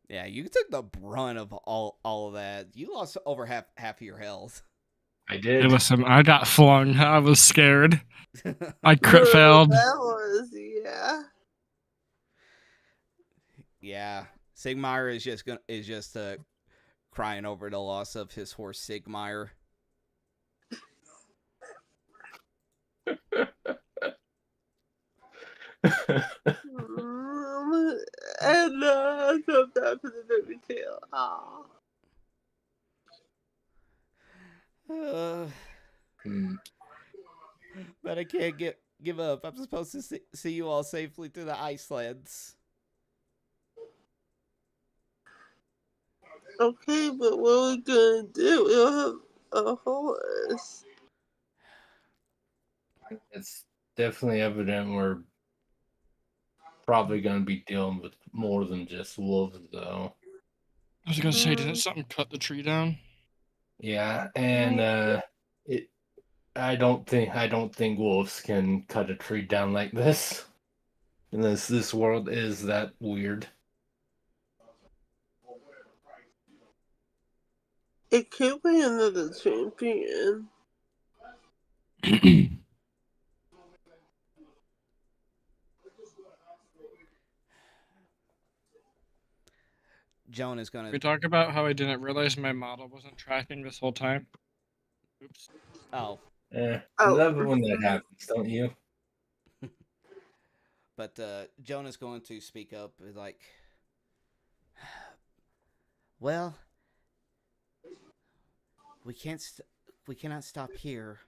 S3: Yeah, you took the brunt of all of that. You lost over half of your health.
S4: I did.
S1: Hey, listen, I got flung. I was scared. I crit failed.
S2: That was, yeah.
S3: Yeah, Sigmar is just crying over the loss of his horse Sigmar.
S2: And I felt bad for the baby tail. Aw.
S3: But I can't give up. I'm supposed to see you all safely through the icelands.
S2: Okay, but what are we gonna do? We don't have a horse.
S4: It's definitely evident we're probably going to be dealing with more than just wolves, though.
S1: I was gonna say, didn't something cut the tree down?
S4: Yeah, and I don't think wolves can cut a tree down like this. Unless this world is that weird.
S2: It could be another champion.
S3: Joan is gonna.
S1: We talk about how I didn't realize my model wasn't tracking this whole time. Oops.
S3: Oh.
S4: I love it when that happens, don't you?
S3: But Joan is going to speak up, like, well, we cannot stop here.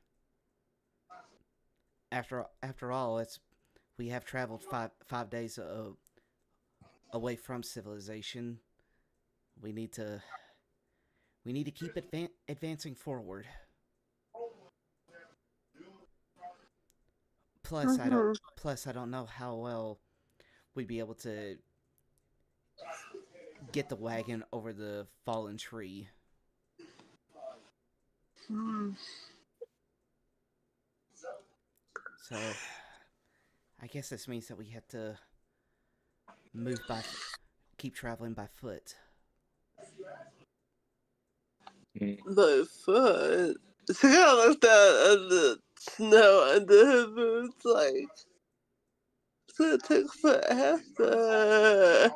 S3: After all, we have traveled five days away from civilization. We need to keep advancing forward. Plus, I don't know how well we'd be able to get the wagon over the fallen tree. So, I guess this means that we have to keep traveling by foot.
S2: By foot? She kind of looked out at the snow under her boots, like, it's gonna take forever.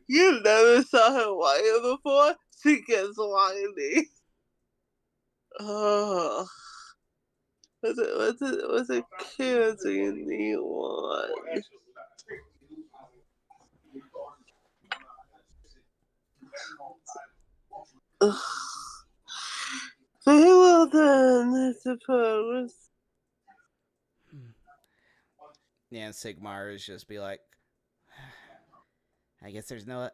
S2: You never saw her whine before? She gets whiny. Oh. What's a candy one? Very well done, I suppose.
S3: Yeah, and Sigmar is just be like, I guess there's no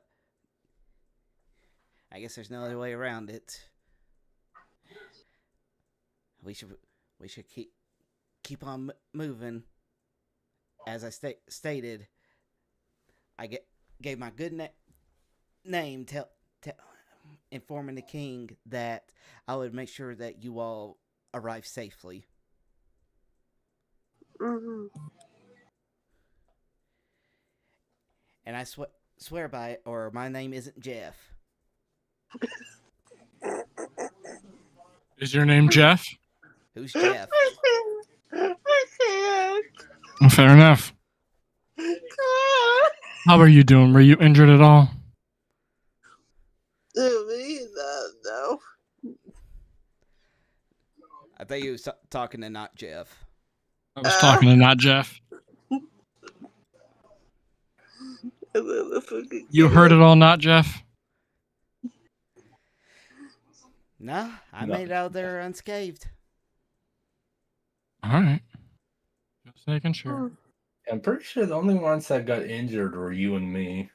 S3: other way around it. We should keep on moving. As I stated, I gave my good name informing the king that I would make sure that you all arrive safely.
S2: Mm-hmm.
S3: And I swear by it, or my name isn't Jeff.
S1: Is your name Jeff?
S3: Who's Jeff?
S2: I can't.
S1: Well, fair enough. How are you doing? Were you injured at all?
S2: No.
S3: I thought you was talking to not Jeff.
S1: I was talking to not Jeff. You heard it all, not Jeff?
S3: No, I made it out there unscathed.
S1: Alright. Just making sure.
S4: I'm pretty sure the only ones that got injured were you and me.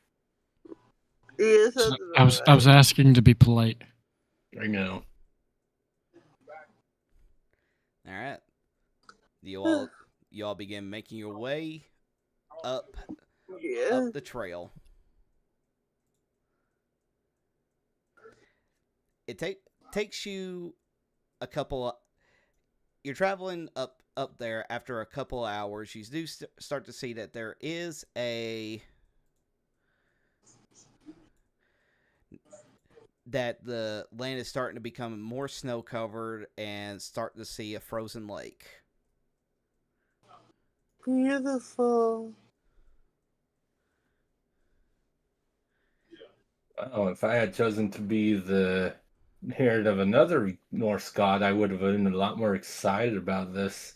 S2: Yes,
S1: I was asking to be polite.
S4: I know.
S3: Alright. You all begin making your way up the trail. It takes you a couple. You're traveling up there. After a couple hours, you do start to see that there is that the land is starting to become more snow covered and start to see a frozen lake.
S2: Beautiful.
S4: Oh, if I had chosen to be the inherit of another Norse god, I would have been a lot more excited about this.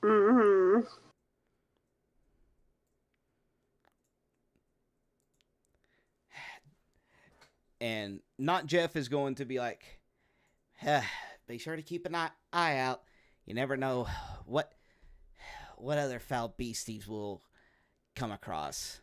S2: Mm-hmm.
S3: And not Jeff is going to be like, Be sure to keep an eye out. You never know what other foul beasties will come across.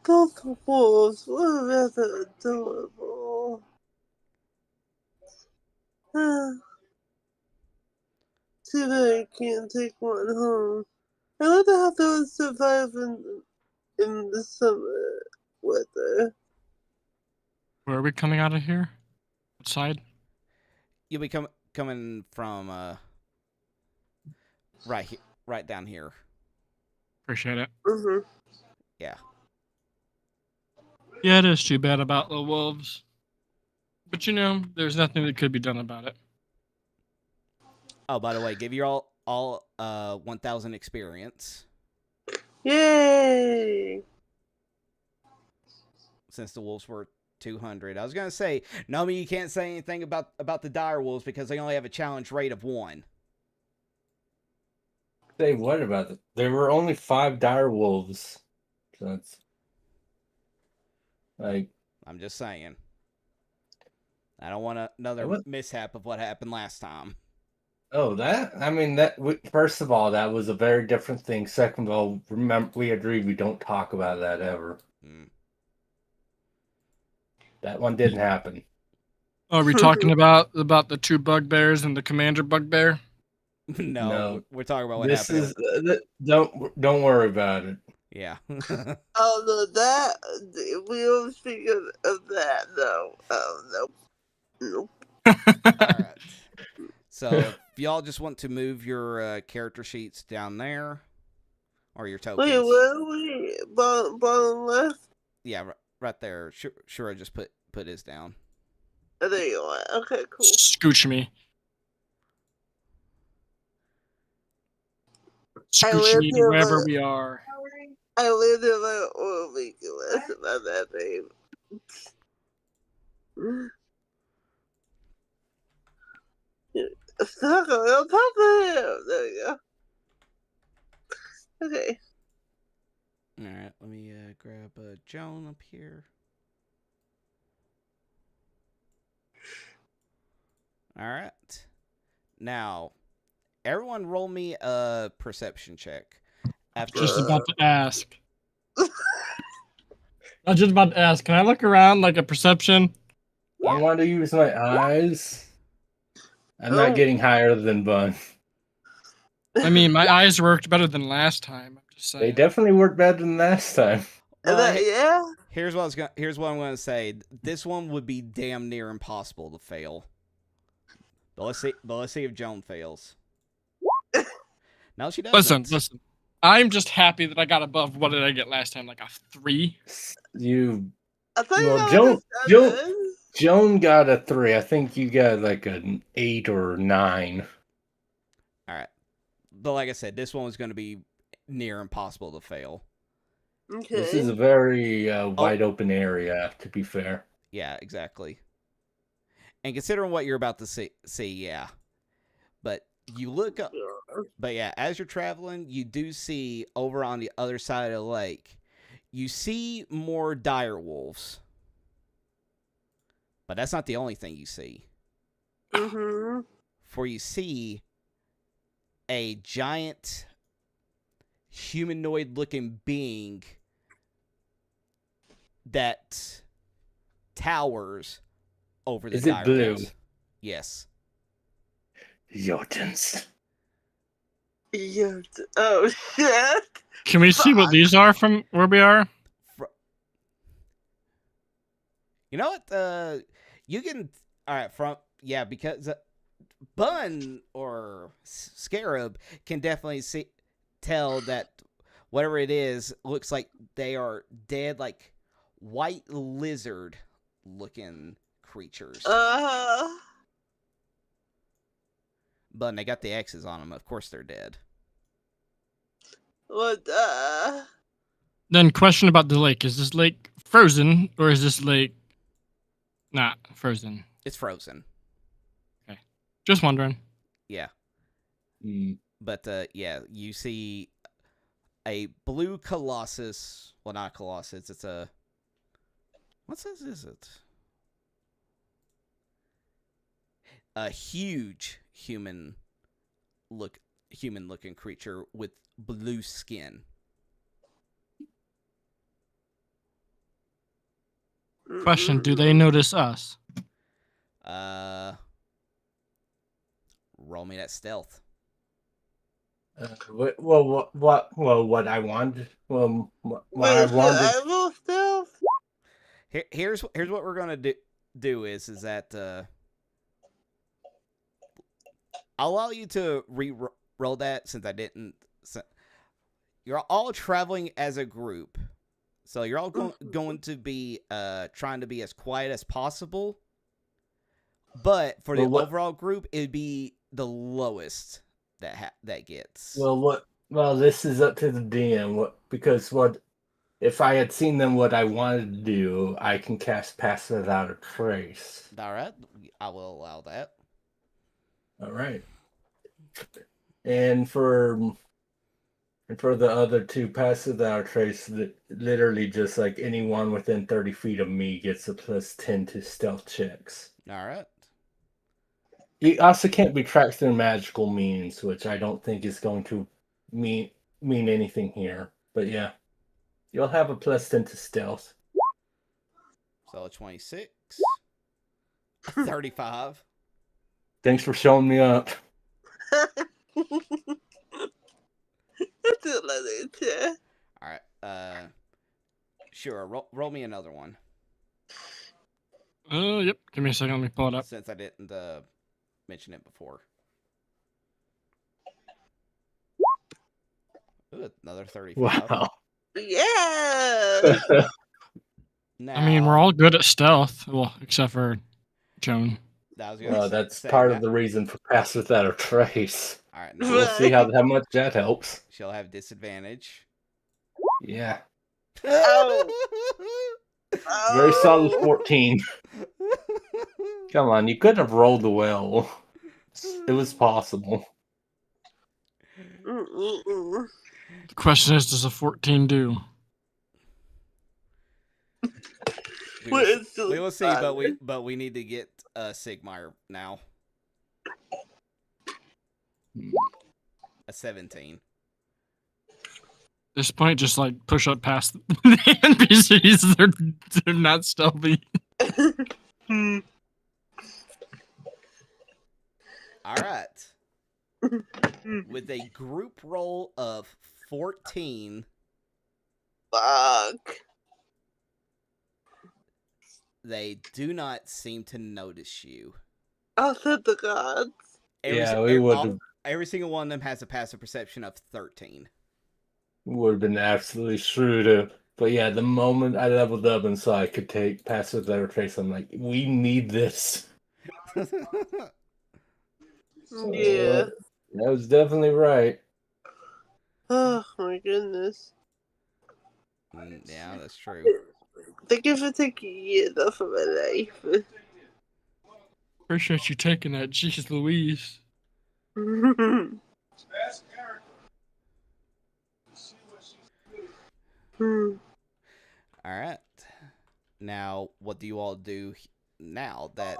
S2: Those wolves were rather adorable. Too bad I can't take one home. I wonder how they would survive in the summer weather.
S1: Where are we coming out of here? What side?
S3: You'll be coming from right down here.
S1: Appreciate it.
S3: Yeah.
S1: Yeah, it is too bad about the wolves. But there's nothing that could be done about it.
S3: Oh, by the way, give you all 1,000 experience.
S2: Yay!
S3: Since the wolves were 200. I was gonna say, Nomi, you can't say anything about the dire wolves because they only have a challenge rate of 1.
S4: Say what about it? There were only 5 dire wolves. So that's like,
S3: I'm just saying. I don't want another mishap of what happened last time.
S4: Oh, first of all, that was a very different thing. Second of all, remember, we agreed we don't talk about that ever. That one didn't happen.
S1: Are we talking about the 2 bugbears and the commander bugbear?
S3: No, we're talking about what
S4: this
S3: happened.
S4: Don't worry about it.
S3: Yeah.
S2: Oh no, that we don't speak of that though. Oh nope.
S3: All right. So if y'all just want to move your character sheets down there, or your tokens.
S2: Wait, where are we? Bottom left?
S3: Yeah, right there. Sure, I just put his down.
S2: Oh, there you are. Okay, cool.
S1: Scooch me. Scooch me to wherever we are.
S2: I lived in my old Regulus about that, babe. Stuck on top of him. There you go. Okay.
S3: Alright, let me grab Joan up here. Alright. Now, everyone roll me a perception check.
S1: After just about to ask. I was just about to ask, can I look around like a perception?
S4: I want to use my eyes. I'm not getting higher than Bun.
S1: I mean, my eyes worked better than last time. I'm just saying.
S4: They definitely worked better than last time.
S2: Yeah.
S3: Here's what I'm going to say. This one would be damn near impossible to fail. But let's see if Joan fails. No, she doesn't.
S1: Listen. I'm just happy that I got above. What did I get last time? Like a 3?
S4: Joan got a 3. I think you got like an 8 or 9.
S3: All right. But like I said, this one was going to be near impossible to fail.
S2: Okay.
S4: This is a very wide open area, to be fair.
S3: Yeah, exactly. And considering what you're about to see, yeah. But you look up. But yeah, as you're traveling, you do see over on the other side of the lake, you see more dire wolves. But that's not the only thing you see. For you see a giant humanoid-looking being that towers over the dire
S4: blue?
S3: wolves. Yes.
S4: Jotuns.
S2: Oh shit!
S1: Can we see what these are from where we are?
S3: You know what? You can. All right, because Bun or Scarab can definitely tell that whatever it is looks like they are dead, like white lizard looking creatures. But they got the X's on them. Of course they're dead.
S2: What?
S1: Then question about the lake. Is this lake frozen or is this lake not frozen?
S3: It's frozen.
S1: Okay. Just wondering.
S3: Yeah.
S4: Mm.
S3: But yeah, you see a blue colossus. Well, not a colossus. It's a... What size is it? A huge human-looking creature with blue skin.
S1: Question: do they notice us?
S3: Roll me that stealth.
S4: What I wanted. Well, what I wanted.
S2: I roll stealth?
S3: Here's what we're gonna do is that I'll allow you to re-roll that since I didn't. You're all traveling as a group, so you're all going to be trying to be as quiet as possible. But for the overall group, it'd be the lowest that gets.
S4: Well, this is up to the DM. Because if I had seen them what I wanted to do, I can cast Pass Without a Trace.
S3: All right, I will allow that.
S4: All right. And for the other two, Pass Without a Trace, literally just like anyone within 30 feet of me gets a +10 to stealth checks.
S3: All right.
S4: You also can't be tracked through magical means, which I don't think is going to mean anything here. But yeah, you'll have a +10 to stealth.
S3: So a 26, 35.
S4: Thanks for showing me up.
S3: All right. Sure. Roll me another one.
S1: Yep. Give me a second. Let me pull it up.
S3: Since I didn't mention it before. Ooh, another 35.
S4: Wow.
S2: Yeah.
S3: Now,
S1: I mean, we're all good at stealth. Well, except for Joan.
S4: That's part of the reason for Pass Without a Trace.
S3: All right.
S4: We'll see how much that helps.
S3: She'll have disadvantage.
S4: Yeah.
S2: Oh.
S4: Very solid 14. Come on, you couldn't have rolled well. It was possible.
S1: The question is, does a 14 do?
S3: We will see, but we need to get Sigmar now. A 17.
S1: At this point, just like push up past the NPCs. They're not stealthy.
S3: All right. With a group roll of 14.
S2: Fuck.
S3: They do not seem to notice you.
S2: I'll set the gods.
S4: We would have.
S3: Every single one of them has a passive perception of 13.
S4: Would have been absolutely shrewd. But yeah, the moment I leveled up and saw I could take Pass Without a Trace, I'm like, we need this.
S2: Yeah.
S4: That was definitely right.
S2: Oh my goodness.
S3: Yeah, that's true.
S2: Thank you for taking years off of my life.
S1: Appreciate you taking that. Jeez Louise.
S3: All right. Now, what do you all do now that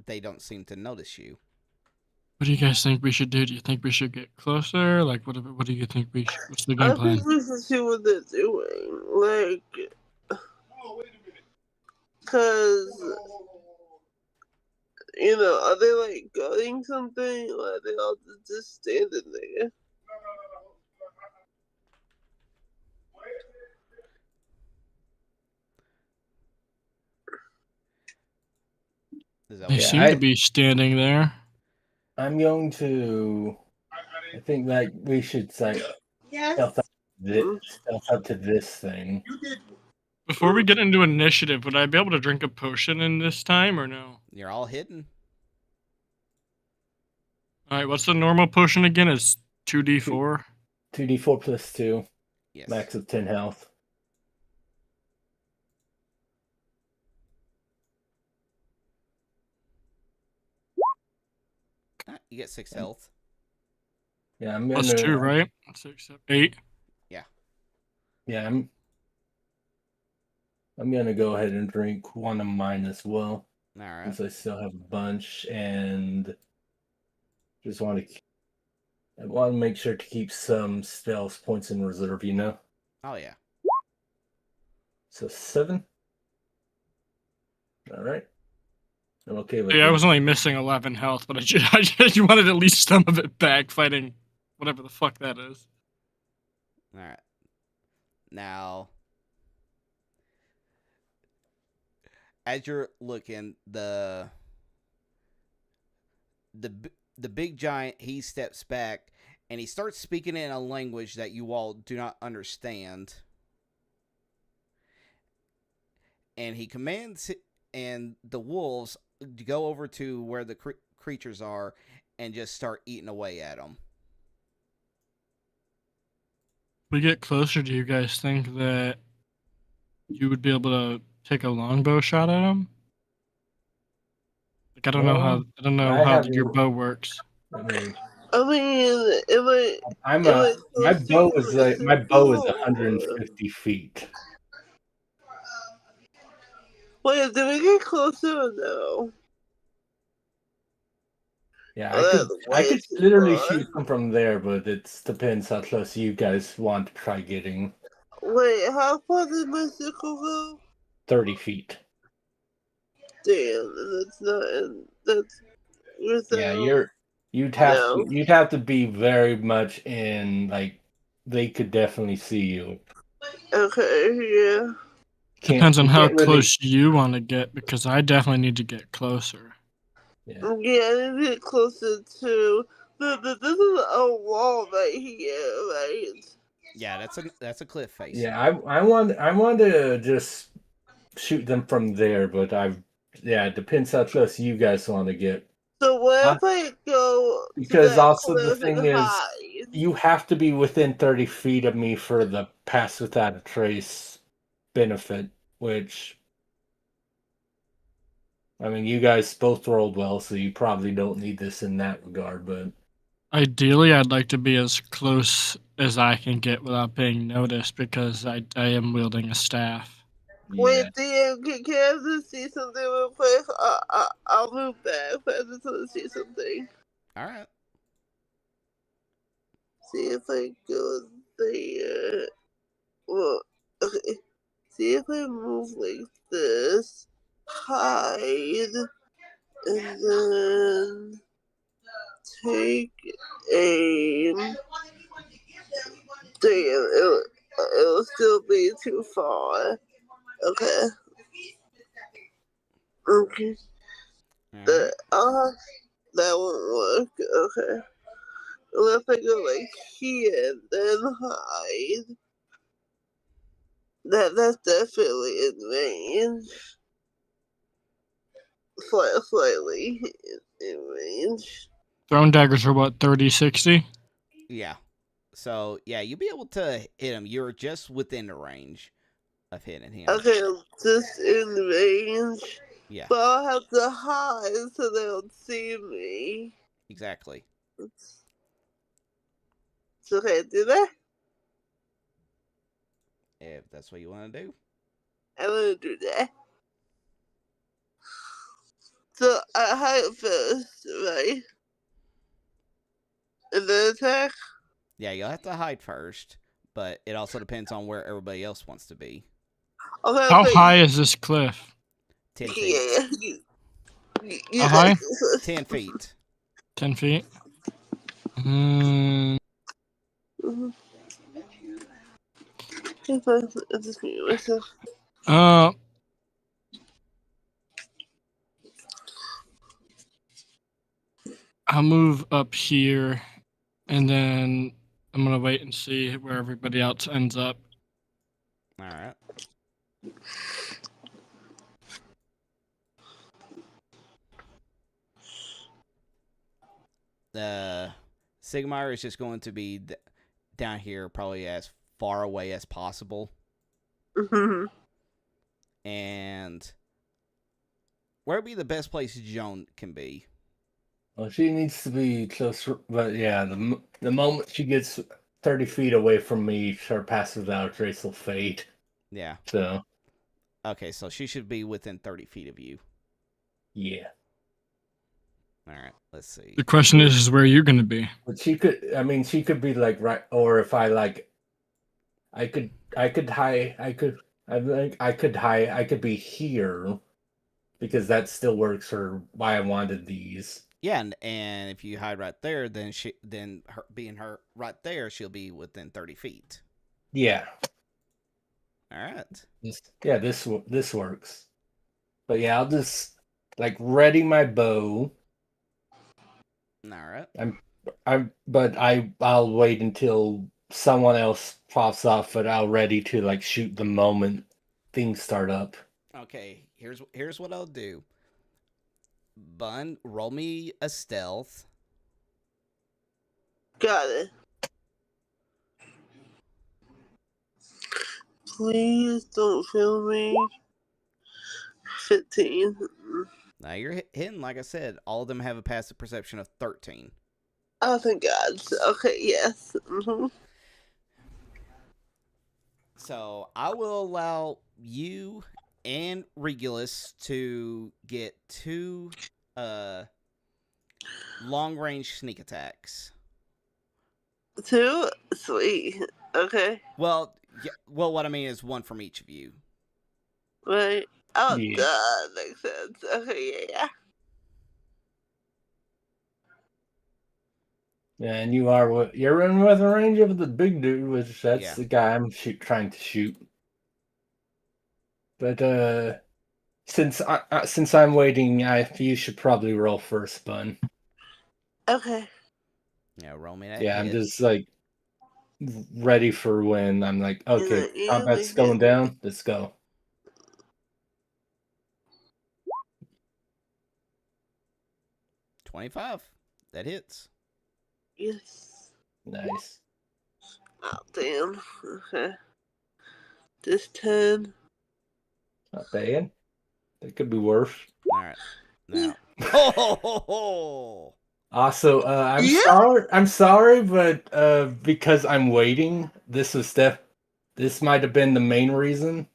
S3: they don't seem to notice you?
S1: What do you guys think we should do? Do you think we should get closer? Like, what do you think we should? What's the game
S2: I
S1: plan?
S2: think we should see what they're doing. Like, because, are they like guarding something? Or are they all just standing there?
S1: They seem to be standing there.
S4: I'm going to. I think that we should say stealth up to this thing.
S1: Before we get into initiative, would I be able to drink a potion in this time or no?
S3: You're all hidden.
S1: All right, what's the normal potion again? It's 2d4?
S4: 2d4 plus 2.
S3: Yes.
S4: Max of 10 health.
S3: You get 6 health.
S4: Yeah, I'm
S1: Plus 2, right? 6, 7, 8.
S3: Yeah.
S4: Yeah, I'm gonna go ahead and drink one of mine as well,
S3: All right.
S4: since I still have a bunch, and just want to make sure to keep some stealth points in reserve.
S3: Oh yeah.
S4: So 7. All right. I'm okay with
S1: Yeah, I
S4: that.
S1: was only missing 11 health, but I just wanted at least some of it back fighting whatever the fuck that is.
S3: All right. Now, as you're looking, the big giant, he steps back and he starts speaking in a language that you all do not understand. And he commands and the wolves to go over to where the creatures are and just start eating away at them.
S1: We get closer, do you guys think that you would be able to take a longbow shot at him? Like I don't know how your bow works.
S4: I mean,
S2: it
S4: my bow is
S2: like
S4: my bow is 150 feet.
S2: Wait, did we get closer or no?
S4: Yeah,
S2: Oh,
S4: I
S2: that's
S4: could
S2: way too
S4: literally
S2: far.
S4: shoot them from there, but it depends how close you guys want to try getting.
S2: Wait, how far did my sickle go?
S4: 30 feet.
S2: Damn, that's not. That's
S4: Yeah, you'd have to be very much in, like, they could definitely see you.
S2: Okay, yeah.
S1: Depends on how
S4: can't really-
S1: close you want to get, because I definitely need to get closer.
S2: Yeah, I need to get closer to. This is a wall right here, right?
S3: Yeah, that's a cliff face.
S4: Yeah, I want to just shoot them from there, but it depends how close you guys want to get.
S2: So where if I go?
S4: Because also the
S2: cliff
S4: thing
S2: and
S4: is,
S2: hide?
S4: you have to be within 30 feet of me for the pass without a trace benefit, which, I mean, you guys both rolled well, so you probably don't need this in that regard, but
S1: Ideally, I'd like to be as close as I can get without being noticed, because I am wielding a staff.
S2: Wait, DM, can I just see something real quick? I'll move back, but I just want to see something.
S3: Alright.
S2: See if I go there. Well, okay. See if I move like this. Hide. And then take aim. Damn, it'll still be too far. Okay. Okay.
S3: Alright.
S2: That won't work. Okay. Unless I go like here and then hide. That's definitely in range. Slightly in range.
S1: Throwing daggers are what, 30, 60?
S3: Yeah. So, yeah, you'll be able to hit him. You're just within the range of hitting him.
S2: Okay, just in range.
S3: Yeah.
S2: But I'll have to hide so they don't see me.
S3: Exactly.
S2: So can I do that?
S3: If that's what you want to do.
S2: I'm gonna do that. So I hide first, right? And then attack?
S3: Yeah, you'll have to hide first, but it also depends on where everybody else wants to be.
S2: Okay,
S1: How high is this cliff?
S3: 10 feet.
S2: You
S1: How high?
S3: 10 feet.
S1: 10 feet?
S2: Mm-hmm. I'm just muting myself.
S1: I'll move up here, and then I'm gonna wait and see where everybody else ends up.
S3: All right. Sigmar is just going to be down here, probably as far away as possible.
S2: Mm-hmm.
S3: And where would be the best place Joan can be?
S4: Well, she needs to be close, but yeah, the moment she gets 30 feet away from me, her pass without a trace will fade.
S3: Yeah.
S4: So.
S3: Okay, so she should be within 30 feet of you.
S4: Yeah.
S3: All right, let's see.
S1: The question is where you're going to be.
S4: But she could be like right, or if I like, I could be here because that still works for why I wanted these.
S3: Yeah, and if you hide right there, then her being her right there, she'll be within 30 feet.
S4: Yeah.
S3: All right.
S4: This works. But yeah, I'll just like ready my bow.
S3: All right.
S4: I'll wait until someone else pops off, but I'll ready to like shoot the moment things start up.
S3: Okay, here's what I'll do. Bun, roll me a stealth.
S2: Got it. Please don't kill me. 15.
S3: Now you're hitting, like I said, all of them have a passive perception of 13.
S2: Oh, thank God. Okay, yes.
S3: So I will allow you and Regulus to get 2 long-range sneak attacks.
S2: 2? Sweet. Okay.
S3: Well, what I mean is 1 from each of you.
S2: Right. Oh,
S4: Yeah.
S2: that makes sense. Okay, yeah.
S4: And you're in weather range of the big dude, which that's the guy I'm trying to shoot. But since I'm waiting, you should probably roll first, Bun.
S2: Okay.
S3: Yeah, roll me that.
S4: Yeah,
S3: hit.
S4: I'm just like ready for when I'm like, okay, combat's going down. Let's go.
S3: $25. That hits.
S2: Yes.
S4: Nice.
S2: Oh, damn. Okay. This 10.
S4: Not bad. That could be worse.
S3: All right. Now. Oh!
S4: Also, I'm sorry, but because I'm waiting, this might have been the main reason.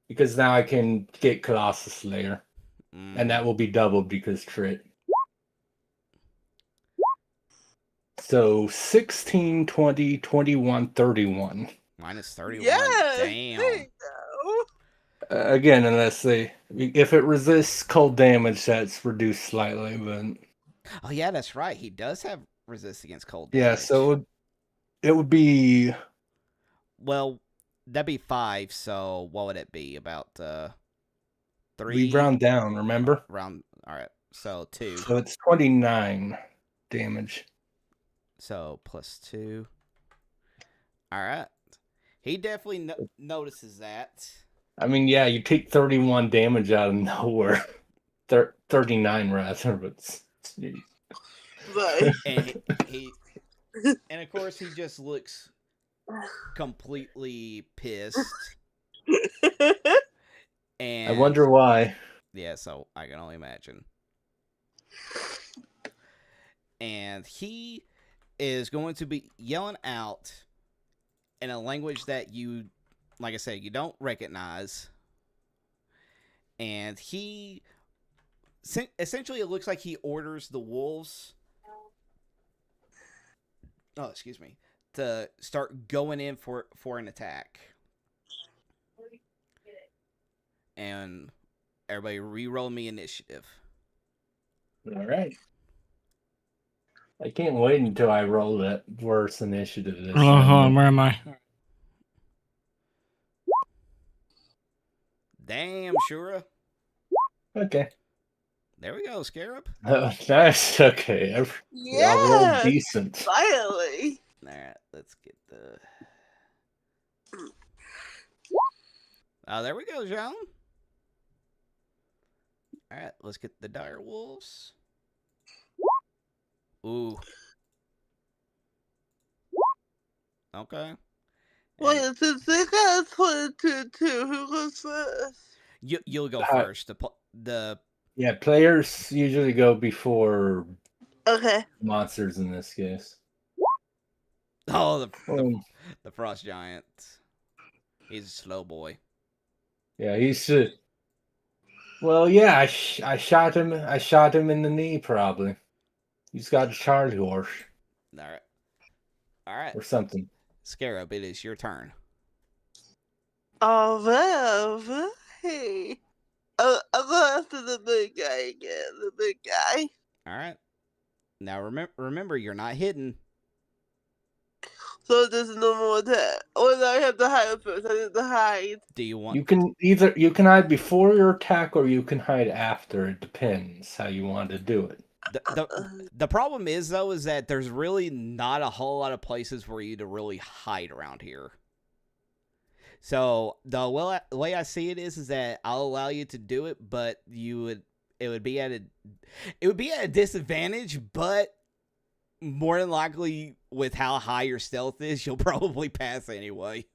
S4: Because now I can get Colossus Slayer. And that will be doubled because crit. So 16, 20, 21, 31.
S3: Minus 31.
S2: Yes!
S3: Damn.
S2: There you go.
S4: Again, if it resists cold damage, that's reduced slightly, but...
S3: Oh, yeah, that's right. He does have resist against cold damage.
S4: Yeah, so it would be...
S3: Well, that'd be 5, so what would it be? About 3?
S4: We round down, remember?
S3: Alright, so 2.
S4: So it's 29 damage.
S3: So plus 2. Alright. He definitely notices that.
S4: I mean, yeah, you take 31 damage out of nowhere. 39 rather, but...
S2: Right.
S3: And he and of course he just looks completely pissed. And
S4: I wonder why.
S3: Yeah, so I can only imagine. And he is going to be yelling out in a language that you, like I said, you don't recognize. And he essentially, it looks like he orders the wolves, to start going in for an attack. And everybody re-roll me initiative.
S4: All right. I can't wait until I roll that worse initiative this time.
S1: Hold on, where am I?
S3: Damn, Shura.
S4: Okay.
S3: There we go, Scarab.
S4: That's okay. I'll roll decent.
S2: Finally.
S3: Alright, let's get the... there we go, John. Alright, let's get the dire wolves. Ooh. Okay.
S2: Wait, since they got 22 too, who goes first?
S3: You'll go first.
S4: Yeah, players usually go before
S2: Okay.
S4: monsters in this case.
S3: Oh,
S4: Um,
S3: the frost giant. He's a slow boy.
S4: yeah, he's. Well, yeah, I shot him. I shot him in the knee. Probably. He's got a charge horse
S3: All right. All right.
S4: or something.
S3: Scarab, it is your turn.
S2: Oh, well, hey. I'll go after the big guy again. The big guy.
S3: All right. Now remember, you're not hidden.
S2: So there's no more attack. Or do I have to hide first? I have to hide.
S3: Do you want?
S4: You can hide before your attack or you can hide after. It depends how you want to do it.
S3: The problem is though is that there's really not a whole lot of places for you to really hide around here. So the way I see it is that I'll allow you to do it, but it would be at a disadvantage, but more than likely with how high your stealth is, you'll probably pass anyway.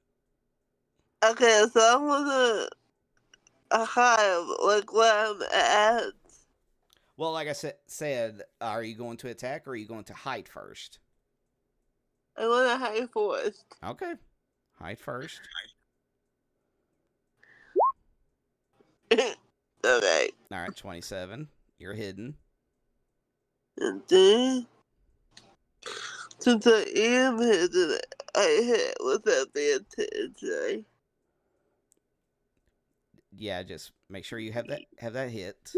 S2: Okay, so I'm gonna hide like where I'm at.
S3: Well, like I said, are you going to attack or are you going to hide first?
S2: I wanna hide first.
S3: Okay, hide first.
S2: Okay.
S3: All right, 27. You're hidden.
S2: And then, since I am hidden, I hit with advantage, right?
S3: Yeah, just make sure you have that hit.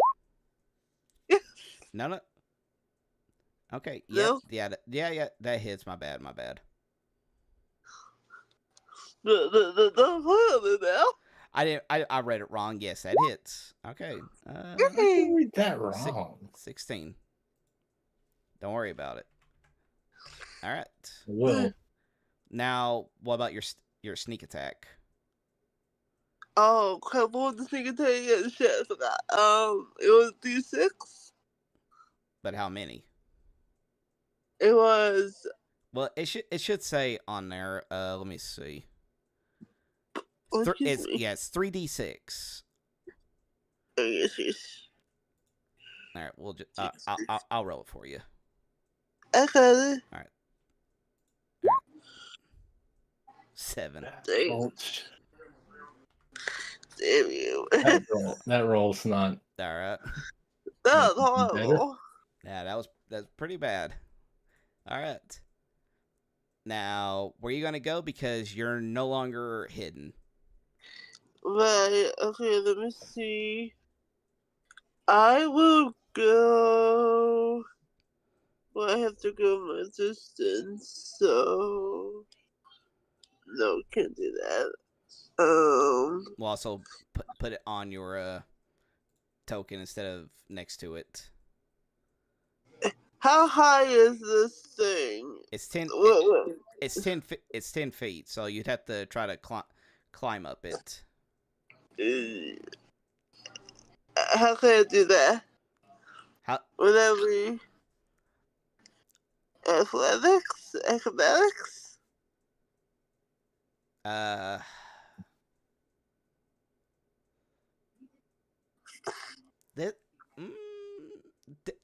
S2: Yes.
S3: No. Okay.
S2: No?
S3: Yeah. Yeah. That hits. My bad.
S2: Don't follow me now.
S3: I read it wrong. Yes, that hits. Okay.
S4: I read that wrong.
S3: 16. Don't worry about it. All right.
S4: Well,
S3: Now, what about your sneak attack?
S2: Oh, crap, what was the sneak attack again? Shit, I forgot. It was D6?
S3: But how many?
S2: It was...
S3: Well, it should say on there. Let me see.
S2: Excuse me.
S3: It's 3d6.
S2: Oh, yes.
S3: All right, we'll just I'll roll it for you.
S2: Okay.
S3: All right. 7.
S2: Damn you.
S4: That roll's not.
S3: All right.
S2: That was horrible.
S3: Yeah, that's pretty bad. All right. Now, where are you gonna go? Because you're no longer hidden.
S2: Right, okay, let me see. I will go... Well, I have to go my distance, so... No, can't do that.
S3: We'll also put it on your token instead of next to it.
S2: How high is this thing?
S3: It's 10. It's 10. It's 10 feet, so you'd have to try to climb up it.
S2: How can I do that?
S3: How?
S2: Would that be athletics? Acrobatics?
S3: That.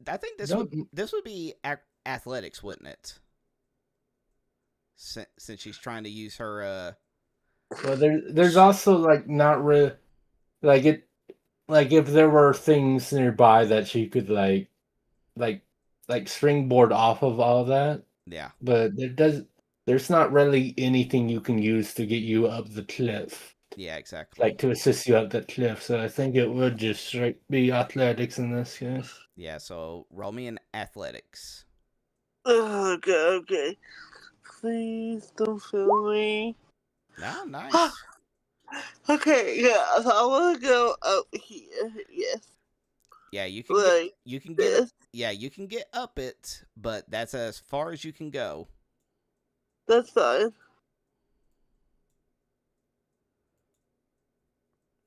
S3: I think this would be athletics, wouldn't it? Since she's trying to use her.
S4: Well, there's also like not really like it. Like if there were things nearby that she could like springboard off of all that.
S3: Yeah.
S4: But there's not really anything you can use to get you up the cliff.
S3: Yeah, exactly.
S4: Like to assist you up the cliff. So I think it would just straight be athletics in this case.
S3: Yeah, so roll me in athletics.
S2: Oh, okay. Please don't fail me.
S3: Ah, nice.
S2: Okay, yeah, so I want to go up here, yes.
S3: Yeah, you can you can get up it, but that's as far as you can go.
S2: That's fine.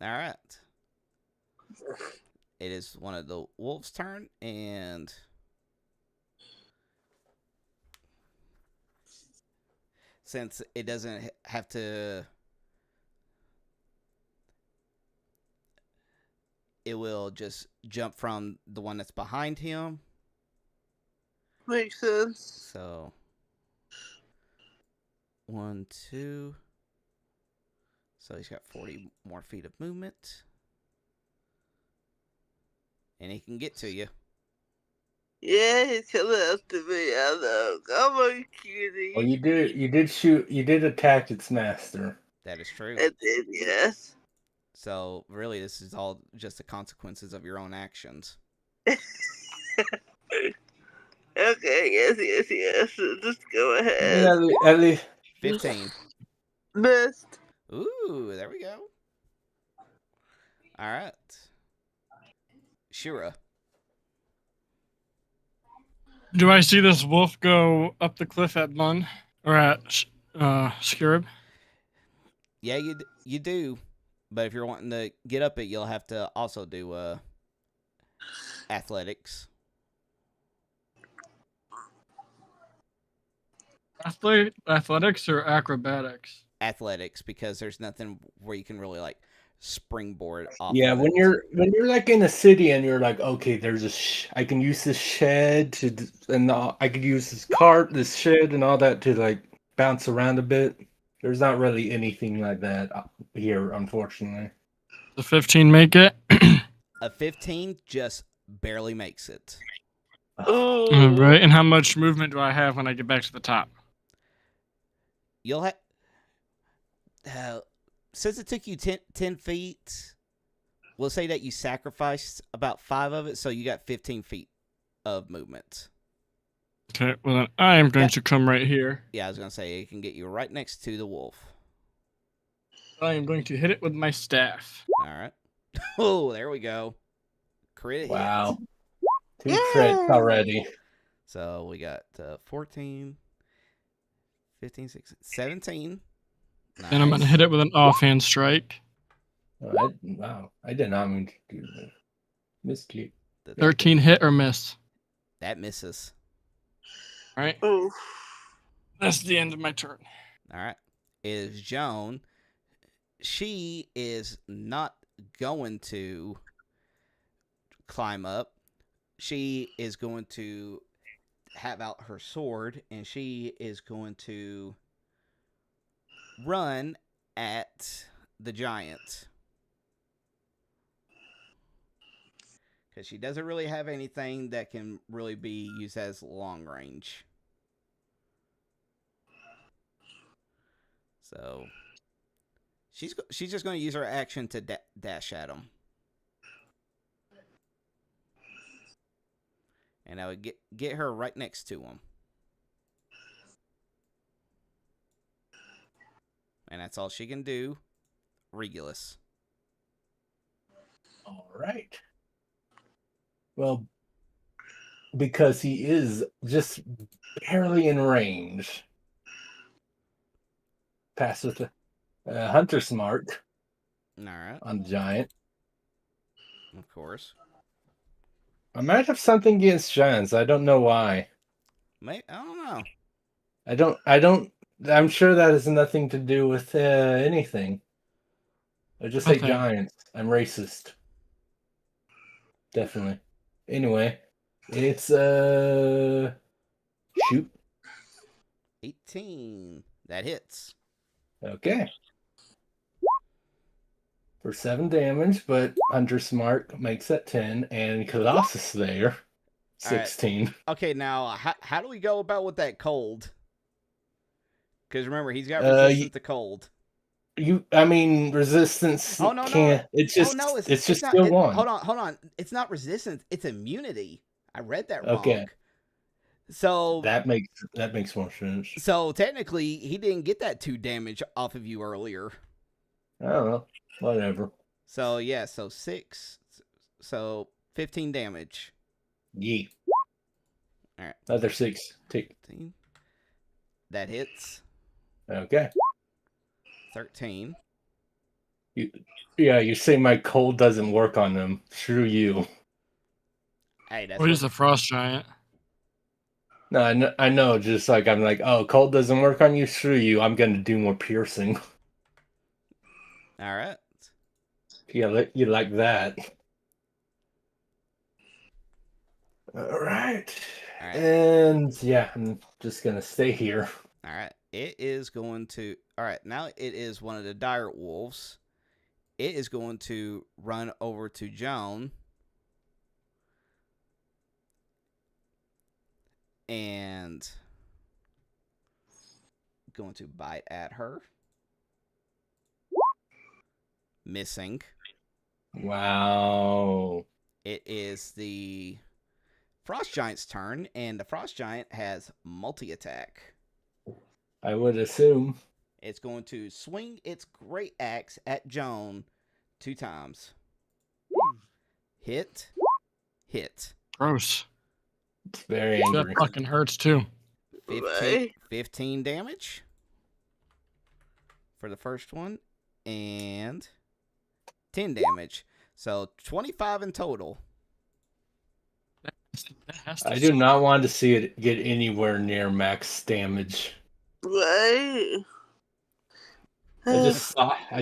S3: All right. It is one of the wolves' turn, and since it doesn't have to, it will just jump from the one that's behind him.
S2: Makes sense.
S3: So 1, 2. So he's got 40 more feet of movement. And he can get to you.
S2: Yeah, he's coming after me. I know. Come on, cutie.
S4: Well, you did attack its master.
S3: That is true.
S2: I did, yes.
S3: So really, this is all just the consequences of your own actions.
S2: Okay, yes. Just go ahead.
S4: Yeah, at least
S3: 15.
S2: Missed.
S3: Ooh, there we go. All right. Shura.
S1: Do I see this wolf go up the cliff at Mun or at Scarab?
S3: Yeah, you do. But if you're wanting to get up it, you'll have to also do athletics.
S1: Athletics or acrobatics?
S3: Athletics, because there's nothing where you can really like springboard off.
S4: Yeah,
S3: of
S4: when you're like in a city and you're like, okay, there's I can use this shed I could use this cart, this shed, and all that to like bounce around a bit. There's not really anything like that here, unfortunately.
S1: The 15 make it.
S3: A 15 just barely makes it.
S2: Ooh.
S1: Right. And how much movement do I have when I get back to the top?
S3: You'll have. Since it took you 10 feet, we'll say that you sacrificed about 5 of it, so you got 15 feet of movement.
S1: Okay, well then I am going to come right here.
S3: Yeah, I was going to say, it can get you right next to the wolf.
S1: I am going to hit it with my staff.
S3: All right. Oh, there we go. Crit
S4: Wow.
S3: hit.
S4: 2 crits already.
S3: So we got 14, 15, 16, 17. Nice.
S1: And I'm going to hit it with an offhand strike.
S4: Wow. I did not mean to do that. Misclick.
S1: 13 hit or miss?
S3: That misses.
S1: All right.
S2: Ooh.
S1: That's the end of my turn.
S3: All right. Is Joan. She is not going to climb up. She is going to have out her sword, and she is going to run at the giant. Because she doesn't really have anything that can really be used as long range. So she's just going to use her action to dash at him. And I would get her right next to him. And that's all she can do. Regulus.
S4: All right. Well, because he is just barely in range. Pass with a hunter smart.
S3: All right.
S4: On the giant.
S3: Of course.
S4: I might have something against giants. I don't know why.
S3: I don't know.
S4: I don't. I'm sure that has nothing to do with anything. I just hate giants. I'm racist. Definitely. Anyway, it's shoot.
S3: 18. That hits.
S4: Okay. For 7 damage, but Hunter Smart makes that 10, and Colossus there, 16.
S3: Right. Okay, now how do we go about with that cold? Because remember, he's got resistance to cold.
S4: Resistance.
S3: Oh no,
S4: can't.
S3: no.
S4: It's just.
S3: Oh, no,
S4: it's just
S3: not,
S4: still one.
S3: Hold on. It's not resistance. It's immunity. I read that wrong.
S4: Okay.
S3: So
S4: that makes more sense.
S3: So technically, he didn't get that 2 damage off of you earlier.
S4: I don't know. Whatever.
S3: So yeah, so 6. So 15 damage.
S4: Yeah.
S3: All right.
S4: Another 6. Take.
S3: 15. That hits.
S4: Okay.
S3: 13.
S4: You say my cold doesn't work on them. Screw you.
S3: Hey, that's.
S1: Well, he's a frost giant.
S4: No, I know. Just like I'm like, oh, cold doesn't work on you. Screw you. I'm gonna do more piercing.
S3: All right.
S4: Yeah, you like that. All right. And yeah, I'm just gonna stay here.
S3: All right. it is going to. All right, now it is one of the dire wolves. It is going to run over to Joan and going to bite at her. Missing.
S4: Wow.
S3: It is the Frost Giant's turn, and the Frost Giant has multi-attack.
S4: I would assume.
S3: It's going to swing its great axe at Joan 2 times. Hit. Hit.
S1: Gross.
S4: It's very
S1: That
S4: angry.
S1: fucking hurts too.
S3: 15 damage for the first one, and 10 damage. So 25 in total.
S4: I do not want to see it get anywhere near max damage.
S2: Right.
S4: I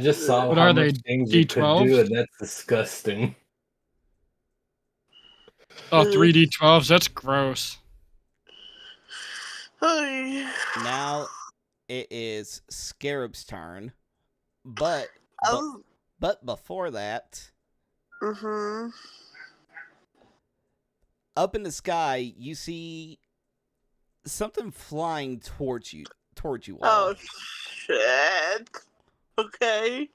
S4: just saw
S1: What
S4: how
S1: are
S4: much
S1: they,
S4: things it could
S1: D12s?
S4: do, and that's disgusting.
S1: Oh, 3d12s. That's gross.
S3: Now it is Scarab's turn, but before that, up in the sky, you see something flying towards you all.
S2: Oh shit. Okay.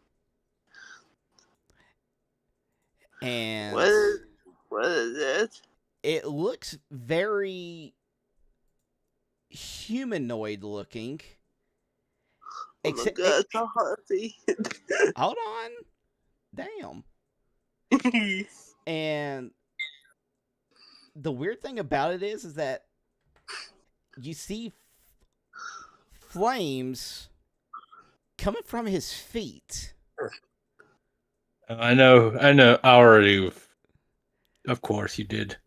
S3: And
S2: what is it?
S3: It looks very humanoid looking.
S2: Oh my god, it's a heartbeat.
S3: Hold on. Damn. And the weird thing about it is that you see flames coming from his feet.
S4: I know. Already. Of course you did.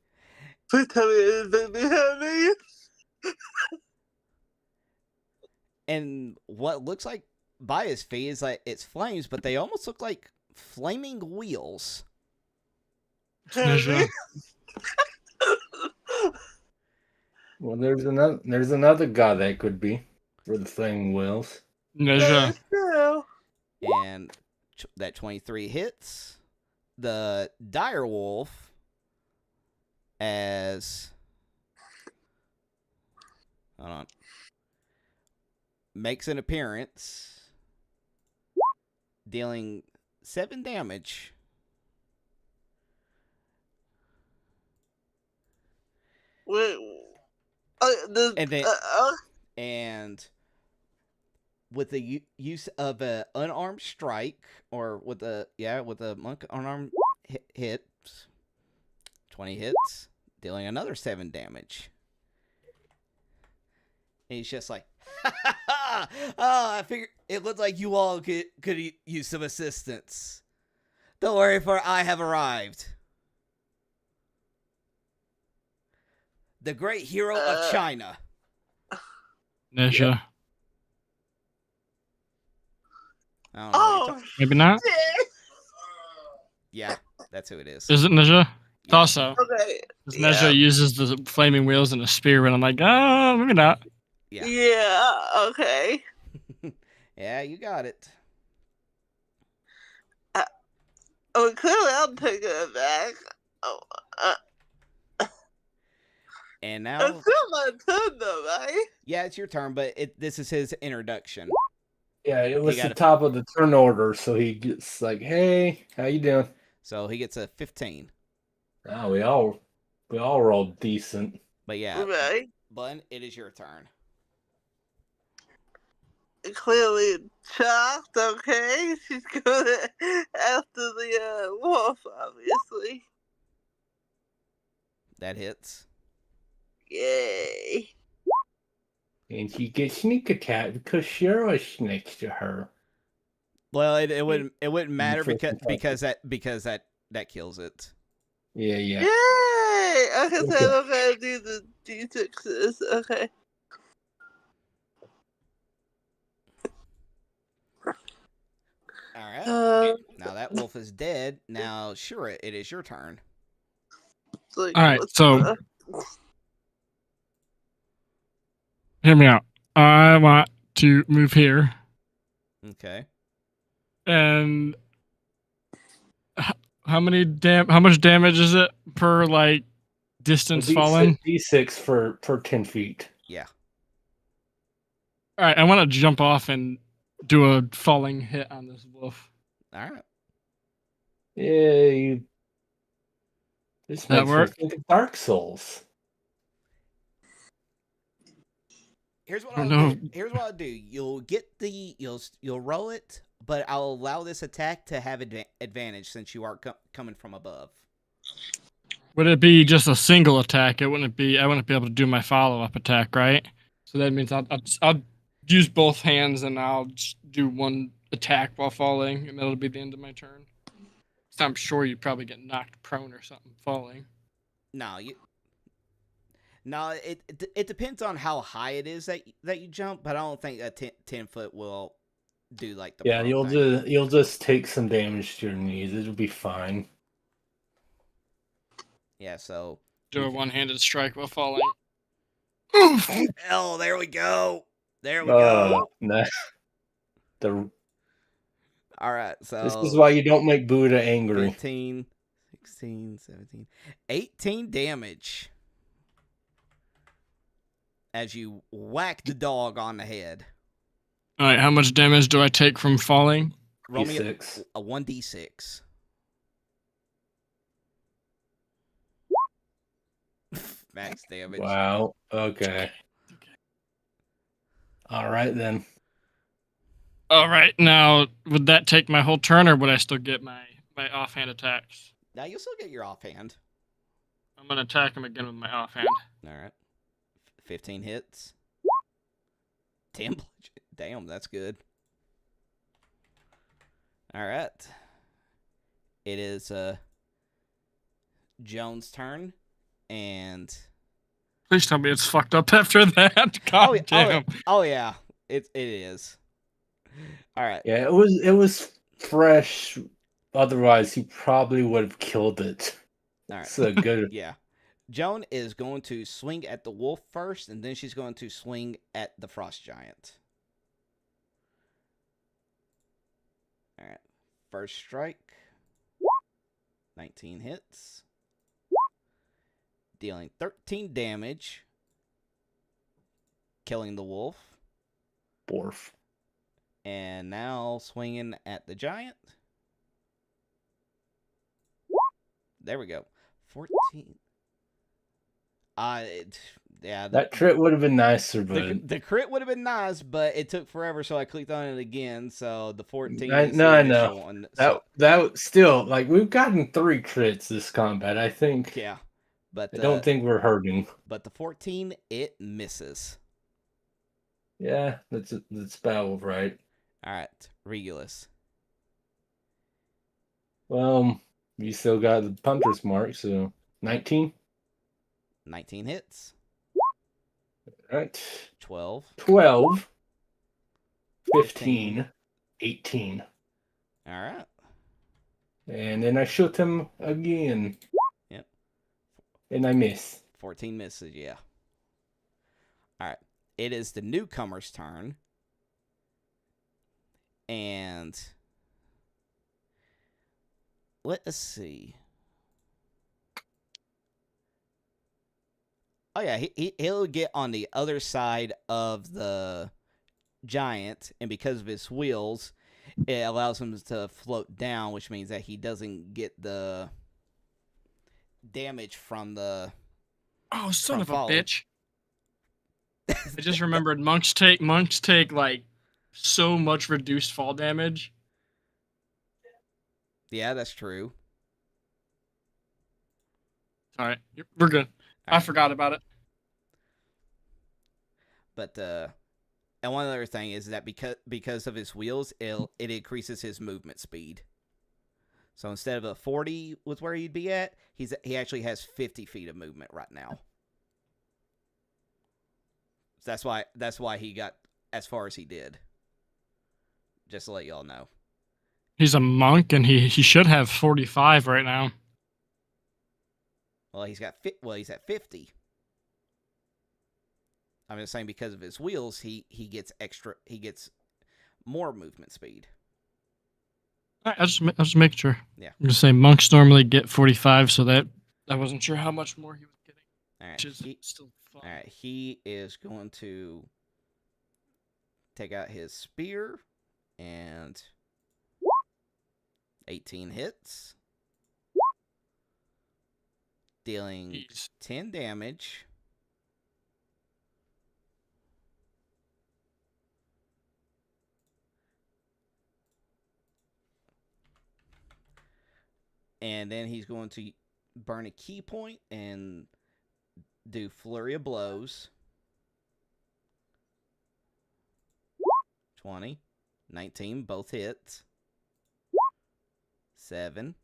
S2: Please tell me it's behind me.
S3: And what looks like by his feet is like it's flames, but they almost look like flaming wheels.
S4: Well, there's another guy that could be for the flaming wheels.
S1: Ninja.
S3: And that 23 hits. The dire wolf hold on, makes an appearance, dealing 7 damage. And with the use of an unarmed strike, or with a monk unarmed hits, 20 hits, dealing another 7 damage. And he's just like, oh, I figured it looked like you all could use some assistance. Don't worry, for I have arrived. The great hero of China.
S1: Ninja.
S2: Oh,
S1: maybe not.
S2: Shit.
S3: Yeah, that's who it is.
S1: Is it Ninja?
S3: Yeah.
S1: Thought so.
S2: Okay.
S1: Ninja uses the flaming wheels and a spear, and I'm like, oh, maybe not.
S3: Yeah.
S2: Yeah. Okay.
S3: Yeah, you got it.
S2: Oh, clearly I'm taking it back. Oh.
S3: And now
S2: It's still my turn, though, right?
S3: Yeah, it's your turn, but this is his introduction.
S4: Yeah, it was the top of the turn order, so he gets like, "Hey, how you doing?"
S3: So he gets a 15.
S4: Oh, we all rolled decent.
S3: But yeah,
S2: right.
S3: Bun, it is your turn.
S2: Clearly shocked. Okay, she's going after the wolf, obviously.
S3: That hits.
S2: Yay.
S4: And she gets sneak attack because Shira's next to her.
S3: Well, it wouldn't matter because that kills it.
S4: Yeah.
S2: Yay! Okay, so I'm gonna do the D6s. Okay.
S3: All right. Now that wolf is dead. Now, Surya, it is your turn.
S2: Like,
S1: all right, so hear me out. I want to move here.
S3: Okay.
S1: And how much damage is it per like distance fallen?
S4: D6 for 10 feet.
S3: Yeah.
S1: All right, I want to jump off and do a falling hit on this wolf.
S3: All right.
S4: Yeah, this
S1: That
S4: makes me
S1: work?
S4: think of Dark Souls.
S3: Here's what
S1: Oh,
S3: I'll
S1: no.
S3: do. Here's what I'll do. You'll roll it, but I'll allow this attack to have advantage since you are coming from above.
S1: Would it be just a single attack? I wouldn't be able to do my follow-up attack, right? So that means I'll use both hands and I'll just do one attack while falling, and that'll be the end of my turn. So I'm sure you'd probably get knocked prone or something falling.
S3: No, it depends on how high it is that you jump, but I don't think a 10 foot will do like the
S4: Yeah,
S3: prone thing.
S4: you'll just take some damage to your knees. It'll be fine.
S3: Yeah, so
S1: Do a one-handed strike while falling.
S3: oh, there we go. There we go.
S4: Nah.
S3: All right, so
S4: This is why you don't make Buddha angry.
S3: 15, 16, 17, 18 damage as you whack the dog on the head.
S1: All right, how much damage do I take from falling?
S3: Roll me
S4: D6.
S3: a 1d6. Max damage.
S4: Wow. Okay. All right then.
S1: All right, now would that take my whole turn, or would I still get my offhand attacks?
S3: Now you'll still get your offhand.
S1: I'm gonna attack him again with my offhand.
S3: All right. 15 hits. 10 bludgeon. Damn, that's good. All right. It is Jones' turn, and
S1: Please tell me it's fucked up after that. God damn.
S3: Oh yeah, it is. All right.
S4: Yeah, it was fresh. Otherwise, he probably would have killed it.
S3: All right.
S4: So good.
S3: Yeah. Joan is going to swing at the wolf first, and then she's going to swing at the frost giant. All right. First strike. 19 hits. Dealing 13 damage. Killing the wolf.
S4: Borf.
S3: And now swinging at the giant. There we go. 14. Yeah.
S4: That crit would have been nicer, but
S3: The crit would have been nice, but it took forever, so I clicked on it again. So the 14
S4: I
S3: is
S4: know,
S3: the
S4: I know.
S3: initial one. So,
S4: that still, like, we've gotten 3 crits this combat. I think.
S3: yeah, but
S4: I don't think we're hurting.
S3: But the 14, it misses.
S4: Yeah, that's about right.
S3: All right, Regulus.
S4: Well, you still got the punter's mark, so 19.
S3: 19 hits.
S4: All right.
S3: 12.
S4: 12. 15. 18.
S3: All right.
S4: And then I shoot him again.
S3: Yep.
S4: And I miss.
S3: 14 misses, yeah. All right. It is the newcomer's turn. And let us see. Oh yeah, he'll get on the other side of the giant, and because of his wheels, it allows him to float down, which means that he doesn't get the damage from the.
S1: Oh, son of
S3: falling.
S1: a bitch! I just remembered monks take like so much reduced fall damage.
S3: Yeah, that's true.
S1: All right, we're good. I forgot about it.
S3: But and one other thing is that because of his wheels, it increases his movement speed. So instead of a 40 was where he'd be at, he actually has 50 feet of movement right now. So that's why he got as far as he did. Just to let y'all know.
S1: He's a monk, and he should have 45 right now.
S3: Well, he's at 50. I'm just saying because of his wheels, he gets more movement speed.
S1: All right, I just making sure.
S3: Yeah.
S1: I'm gonna say monks normally get 45, so that I wasn't sure how much more he was getting.
S3: All right,
S1: Which is still fun.
S3: all right, he is going to take out his spear and 18 hits, dealing
S1: Jeez.
S3: 10 damage. And then he's going to burn a key point and do flurry of blows. 20, 19, both hits. 7.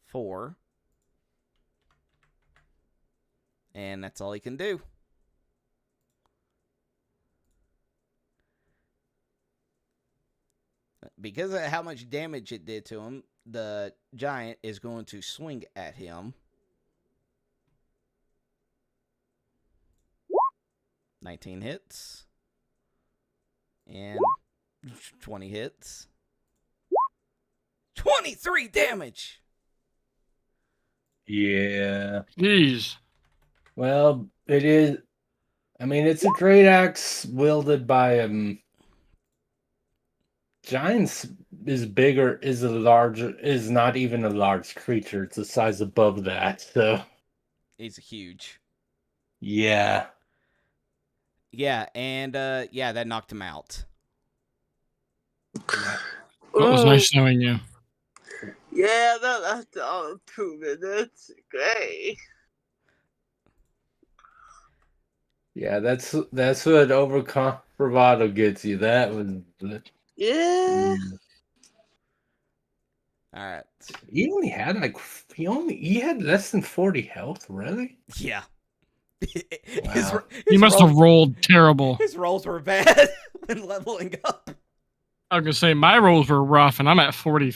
S3: 4. And that's all he can do. Because of how much damage it did to him, the giant is going to swing at him. 19 hits. And 20 hits. 23 damage!
S4: Yeah.
S1: Jeez.
S4: Well, it is. I mean, it's a great axe wielded by Giants is not even a large creature. It's a size above that. So
S3: He's huge.
S4: yeah.
S3: Yeah, and that knocked him out.
S1: Well, it was nice knowing you.
S2: Yeah, that lasted all 2 minutes. Great.
S4: Yeah, that's what overcome bravado gets you. That was
S2: Yeah.
S3: All right.
S4: He only had he had less than 40 health, really?
S3: Yeah.
S4: Wow.
S1: You must have rolled terrible.
S3: His rolls were bad when leveling up.
S1: I was gonna say my rolls were rough, and I'm at 40,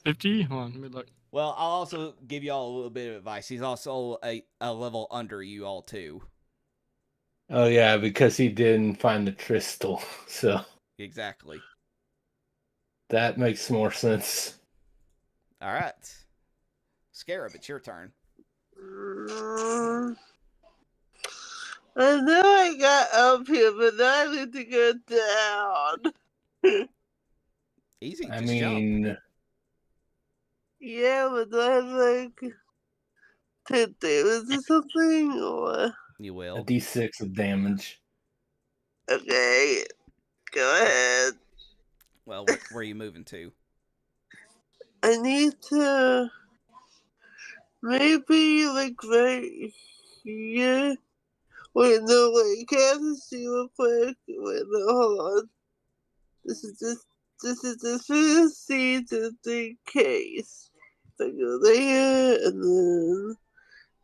S1: 50. Hold on, let me look.
S3: Well, I'll also give you all a little bit of advice. He's also a level under you all too.
S4: Oh yeah, because he didn't find the crystal. So
S3: Exactly.
S4: that makes more sense.
S3: All right. Scarab, it's your turn.
S2: I know I got up here, but now I need to go down.
S3: Easy,
S4: I
S3: just jump.
S2: Yeah, but do I have like 10 damage or something? Or
S3: You
S4: A
S3: will.
S4: D6 of damage.
S2: okay, go ahead.
S3: Well, where are you moving to?
S2: I need to maybe like right here. Wait, no, wait. Can I have to see real quick? Wait, no, hold on. This is just for the see just in case. If I go there, and then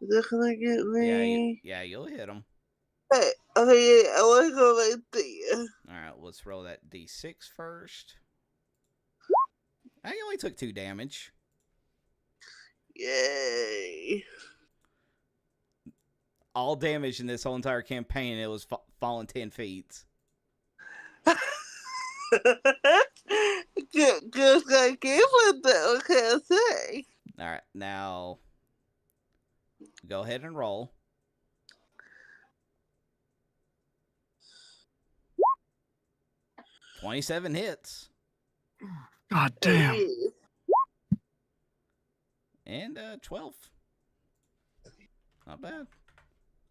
S2: is that gonna get me?
S3: Yeah, you'll hit him.
S2: Hey, okay, yeah, I want to go right there.
S3: All right, let's roll that D6 first. I only took 2 damage.
S2: Yay.
S3: All damage in this whole entire campaign, it was falling 10 feet.
S2: Just got gave with that, what can I say?
S3: All right, now go ahead and roll. $27 hits.
S1: God damn.
S3: And 12. Not bad.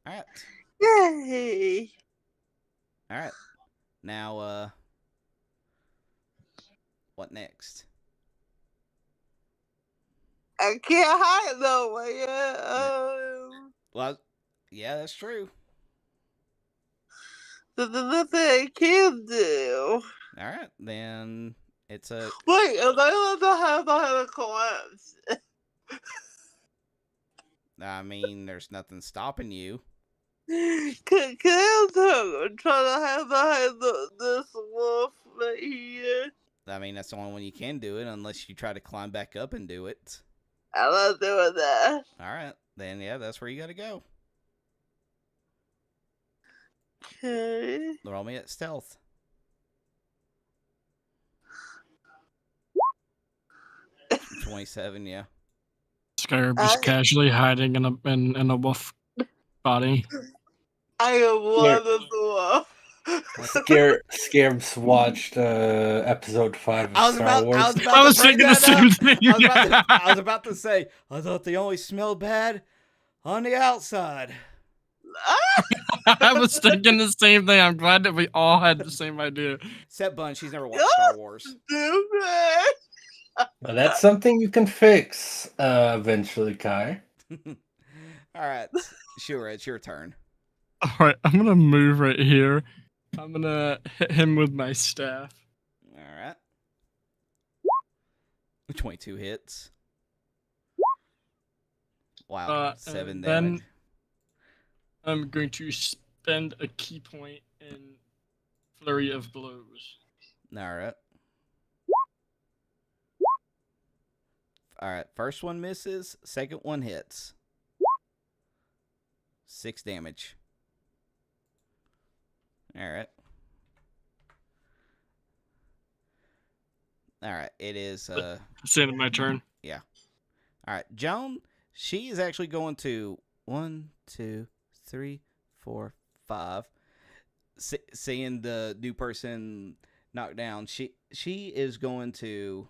S3: All right.
S2: Yay.
S3: All right. Now, what next?
S2: I can't hide no way.
S3: Well, yeah, that's true.
S2: So there's nothing I can do.
S3: All right, then it's a.
S2: Wait, am I allowed to have a collapse?
S3: I mean, there's nothing stopping you.
S2: Can I also try to have this wolf right here?
S3: I mean, that's the only one you can do it unless you try to climb back up and do it.
S2: I'm not doing that.
S3: Alright, then yeah, that's where you gotta go.
S2: Okay.
S3: Roll me at stealth. 27, yeah.
S1: Scarab just casually hiding in a wolf body.
S2: I am one of the wolf.
S4: Scarab's watched episode 5 of Star Wars.
S3: I was about
S1: I
S3: to
S1: was
S3: bring
S1: thinking the
S3: that
S1: same
S3: up.
S1: thing.
S3: I was about to say, I thought they only smelled bad on the outside.
S1: I was thinking the same thing. I'm glad that we all had the same idea.
S3: Except Bun, she's never watched Star Wars.
S2: Stupid.
S4: Well, that's something you can fix eventually, Kai.
S3: Alright, sure, it's your turn.
S1: All right, I'm gonna move right here. I'm gonna hit him with my staff.
S3: Alright. 22 hits. Wow, 7
S1: and
S3: damage.
S1: then I'm going to spend a key point in Flurry of Blows.
S3: Alright. Alright, first one misses, second one hits. 6 damage. Alright. Alright, it is
S1: It's the end of my turn.
S3: yeah. Alright, Joan, she is actually going to 1, 2, 3, 4, 5. Seeing the new person knocked down, she is going to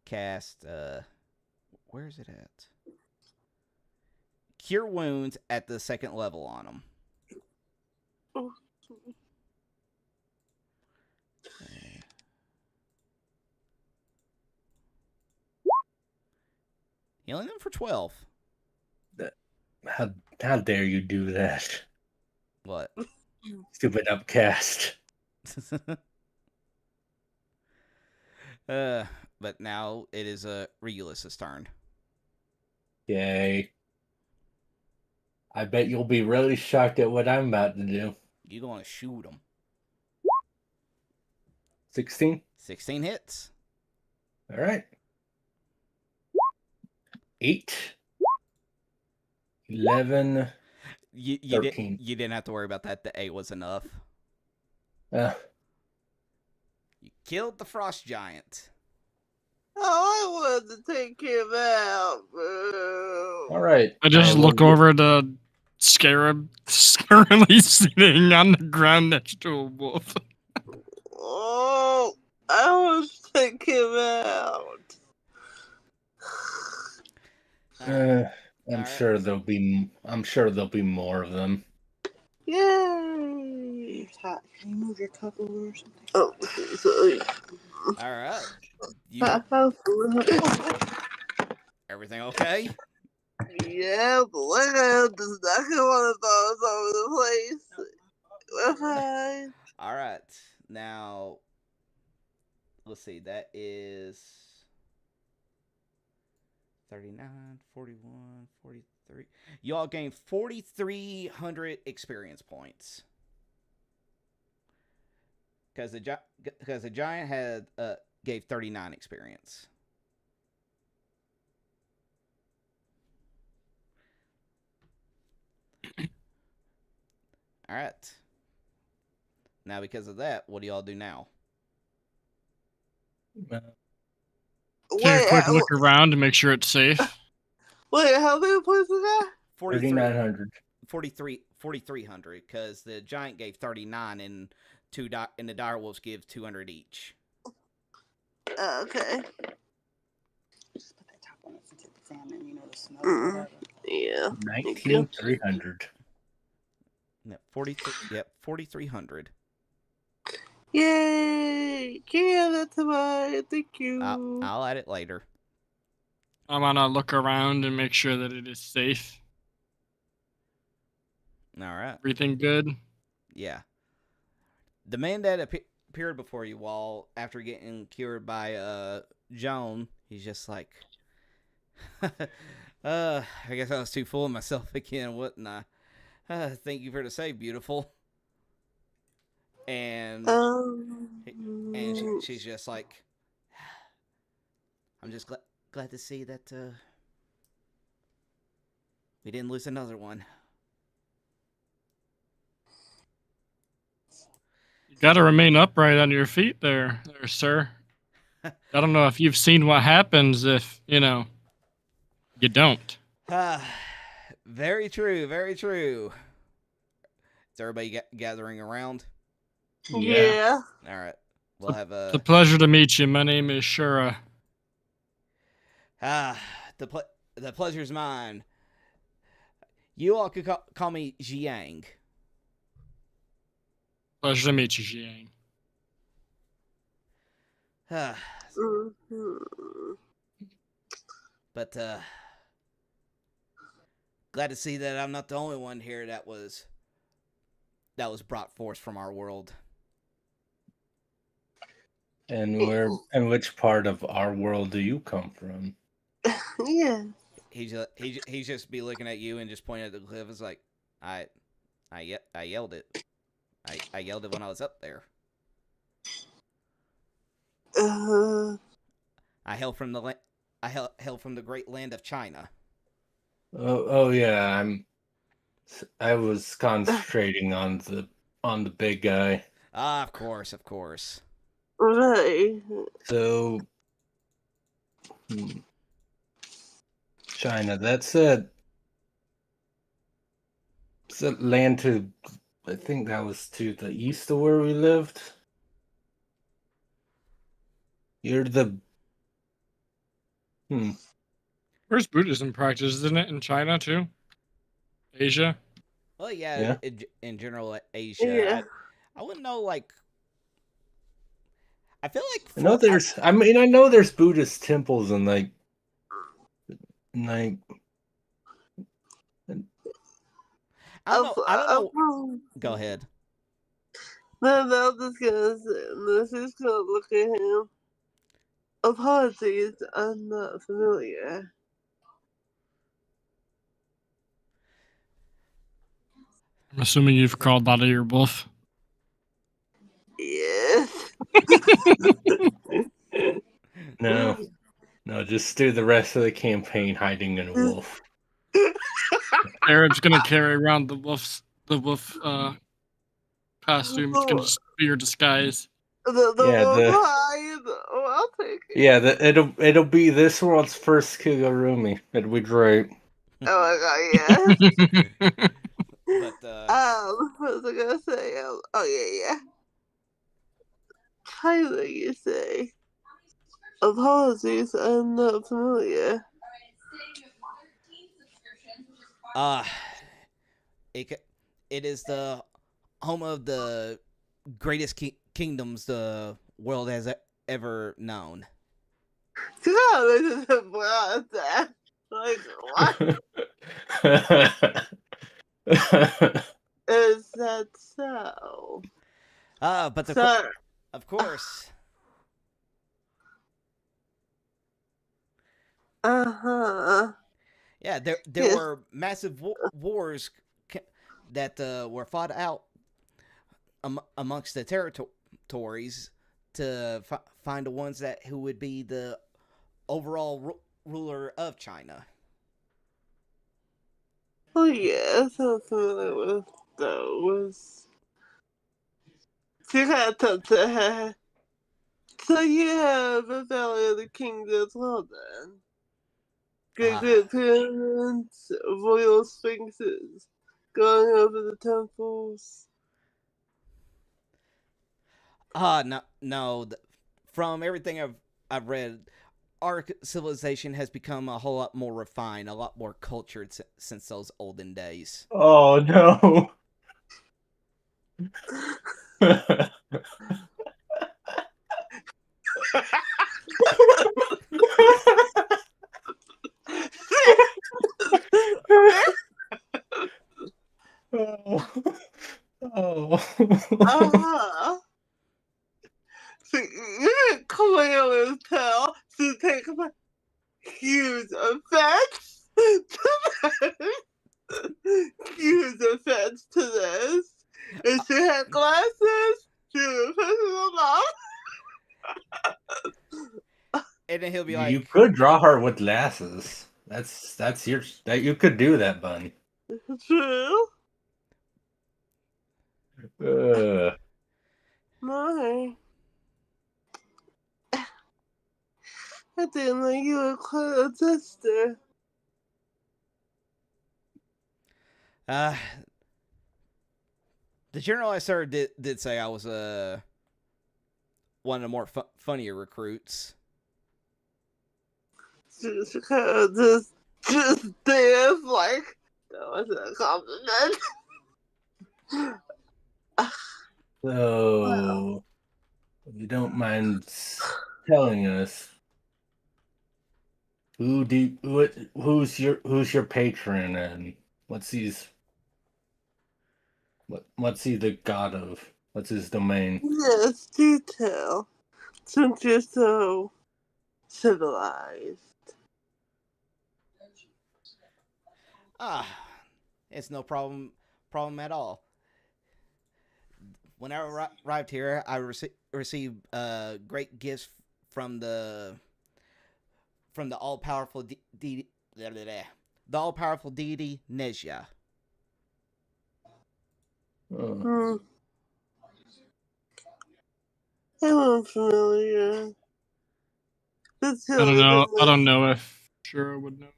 S3: cast where is it at? Cure Wounds at the second level on them. Healing them for 12.
S4: How dare you do that?
S3: What?
S4: Stupid upcast.
S3: But now it is Regulus' turn.
S4: Yay. I bet you'll be really shocked at what I'm about to do.
S3: You're going to shoot him.
S4: 16?
S3: 16 hits.
S4: All right. 8. 11.
S3: You
S4: 13.
S3: You didn't have to worry about that. The 8 was enough.
S4: Uh,
S3: You killed the frost giant.
S2: Oh, I wanted to take him out, bro.
S4: all right.
S1: I just look over the Scarab currently sitting on the ground next to a wolf.
S2: Oh, I want to take him out.
S4: I'm sure there'll be more of them.
S2: Yay!
S5: Can you move your cup over or something?
S2: Oh, sorry.
S3: All right. Everything okay?
S2: Yeah, but like I have this knocking one of those over the place. We're fine.
S3: All right. Now, let's see. That is 39, 41, 43. Y'all gain 4,300 experience points. Because the giant had gave 39 experience. All right. Now, because of that, what do y'all do now?
S1: Take a quick look around to make sure it's safe.
S2: Wait, how many points is that?
S4: 3,900.
S3: 4,300, because the giant gave 39 and the direwolves give 200 each.
S2: Okay.
S5: Just put that top on it since it's the salmon, you know, the smoke.
S2: Mm. Yeah.
S4: 19,300.
S3: Yep, 4,300.
S2: Yay! Yeah, that's mine. Thank you.
S3: I'll add it later.
S1: I'm gonna look around and make sure that it is safe.
S3: All right.
S1: Everything good?
S3: Yeah. The man that appeared before you all after getting cured by Joan, he's just like, I guess I was too full of myself again, wasn't I? Thank you for the save, beautiful. And she's just like, I'm just glad to see that we didn't lose another one.
S1: You got to remain upright on your feet there, sir. I don't know if you've seen what happens if, you don't.
S3: Very true, very true. Is everybody gathering around?
S2: Yeah.
S3: All right. We'll have a...
S1: It's a pleasure to meet you. My name is Shura.
S3: The pleasure's mine. You all could call me Jiang.
S1: Pleasure to meet you, Jiang.
S3: But glad to see that I'm not the only one here that was brought forth from our world.
S4: And which part of our world do you come from?
S2: Yeah.
S3: He's just be looking at you and just pointing at the cliff. It's like, I yelled it. I yelled it when I was up there. I hail from the hail from the great land of China.
S4: Oh yeah, I was concentrating on the big guy.
S3: Of course.
S2: Right.
S4: So, China. That's a land to. I think that was to the east of where we lived. You're the.
S1: Where's Buddhism practiced? Isn't it in China too? Asia?
S3: Well, yeah. In general, Asia.
S2: Yeah.
S3: I wouldn't know, like... I feel like...
S4: I know there's Buddhist temples and, like...
S3: I don't know. Go ahead.
S2: No, I'm just gonna say, I'm just gonna look at him. Apologies, I'm not familiar.
S1: I'm assuming you've crawled out of your wolf.
S2: Yes.
S4: No, just do the rest of the campaign hiding in a wolf.
S1: Arab's gonna carry around the wolf costume. It's gonna just be your disguise.
S2: I'll take it.
S4: Yeah, it'll be this world's first Kigurumi. It'll be great.
S2: Oh my god, yeah.
S3: But
S2: what was I gonna say? Yeah. China, you say? Apologies, I'm not familiar.
S3: It is the home of the greatest kingdoms the world has ever known.
S2: God, this is about that. Like, what? Is that so?
S3: But of course. Yeah, there were massive wars that were fought out amongst the territories to find the ones who would be the overall ruler of China.
S2: Oh yes, I'm familiar with those. So you have a Valley of the Kings as well then. Great pyramids, royal sphinxes, going over the temples.
S3: No. From everything I've read, our civilization has become a whole lot more refined, a lot more cultured since those olden days.
S4: Oh no.
S2: So you clearly tell to take huge offense to this. And she had glasses. She was pushing them off.
S3: And then he'll be
S4: You
S3: like,
S4: could draw her with glasses. That's your that you could do that, Bunny.
S2: True.
S4: Uh,
S2: My. I didn't know you were quite a tester.
S3: the general I served did say I was one of the more funnier recruits.
S2: She kind of just dance like that wasn't a compliment.
S4: so, if you don't mind telling us who's your patron and what's he the god of? What's his domain?
S2: Yes, do tell. Since you're so civilized.
S3: It's no problem at all. When I arrived here, I received great gifts from the all powerful the all powerful deity Nezha.
S2: I'm unfamiliar.
S1: I don't know. I don't know if Shura would know.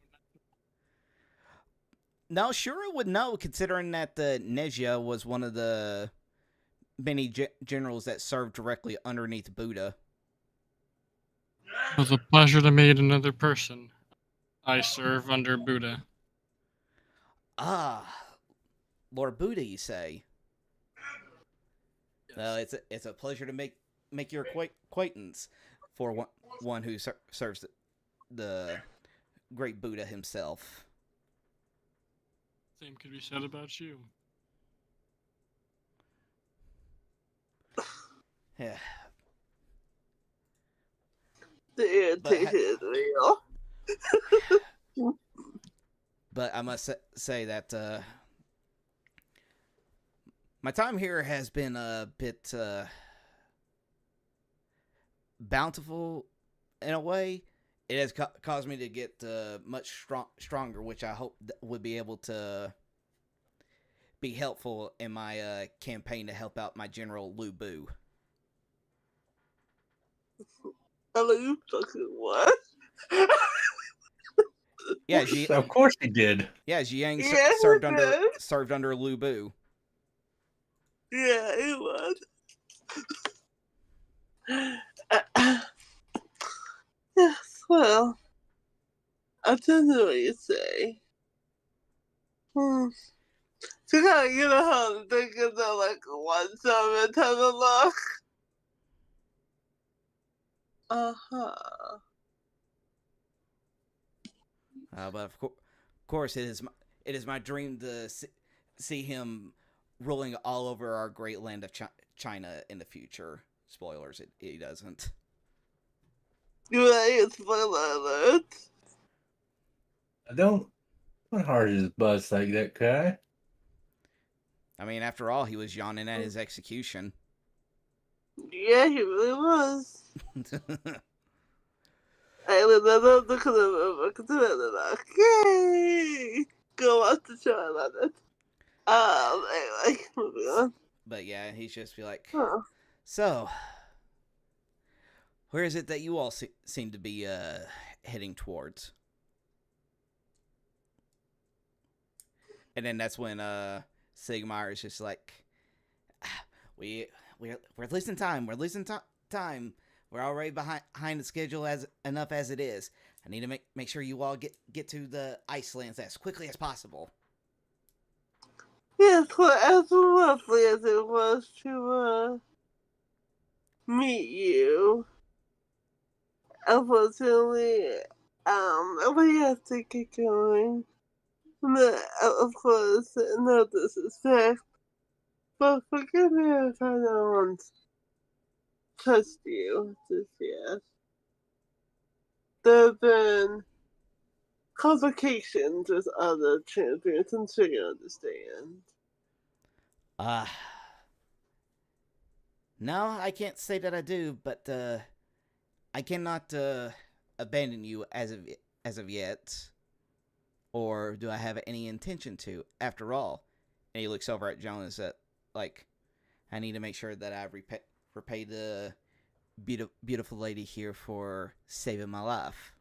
S3: No, Shura would know, considering that the Nezha was one of the many generals that served directly underneath Buddha.
S1: It was a pleasure to meet another person. I serve under Buddha.
S3: Lord Buddha, you say? Yes. It's a pleasure to make your acquaintance for one who serves the great Buddha himself.
S1: Same could be said about you.
S3: Yeah.
S2: The irritation is real.
S3: But I must say that my time here has been a bit bountiful in a way. It has caused me to get much stronger, which I hope would be able to be helpful in my campaign to help out my general Lu Bu.
S2: Are you fucking what?
S3: Yeah,
S4: of course he did.
S3: Yeah, Jiang
S2: Yeah,
S3: served under Lu Bu.
S2: Yeah, it was. Yes, well, I tend to what you say. So kind of get a home thinking of like 1/7 type of luck.
S3: But of course, it is my dream to see him ruling all over our great land of China in the future. Spoilers, he doesn't.
S2: Right, spoiler alert.
S4: Don't hard his buzz like that, guy.
S3: I mean, after all, he was yawning at his execution.
S2: Yeah, he really was. I remember the yay! Go watch the show, I love it. Anyway, moving on.
S3: But yeah, he's just be like,
S2: Huh.
S3: so, where is it that you all seem to be heading towards? And then that's when Sigmar is just like, we're losing time. We're losing time. We're already behind the schedule enough as it is. I need to make sure you all get to the Icelands as quickly as possible.
S2: Yes, well, as lovely as it was to meet you, unfortunately, we have to get going. But, of course, no disrespect, but forgive me if I don't trust you just yet. There have been complications with other champions, I'm sure you understand.
S3: No, I can't say that I do, but I cannot abandon you as of yet, or do I have any intention to? After all, and he looks over at Joan and said, "Like, I need to make sure that I repay the beautiful lady here for saving my life."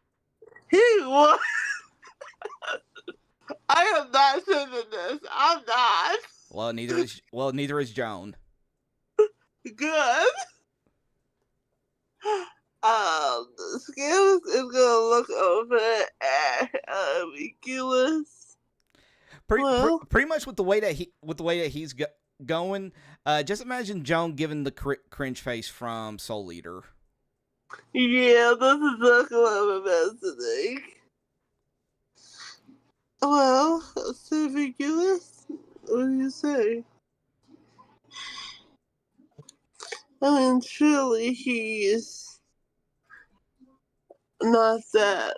S2: He what? I am not saving this. I'm not.
S3: Well, neither is Joan.
S2: Good. Skills is gonna look over at Regulus.
S3: Pretty much with the way that he's going. Just imagine Joan giving the cringe face from Soul Eater.
S2: Yeah, that's exactly what I'm imagining. Well, say Regulus, what do you say? I mean, surely he's not that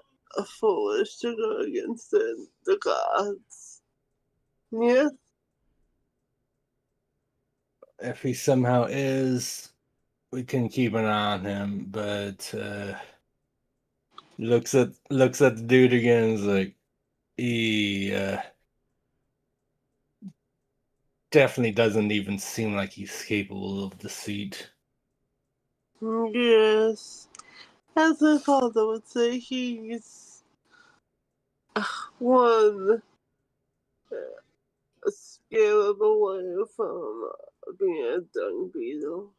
S2: foolish to go against the gods. Yeah?
S4: If he somehow is, we can keep an eye on him. But looks at the dude again. And is like, he definitely doesn't even seem like he's capable of deceit.
S2: Yes. As my father would say, he's one scale away from being a dung beetle.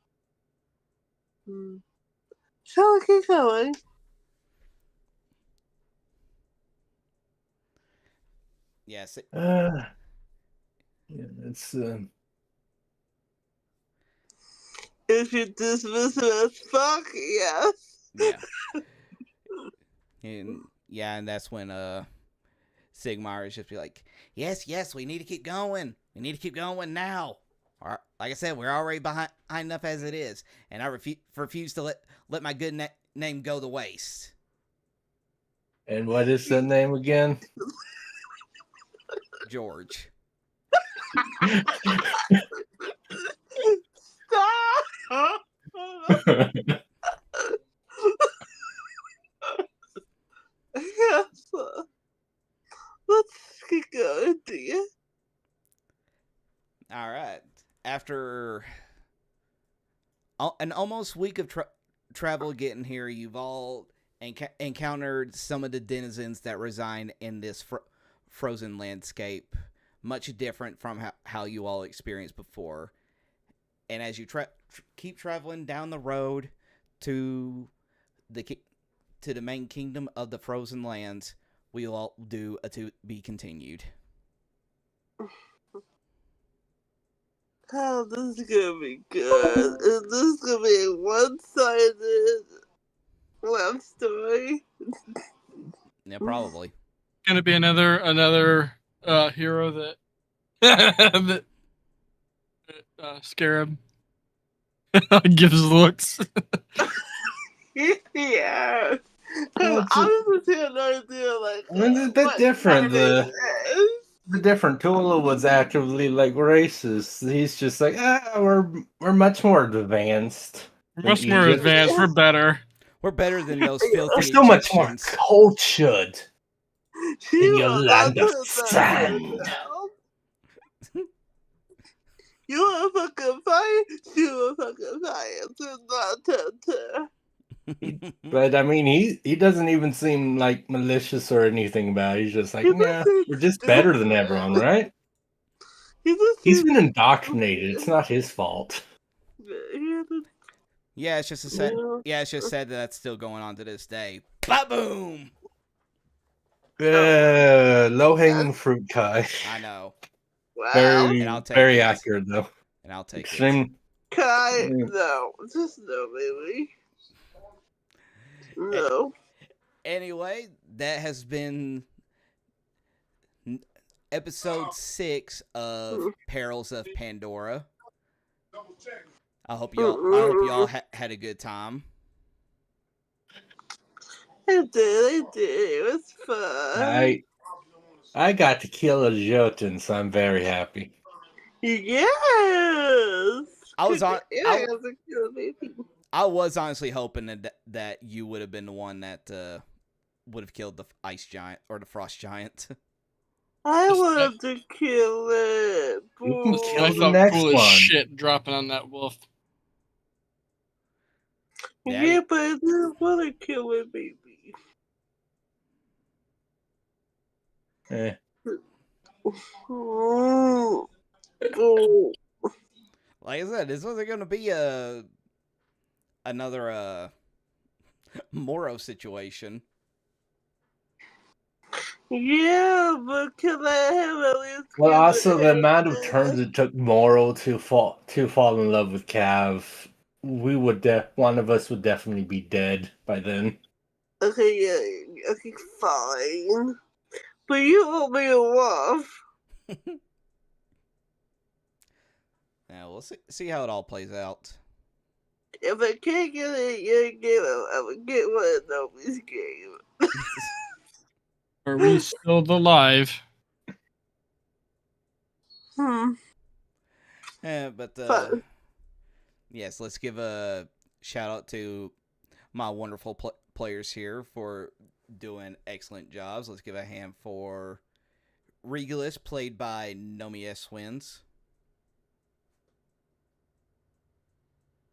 S2: Shall we keep going?
S3: Yes.
S4: Yeah, it's
S2: If you dismiss him as fuck, yes.
S3: Yeah. And that's when Sigmar is just be like, yes, we need to keep going. We need to keep going now. Like I said, we're already behind enough as it is, and I refuse to let my good name go to waste.
S4: And what is the name again?
S3: George.
S2: Stop! Yes. Let's keep going, dear.
S3: All right. After an almost week of travel getting here, you've all encountered some of the denizens that reside in this frozen landscape, much different from how you all experienced before. And as you keep traveling down the road to the main kingdom of the frozen lands, we'll all do a to be continued.
S2: Oh, this is gonna be good. Is this gonna be a one-sided love story?
S3: Yeah, probably.
S1: Gonna be another hero that that Scarab gives looks.
S2: Yeah.
S4: Well,
S2: I was just had no idea, like,
S4: I mean, it's a bit different. The different Tula was actively like racist. He's just like, we're much more advanced.
S1: Much more advanced. We're better.
S3: We're better than those filthy
S4: We're so much more
S3: Egyptians.
S4: cultured in your land of sand.
S2: You wanna fucking fight? You wanna fucking fight? Do not touch her.
S4: But I mean, he doesn't even seem like malicious or anything about it. He's just like, yeah, we're just better than everyone, right? He's been indoctrinated. It's not his fault.
S3: Yeah, it's just said that that's still going on to this day. Ba-boom!
S4: Low hanging fruit, Kai.
S3: I know.
S2: Wow.
S4: Very accurate though.
S3: And I'll take
S2: it. Kai, no, just no, baby. No.
S3: Anyway, that has been episode 6 of Perils of Pandora. I hope y'all had a good time.
S2: I did. It was fun.
S4: I got to kill a Jotun, so I'm very happy.
S2: Yes.
S3: I was honestly hoping that you would have been the one that would have killed the ice giant or the frost giant.
S2: I wanted to kill it.
S4: You can
S1: I
S4: kill the
S1: felt
S4: next
S1: cool as
S4: one.
S1: shit dropping on that wolf.
S2: Yeah, but I didn't want to kill it, baby.
S4: Eh.
S2: Oh.
S3: Like I said, this wasn't going to be another Moro situation.
S2: Yeah, but can I have at least?
S4: Well, also the amount of turns it took Moro to fall in love with Cav, we would one of us would definitely be dead by then.
S2: Okay, yeah, okay, fine. But you owe me a wolf.
S3: Now we'll see how it all plays out.
S2: If I can't get it in your game, I will get one of Nomi's game.
S1: Are we still alive?
S3: But
S2: Fun.
S3: yes, let's give a shout out to my wonderful players here for doing excellent jobs. Let's give a hand for Regulus, played by NomiSWins.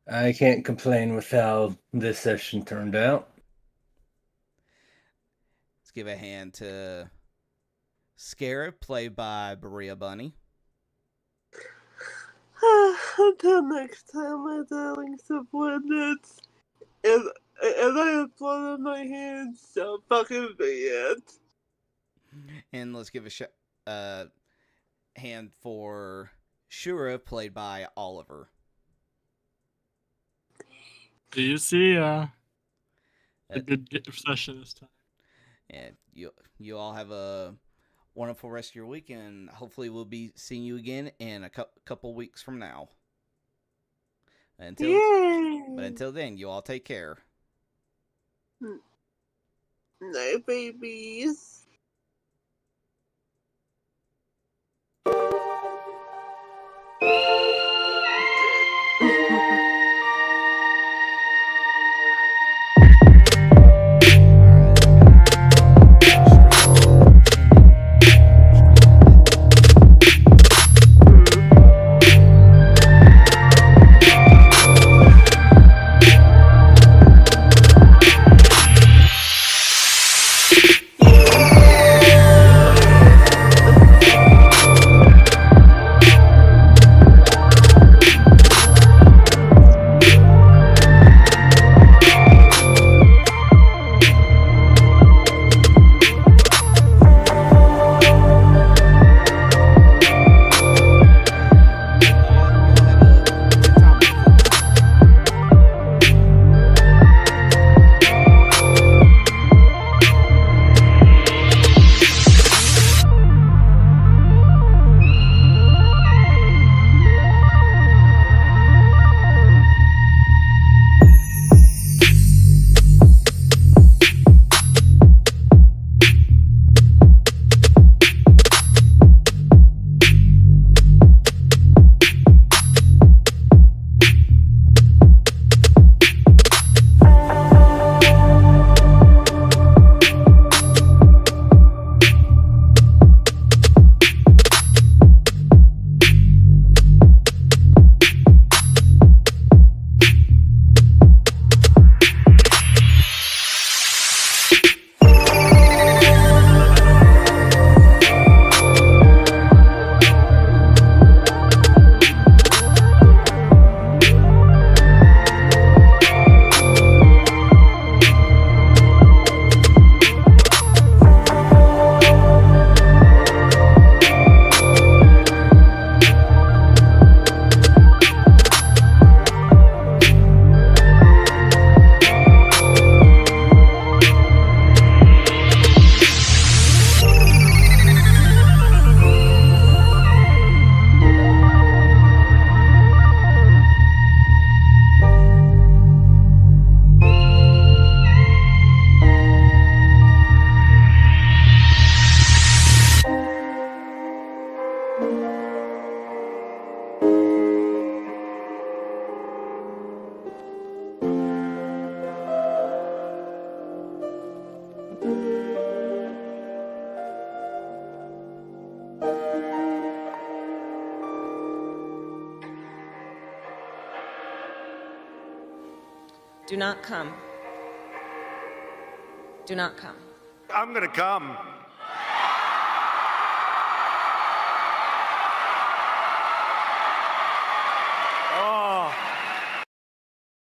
S4: I can't complain with how this session turned out.
S3: Let's give a hand to Scarab, played by Bayria Bunny.
S2: Until next time, my darling subordinates. And I have blood on my hands, so fucking be it.
S3: And let's give a hand for Surya, played by Oliver.
S1: Do you see a good session this time?
S3: And you all have a wonderful rest of your week, and hopefully we'll be seeing you again in a couple weeks from now. But until then, you all take care.
S2: Night, babies.
S6: Do not come. Do not come.
S7: I'm gonna come.